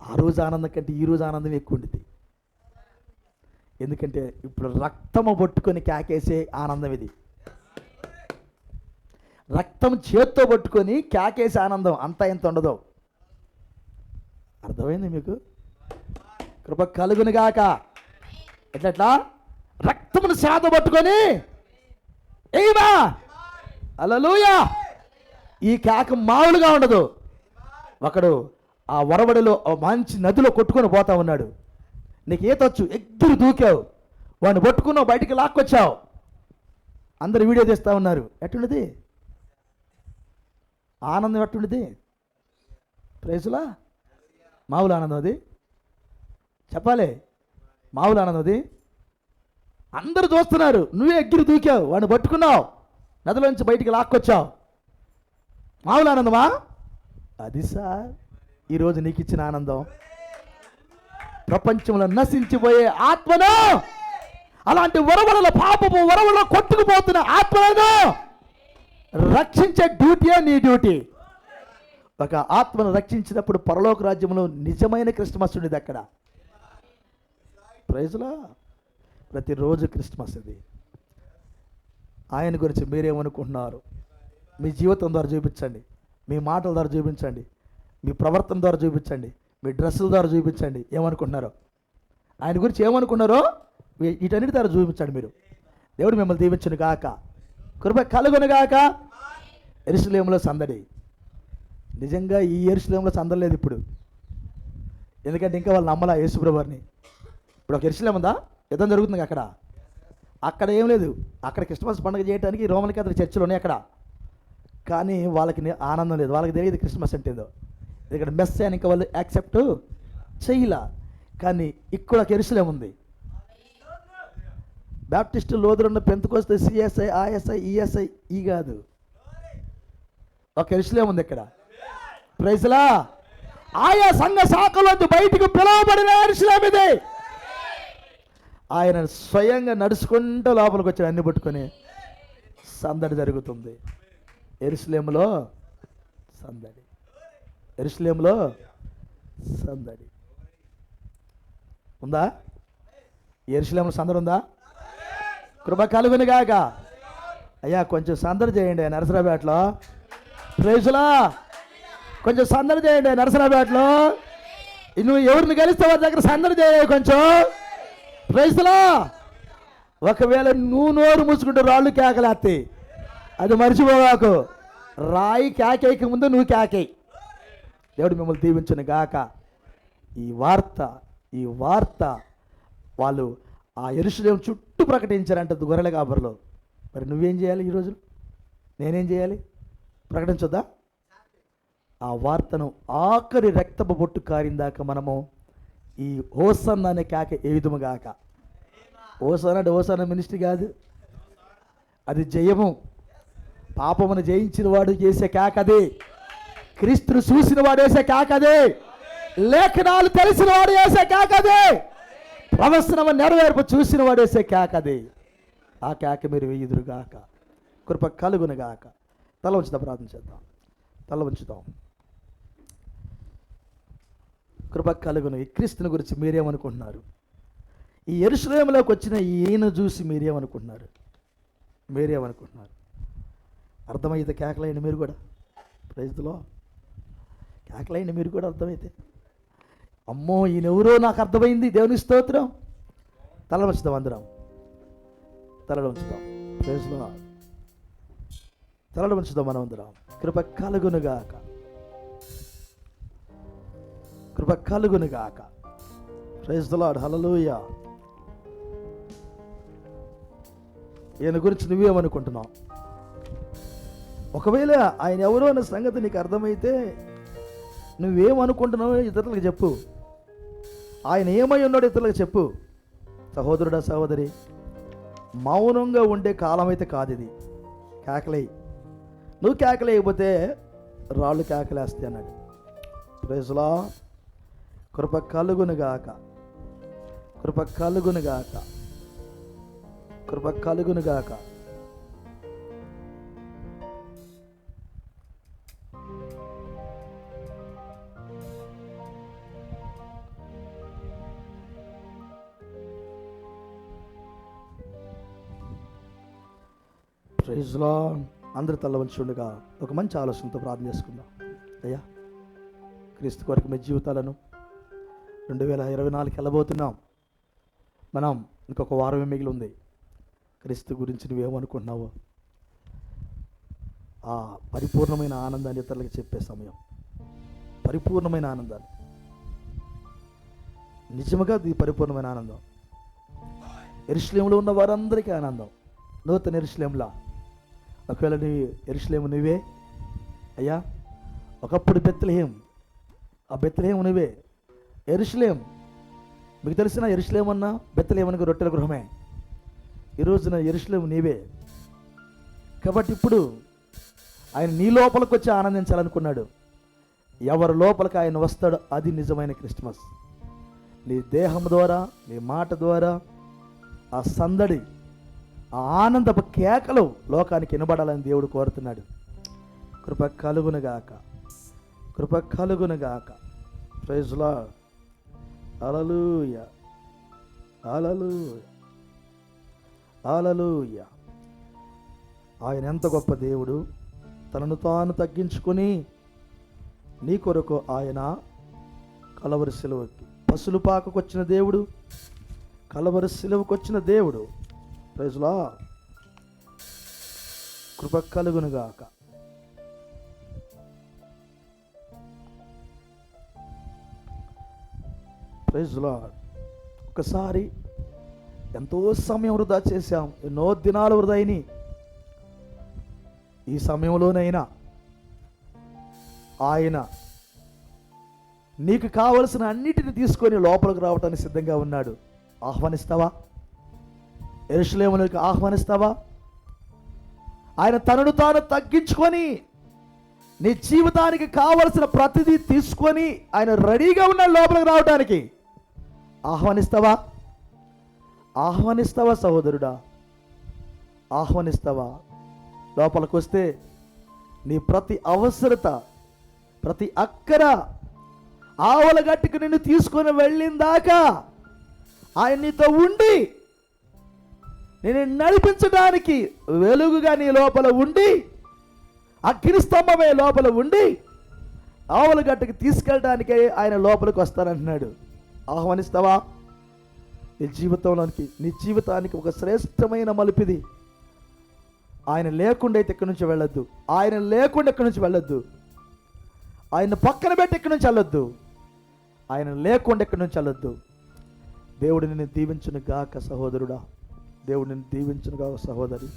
ఆ రోజు ఆనందం కంటే ఈ రోజు ఆనందం ఎక్కువ ఉండేది. ఎందుకంటే ఇప్పుడు రక్తము పట్టుకొని కేకేసే ఆనందం ఇది. రక్తం చేత్తో పట్టుకొని కేకేసే ఆనందం అంతా ఎంత ఉండదు. అర్థమైంది మీకు? కృప కలుగును గాక. ఎట్లా రక్తమును శాత పట్టుకొని ఏమా హల్లెలూయా. ఈ కేక మామూలుగా ఉండదు. ఒకడు ఆ వరవడిలో మంచి నదిలో కొట్టుకొని పోతా ఉన్నాడు. నీకు ఈతొచ్చు, ఎగ్గురు దూకావు, వాడిని పట్టుకున్నావు, బయటికి లాక్కొచ్చావు, అందరు వీడియో తీస్తూ ఉన్నారు. ఎట్టుండది ఆనందం? ఎట్టుండది? ప్రైజులా మామూలు ఆనందం అది? చెప్పాలి, మామూలు ఆనందం అది? అందరూ చూస్తున్నారు, నువ్వే ఎగ్గిరి దూకావు, వాడిని పట్టుకున్నావు, నదిలోంచి బయటికి లాక్కొచ్చావు. మామూలు ఆనందమా? అది సార్ ఈరోజు నీకు ఇచ్చిన ఆనందం. ప్రపంచంలో నశించిపోయే ఆత్మను, అలాంటి వరవలలో పాపము వరవలలో కొట్టుకుపోతున్న ఆత్మలను రక్షించే డ్యూటీయే నీ డ్యూటీ. ఒక ఆత్మను రక్షించినప్పుడు పరలోక రాజ్యంలో నిజమైన క్రిస్మస్ ఉండేది అక్కడ. ప్రైజ్లా ప్రతిరోజు క్రిస్మస్ ఇది. ఆయన గురించి మీరేమనుకుంటున్నారు? మీ జీవితం ద్వారా చూపించండి, మీ మాటల ద్వారా చూపించండి, మీ ప్రవర్తన ద్వారా చూపించండి, మీ డ్రెస్సుల ద్వారా చూపించండి. ఏమనుకుంటున్నారో ఆయన గురించి ఏమనుకున్నారో వీటన్నిటి ద్వారా చూపించండి. మీరు దేవుడు మిమ్మల్ని దీవించును గాక. కృప కలుగును గాక. యెరూషలేములో సందడి. నిజంగా ఈ యెరూషలేములో సందడి లేదు ఇప్పుడు. ఎందుకంటే ఇంకా వాళ్ళు నమ్మలా యేసుప్రభుని. ఇప్పుడు ఒక యెరూషలేము ఉందా? యుద్ధం జరుగుతుంది అక్కడ. అక్కడ ఏం లేదు. అక్కడ క్రిస్మస్ పండుగ చేయడానికి రోమన్ క్యాథలిక్ చర్చిలు ఉన్నాయి అక్కడ. కానీ వాళ్ళకి ఆనందం లేదు. వాళ్ళకి తెలియదు క్రిస్మస్ అంటే ఏదో. ఇక్కడ మెస్ అని ఇంకా వాళ్ళు యాక్సెప్ట్ చేయలా. కానీ ఇక్కడ ఒక యెరూషలేము ఉంది. Baptist, Lutheran, Pentecost, CSI, RSI, ESI ఈ కాదు, ఒక యెరూషలేము ఉంది ఇక్కడ. ప్రైజ్లా. ఆయా సంఘ శాఖలోంచి బయటికి పిలువబడిన యెరూషలేము ఇది. ఆయన స్వయంగా నడుచుకుంటూ లోపలికి వచ్చి అన్ని పట్టుకొని సందడి జరుగుతుంది. యెరూషలేములో సందడి. యెరూషలేములో సందడి ఉందా? యెరూషలేములో సందడి ఉందా? కృప కలుగునుగాక. అయ్యా కొంచెం సందడి చేయండి నరసరావుపేటలో. ప్రైజులా, కొంచెం సందడి చేయండి నరసరావుపేటలో. నువ్వు ఎవరిని కలిస్తే వారి దగ్గర సందడి చేయ కొంచెం. ప్రైజులా. ఒకవేళ నువ్వు నోరు మూసుకుంటూ రాళ్ళు కేకలేస్తాయి, అది మర్చిపోవాకు. రాయి కేకేయక ముందు నువ్వు కేకేయి. దేవుడు మిమ్మల్ని దీవించును గాక. ఈ వార్త వాళ్ళు ఆ యెరూషలేము చుట్టూ ప్రకటించారంట గొర్రెల కాపరులు. మరి నువ్వేం చేయాలి? ఈరోజు నేనేం చేయాలి? ప్రకటించొద్దా? ఆ వార్తను ఆఖరి రక్తపు బొట్టు కారిందాక మనము ఈ హోసన్న అనే కేక ఏ విధముగాక. హోసన్న మినిస్ట్రీ కాదు, అది జయము. పాపమును జయించిన వాడు చేసే కేక అదే. క్రీస్తును చూసిన వాడు వేసే కేక అదే. లేఖనాలు తెలిసిన వాడు వేసే కేక అదే. ప్రవచనము నెరవేర్పు చూసిన వాడు వేసే కేక అదే. ఆ కేక మీరు వేయుదురుగాక. కృప కలుగునుగాక. తల ఉంచుదాం, ప్రార్థన చేద్దాం. తల ఉంచుదాం. కృప కలుగును. ఈ క్రీస్తుని గురించి మీరేమనుకుంటున్నారు? ఈ యెరూషలేములోకి వచ్చిన ఈయన చూసి మీరేమనుకుంటున్నారు? అర్థమైతే కేకలైంది మీరు కూడా. ప్రైజ్లో కేకలైంది మీరు కూడా. అర్థమైతే అమ్మో ఈయనెవరో నాకు అర్థమైంది. దేవుని స్తోత్రం. తల ఉంచుదాం, అందరం తలలో ఉంచుదాం. ప్రైజ్లో తలలో ఉంచుదాం మనం అందరం. కృప కలుగునుగాక. కృప కలుగునుగాక. Praise the Lord. హల్లెలూయా. ఈయన గురించి నువ్వేమనుకుంటున్నావు? ఒకవేళ ఆయన ఎవరో అన్న సంగతి నీకు అర్థమైతే నువ్వేమనుకుంటున్నావో ఇతరులకు చెప్పు. ఆయన ఏమై ఉన్నాడో ఇతరులకు చెప్పు. సహోదరుడా, సహోదరి, మౌనంగా ఉండే కాలం అయితే కాదు ఇది. కేకలే. నువ్వు కేకలేయకపోతే రాళ్ళు కేకలేస్తాయి అన్నాడు. Praise the Lord. కృప కలుగునుగాక. కృప కలుగునుగాక. కృప కలుగునుగాక. Praise Lord. అందరి తల వంచి ఉండగా ఒక మంచి ఆలోచనతో ప్రార్థన చేసుకుందాం. అయ్యా, క్రీస్తు కొరకు మీ జీవితాలను 2024 వెళ్ళబోతున్నాం. మనం ఇంకొక వారమే మిగిలి ఉంది. క్రీస్తు గురించి నువ్వేమనుకుంటున్నావో ఆ పరిపూర్ణమైన ఆనందాన్ని ఇతరులకు చెప్పే సమయం. పరిపూర్ణమైన ఆనందాన్ని, నిజముగా ఇది పరిపూర్ణమైన ఆనందం. యెరూషలేములో ఉన్న వారందరికీ ఆనందం. నూతన యెరూషలేములా. ఒకవేళ నీ యెరూషలేము నువ్వే అయ్యా. ఒకప్పుడు బెత్లెహేం, ఆ బెత్లెహేం నువ్వే. యెరూషలేం మీకు తెలిసిన యెరూషలేం అన్నా బెత్లెహేం అనగా రొట్టెల గృహమే. ఈరోజున యెరూషలేం నీవే. కాబట్టి ఇప్పుడు ఆయన నీ లోపలికి వచ్చి ఆనందించాలనుకున్నాడు. ఎవరి లోపలికి ఆయన వస్తాడో అది నిజమైన క్రిస్మస్. నీ దేహం ద్వారా, నీ మాట ద్వారా ఆ సందడి, ఆ ఆనందపు కేకలు లోకానికి వినబడాలని దేవుడు కోరుతున్నాడు. కృప కలుగునుగాక. కృప కలుగునుగాక. Praise the Lord. Hallelujah. Hallelujah. Hallelujah. ఆయన ఎంత గొప్ప దేవుడు. తనను తాను తగ్గించుకొని నీ కొరకు ఆయన కలవరి సిలువకి, పసులు పాకకు వచ్చిన దేవుడు, కలవరి సిలువకు వచ్చిన దేవుడు. Praise the Lord. కృప కలుగునుగాక. Praise the Lord. ఒకసారి ఎంతో సమయం వృధా చేశాం, ఎన్నో దినాలు వృధా అయినాయి. ఈ సమయంలోనైనా ఆయన నీకు కావలసిన అన్నిటిని తీసుకొని లోపలికి రావటానికి సిద్ధంగా ఉన్నాడు. ఆహ్వానిస్తావా? యెరూషలేములోకి ఆహ్వానిస్తావా? ఆయన తనను తాను తగ్గించుకొని నీ జీవితానికి కావలసిన ప్రతిదీ తీసుకొని ఆయన రెడీగా ఉన్నాడు లోపలికి రావడానికి. ఆహ్వానిస్తావా? ఆహ్వానిస్తావా సహోదరుడా? ఆహ్వానిస్తావా? లోపలికి వస్తే నీ ప్రతి అవసరత, ప్రతి అక్కర ఆవల గట్టుకు నిన్ను తీసుకొని వెళ్ళిందాకా ఆయన నీతో ఉండి నేను నడిపించడానికి వెలుగుగా నీ లోపల ఉండి, అగ్నిస్తంభమే లోపల ఉండి ఆవల గట్టుకు తీసుకెళ్ళడానికే ఆయన లోపలికి వస్తానంటున్నాడు. ఆహ్వానిస్తావా? నీ జీవితంలోనికి, నీ జీవితానికి ఒక శ్రేష్టమైన మలుపిది. ఆయన లేకుండా అయితే ఇక్కడి నుంచి వెళ్ళొద్దు. ఆయన లేకుండా ఇక్కడి నుంచి వెళ్ళొద్దు. ఆయన పక్కన పెట్టి ఇక్కడి నుంచి వెళ్ళొద్దు. ఆయన లేకుండా ఇక్కడి నుంచి వెళ్ళొద్దు. దేవుడు నిన్ను దీవించును గాక సహోదరుడా. దేవుడు నిన్ను దీవించును గాక సహోదరి.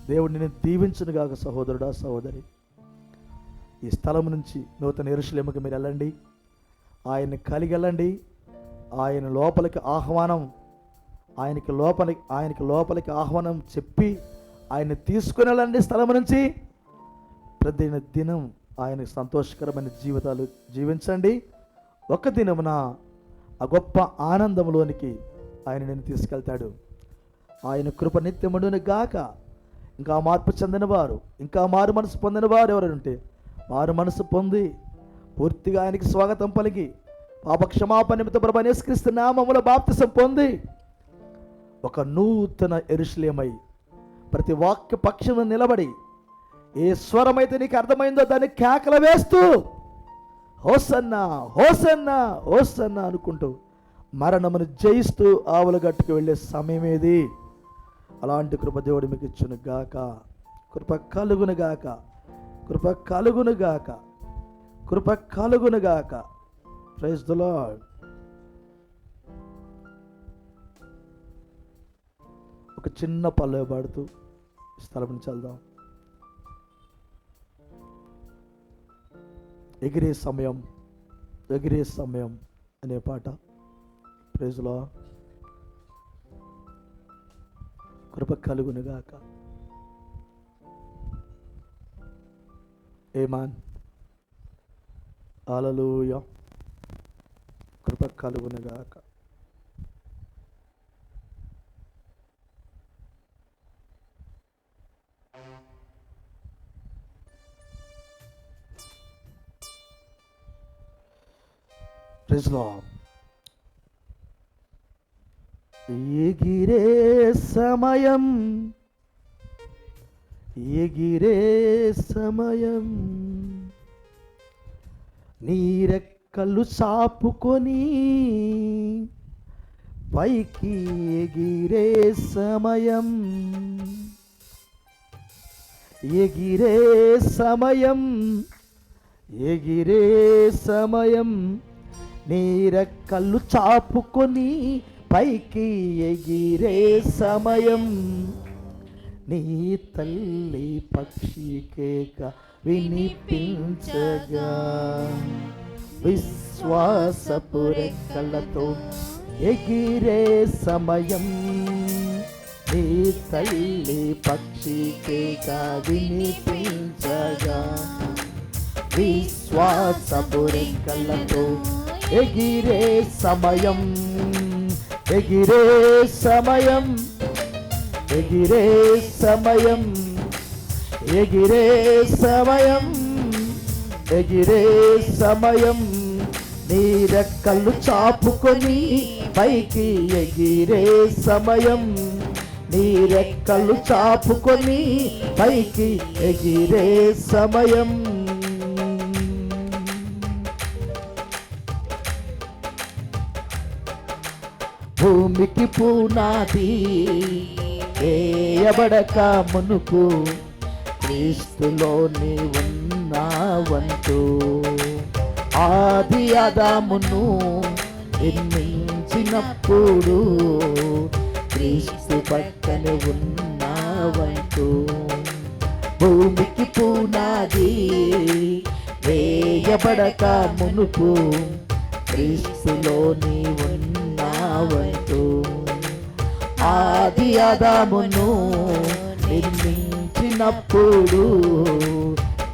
దేవుడు నిన్ను దీవించును గాక సహోదరుడా, సహోదరి. ఈ స్థలం నుంచి నూతన యెరూషలేముకి మీరు వెళ్ళండి. ఆయన్ని కలిగి వెళ్ళండి. ఆయన లోపలికి ఆహ్వానం, ఆయనకి లోపలికి ఆహ్వానం చెప్పి ఆయన్ని తీసుకుని వెళ్ళండి. స్థలం నుంచి ప్రతి దినం ఆయనకు సంతోషకరమైన జీవితాలు జీవించండి. ఒక దినమున ఆ గొప్ప ఆనందంలోనికి ఆయన నిన్ను తీసుకెళ్తాడు. ఆయన కృప నిత్యముండును గాక. ఇంకా మార్పు చెందిన వారు, ఇంకా మారు మనసు పొందిన వారు ఎవరు ఉంటే మారు మనసు పొంది పూర్తిగా ఆయనకి స్వాగతం పలికి పాపక్షమాపణ నిమిత్తం ప్రభువైన యేసుక్రీస్తు నామములో బాప్తిసం పొంది ఒక నూతన యెరూషలేమై ప్రతి వాక్య పక్షమున నిలబడి ఏ స్వరమైతే నీకు అర్థమైందో దాన్ని కేకలు వేస్తూ హోసన్నా హోసన్నా హోసన్నా అనుకుంటూ మరణమును జయిస్తూ ఆవుల గట్టుకు వెళ్ళే సమయం ఏది? అలాంటి కృప దేవుడు మీకు ఇచ్చును గాక. కృప కలుగును గాక. కృప కలుగును గాక. కృప కలుగును గాక. Praise the Lord. ఒక చిన్న పల్లె పాడుతూ స్థలం నుంచి వెళ్దాం. ఎగిరే సమయం, ఎగిరే సమయం అనే పాట. Praise the Lord. కృప కలుగును గాక. ఆమేన్. హల్లెలూయా. కృప కలుగును గాక. Praise the Lord. ఎగిరే సమయం, ఎగిరే సమయం, నీ రెక్కలు చాపుకొని పైకి ఎగిరే సమయం, ఎగిరే సమయం, ఎగిరే సమయం, నీ రెక్కలు చాపుకొని పైకి ఎగిరే సమయం, నీ తల్లి పక్షి కేక వినిపించగా విశ్వాసపు రెక్కలతో ఎగిరే సమయం, నీ తల్లి పక్షి కేక వినిపించగా విశ్వాసపు రెక్కలతో ఎగిరే సమయం, ఎగిరే సమయం, ఎగిరే సమయం, ఎగిరే సమయం, ఎగిరే సమయం, నీ రెక్కలు చాపుకొని పైకి ఎగిరే సమయం, నీ రెక్కలు చాపుకొని పైకి ఎగిరే సమయం. భూమికి పునాది వేయబడక మునుపు క్రీస్తులోని ఉన్నావంటూ ఆది ఆదామును నిర్మించినప్పుడు క్రీస్తు పక్కనే ఉన్నావంటూ భూమికి పునాది వేయబడక మునుపు క్రీస్తులోని ఉన్నావంటూ ఆది ఆదామును నిర్మించినప్పుడు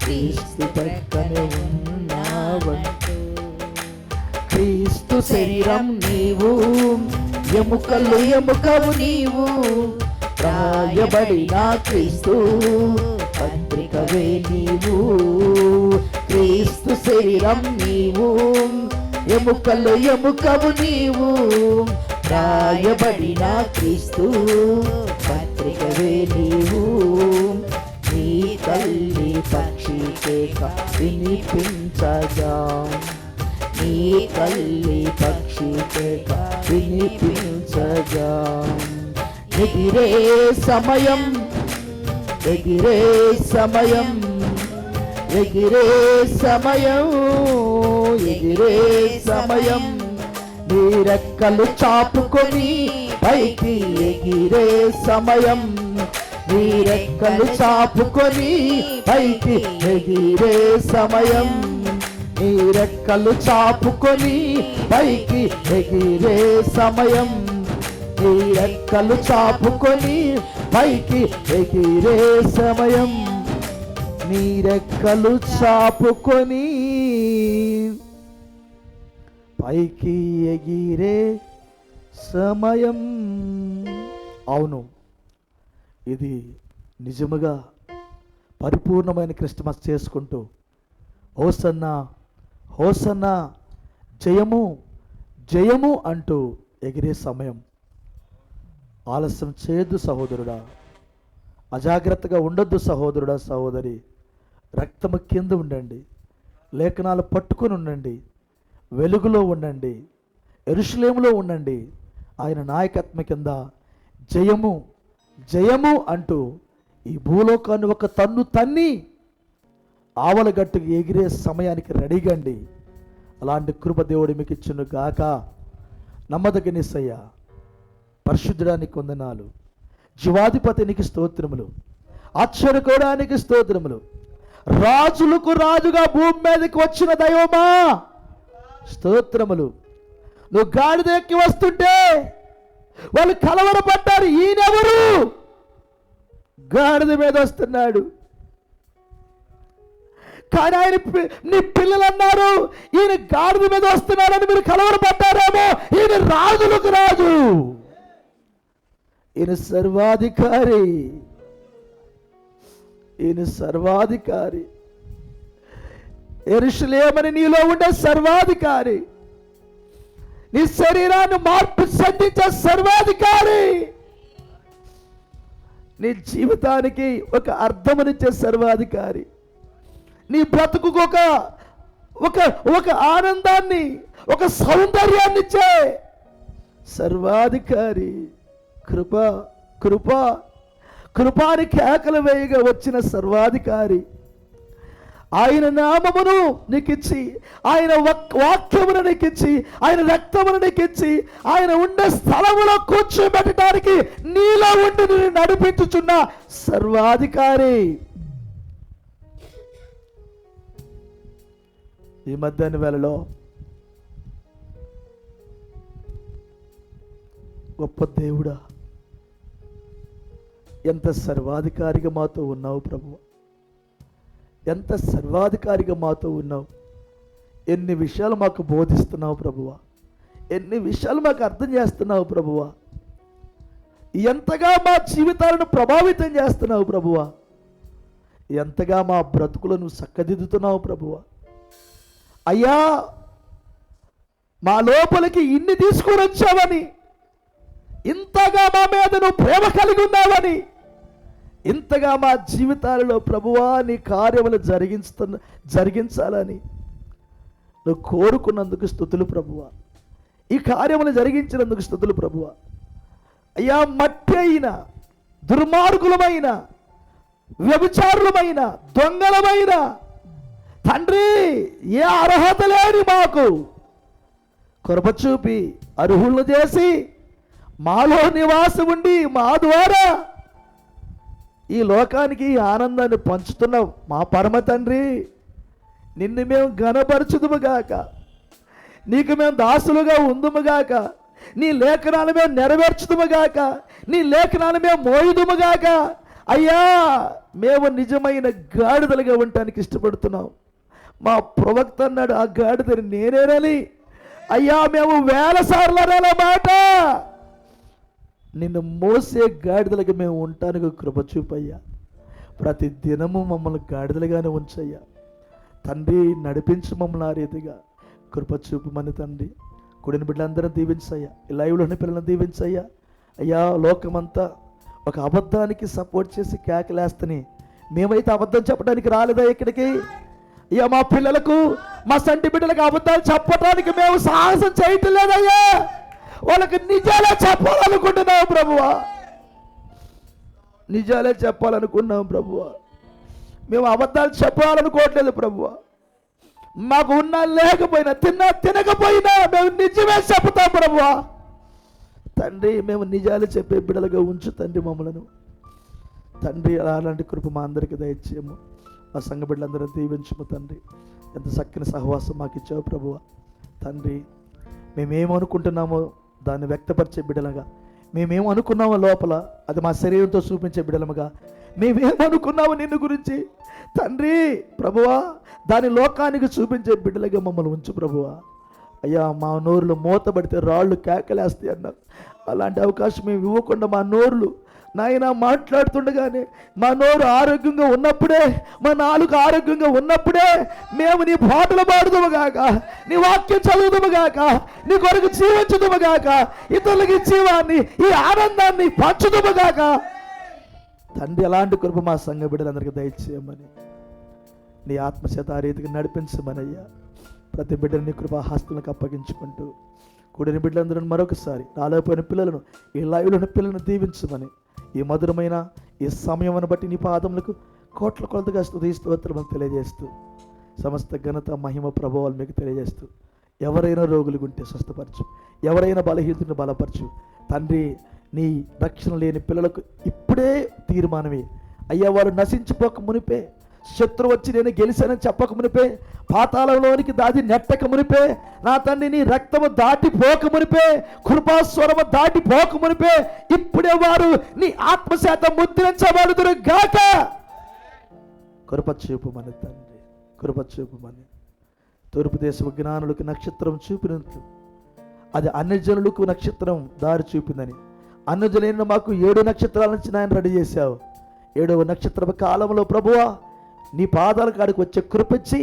క్రీస్తు పక్కనే ఉన్నావంటూ క్రీస్తు శరీరం నీవు, ఎముకలు ఎముకవు నీవు, రాయబడిన క్రీస్తు పత్రికవే నీవు, క్రీస్తు శరీరం నీవు, ఎముకల్లో ఎముకవు నీవు, రాయబడిన క్రీస్తు పత్రికవే నీవు. నీ తల్లి పక్షి కేక వినిపించగా, నీ తల్లి పక్షి కేక వినిపించగా, ఎగిరే సమయం, ఎగిరే సమయం, ఎగిరే సమయం, ఎగిరే సమయం. నీ రెక్కలు చాపుకొని పైకి ఎగిరే సమయం, నీ రెక్కలు చాపుకొని పైకి ఎగిరే సమయం, నీ రెక్కలు చాపుకొని పైకి ఎగిరే సమయం, నీ రెక్కలు చాపుకొని పైకి ఎగిరే సమయం, నీ రెక్కలు చాపుకొని పైకి ఎగిరే సమయం. అవును, ఇది నిజముగా పరిపూర్ణమైన క్రిస్మస్ చేసుకుంటూ హోసన్నా హోసన్నా జయము జయము అంటూ ఎగిరే సమయం. ఆలస్యం చేయొద్దు సహోదరుడా, అజాగ్రత్తగా ఉండొద్దు సహోదరుడా సహోదరి. రక్తము కింద ఉండండి, లేఖనాలు పట్టుకొని ఉండండి, వెలుగులో ఉండండి, యెరూషలేములో ఉండండి. ఆయన నాయకత్వం కింద జయము జయము అంటూ ఈ భూలోకాన్ని ఒక తన్ను తన్ని ఆవలగట్టుకు ఎగిరే సమయానికి రెడీగండి. అలాంటి కృప దేవుడు మీకు ఇచ్చును గాక. నమ్మదగిన యేసయ్య, పరిశుద్ధడానికి వందనాలు, జీవాధిపతినికి స్తోత్రములు, ఆశ్చర్యకోవడానికి స్తోత్రములు, రాజులకు రాజుగా భూమి మీదకి వచ్చిన దైవమా స్తోత్రములు. నువ్వు గాడిద ఎక్కి వస్తుంటే వాళ్ళు కలవరపడ్డారు, ఈయనెవరు? గాడిద మీద వస్తున్నాడు. కానీ ఆయన నీ పిల్లలు అన్నారు ఈయన గాడిద మీద వస్తున్నాడని మీరు కలవరపడ్డారేమో. ఈయన రాజులకు రాజు, ఈయన సర్వాధికారి, ఈయన సర్వాధికారి. యెరూషలేమని నీలో ఉండే సర్వాధికారి, నీ శరీరాన్ని మార్పు చెందించే సర్వాధికారి, నీ జీవితానికి ఒక అర్థమునిచ్చే సర్వాధికారి, నీ బ్రతుకుకు ఒక ఆనందాన్ని, ఒక సౌందర్యాన్ని ఇచ్చే సర్వాధికారి. కృప కృప కృపాని కేకలు వేయగా వచ్చిన సర్వాధికారి. ఆయన నామమును నీకిచ్చి, ఆయన వాక్యమును నీకిచ్చి, ఆయన రక్తమును నీకిచ్చి, ఆయన ఉండే స్థలములో కూర్చోబెట్టడానికి నీలో ఉండి నిన్ను నడిపించుచున్న సర్వాధికారి. ఈ మధ్యాహ్న వేళలో గొప్ప దేవుడా, ఎంత సర్వాధికారిగా మాతో ఉన్నావు ప్రభువా, ఎంత సర్వాధికారిగా మాతో ఉన్నావు. ఎన్ని విషయాలు మాకు బోధిస్తున్నావు ప్రభువా, ఎన్ని విషయాలు మాకు అర్థం చేస్తున్నావు ప్రభువా, ఎంతగా మా జీవితాలను ప్రభావితం చేస్తున్నావు ప్రభువా, ఎంతగా మా బ్రతుకులను చక్కదిద్దుతున్నావు ప్రభువా. అయ్యా, మా లోపలికి ఇన్ని తీసుకొని వచ్చావని, ఇంతగా మా మీద నువ్వు ప్రేమ కలిగి ఉన్నావని, ఇంతగా మా జీవితాలలో ప్రభువా నీ కార్యములు జరిగించాలని నువ్వు కోరుకున్నందుకు స్తుతులు ప్రభువా. ఈ కార్యములు జరిగించినందుకు స్తుతులు ప్రభువా. అయ్యా, మట్టి అయిన, దుర్మార్గులమైన, వ్యభిచారులమైన, దొంగలమైన తండ్రి, ఏ అర్హత లేని మాకు కృప చూపి అర్హులను చేసి మాలో నివాసం ఉండి మా ద్వారా ఈ లోకానికి ఆనందాన్ని పంచుతున్నావు మా పరమ తండ్రి. నిన్ను మేము ఘనపరచుదుముగాక, నీకు మేము దాసులుగా ఉందుముగాక, నీ లేఖనాలు మేము నెరవేర్చుదుముగాక, నీ లేఖనాలు మేము మోయుదుముగాక. అయ్యా, మేము నిజమైన గాడిదలుగా ఉండటానికి ఇష్టపడుతున్నాం. మా ప్రవక్త అన్నాడు, ఆ గాడిదని నేనేనని. అయ్యా, మేము వేల సార్లు అనాల మాట. నిన్ను మోసే గాడిదలుగా మేము ఉండటానికి కృప చూపయ్యా. ప్రతి దినము మమ్మల్ని గాడిదలుగానే ఉంచయ్యా తండ్రి. నడిపించు మమ్మల్ని ఆ రీతిగా, కృప చూపుమని తండ్రి. కూడిన బిడ్డలందరం దీవించయ్యా, ఈ లైవ్లోని పిల్లలను దీవించయ్యా. అయ్యా, లోకమంతా ఒక అబద్ధానికి సపోర్ట్ చేసి కేకలేస్తని, మేమైతే అబద్ధం చెప్పడానికి రాలేదా ఇక్కడికి? అయ్యా, మా పిల్లలకు, మా సంటి బిడ్డలకు అబద్ధాలు చెప్పడానికి మేము సాహసం చేయటం లేదయ్యా. వాళ్ళకి నిజాలే చెప్పాలనుకుంటున్నాం ప్రభువా, నిజాలే చెప్పాలనుకున్నాం ప్రభువా. మేము అబద్ధాలు చెప్పాలనుకోవట్లేదు ప్రభువా. మాకు ఉన్నా లేకపోయినా, తిన్నా తినకపోయినా మేము నిజమే చెప్తాం ప్రభువా. తండ్రి, మేము నిజాలు చెప్పే బిడ్డలుగా ఉంచు తండ్రి మమ్మలను. తండ్రి, అలాంటి కృప మా అందరికీ దయచేయము. మా సంఘ బిడ్డలందరూ దీవించము తండ్రి. ఎంత చక్కని సహవాసం మాకు ఇచ్చావు ప్రభువా. తండ్రి, మేమేమనుకుంటున్నామో దాన్ని వ్యక్తపరిచే బిడ్డలుగా, మేమేమనుకున్నామో లోపల అది మా శరీరంతో చూపించే బిడ్డలముగా, మేమేమనుకున్నామో నిన్ను గురించి తండ్రి ప్రభువా, దాని లోకానికి చూపించే బిడ్డలుగా మమ్మల్ని ఉంచు ప్రభువా. అయ్యా, మా నోరులు మూతబడితే రాళ్ళు కేకలేస్తాయి అన్నారు. అలాంటి అవకాశం మేము ఇవ్వకుండా మా నోరులు నాయన మాట్లాడుతుండగానే, మా నోరు ఆరోగ్యంగా ఉన్నప్పుడే, మా నాలుక ఆరోగ్యంగా ఉన్నప్పుడే మేము నీ పాటలు పాడుదుము గాక, నీ వాక్యం చదువుదుము గాక, నీ కొరకు జీవించుదుము గాక, ఇతరులకి జీవాన్ని, ఈ ఆనందాన్ని పంచుదుము గాక. తండ్రి, అలాంటి కృప మా సంఘ బిడ్డలందరికీ దయచేయమని, నీ ఆత్మచేత ఆ రీతికి నడిపించమనయ్యా. ప్రతి బిడ్డని నీ కృపాహస్తులకు అప్పగించుకుంటూ, కూడిన బిడ్డలందరూ మరొకసారి, రాలేపోయిన పిల్లలను, ఈ లైవ్లోని పిల్లలను దీవించమని, ఈ మధురమైన ఈ సమయమును బట్టి నీ పాదములకు కోట్ల కొలతగా స్తుతి స్తోత్రములు తెలియజేస్తూ, సమస్త ఘనత మహిమ ప్రభావాలు మీకు తెలియజేస్తూ, ఎవరైనా రోగులు ఉంటే స్వస్థపరచు, ఎవరైనా బలహీనతను బలపరచు తండ్రి. నీ రక్షణ లేని పిల్లలకు ఇప్పుడే తీర్మానమే అయ్యా, వారు నశించిపోక మునిపే, శత్రువు వచ్చి నేను గెలిచానని చెప్పక మునిపే, పాతాళంలోనికి దాది నెట్టక మునిపే, నా తండ్రి నీ రక్తము దాటిపోక మునిపే, కృపాస్వరము దాటిపోక మునిపే, ఇప్పుడే వారు నీ ఆత్మశాతం ముద్రించబడుదురు గాక. కృప చూపుమని తండ్రి, కృప చూపుమని. తూర్పు దేశపు జ్ఞానులకు నక్షత్రం చూపినట్లు అది అన్యజనులకు నక్షత్రం దారి చూపిందని, అన్యజనులైన మాకు 7 నక్షత్రాల నుంచి ఆయన రెడీ చేశావు. 7వ నక్షత్ర కాలంలో ప్రభువా, నీ పాదాల కాడికి వచ్చే కృపించి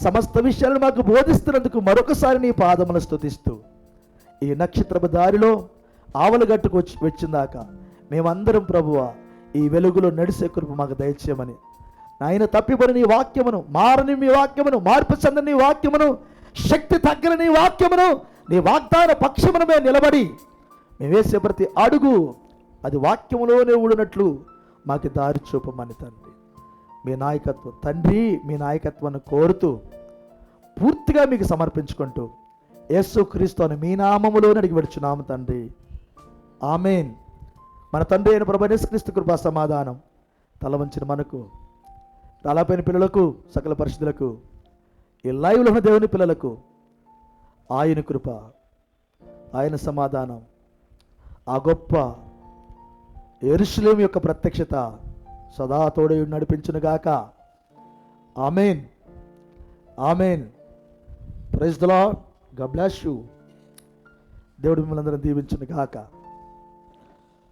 సమస్త విషయాలను మాకు బోధిస్తున్నందుకు మరొకసారి నీ పాదములను స్తుతిస్తూ, ఈ నక్షత్రపు దారిలో ఆవలగట్టుకు వచ్చిందాక మేమందరం ప్రభువా ఈ వెలుగులో నడిసే కృప మాకు దయచేయమని, నాయన తప్పిపడి నీ వాక్యమును, మారని మీ వాక్యమును, మార్పు చెందని నీ వాక్యమును, శక్తి తగ్గిన నీ వాక్యమును, నీ వాగ్దాన పక్షమును మేము నిలబడి మేము వేసే ప్రతి అడుగు అది వాక్యములోనే ఊడినట్లు మాకు దారి చూపమని తండ్రి. మీ నాయకత్వం తండ్రి, మీ నాయకత్వాన్ని కోరుతూ పూర్తిగా మీకు సమర్పించుకుంటూ యేసుక్రీస్తు అని మీ నామములోనే అడిగి పెడుచున్నాము తండ్రి. ఆమేన్. మన తండ్రి అయిన ప్రభువైన యేసుక్రీస్తు కృపా సమాధానం తల వంచిన మనకు, రాలపోయిన పిల్లలకు, సకల పరిశుద్ధులకు, ఈ లైవ్లో ఉన్న దేవుని పిల్లలకు ఆయన కృప, ఆయన సమాధానం, ఆ గొప్ప యెరూషలేము యొక్క ప్రత్యక్షత సదా తోడై నడిపించునుగాక. Amen, amen. Praise the Lord. God bless you. దేవుడు మిమ్మల్ని అందరం దీవించునుగాక.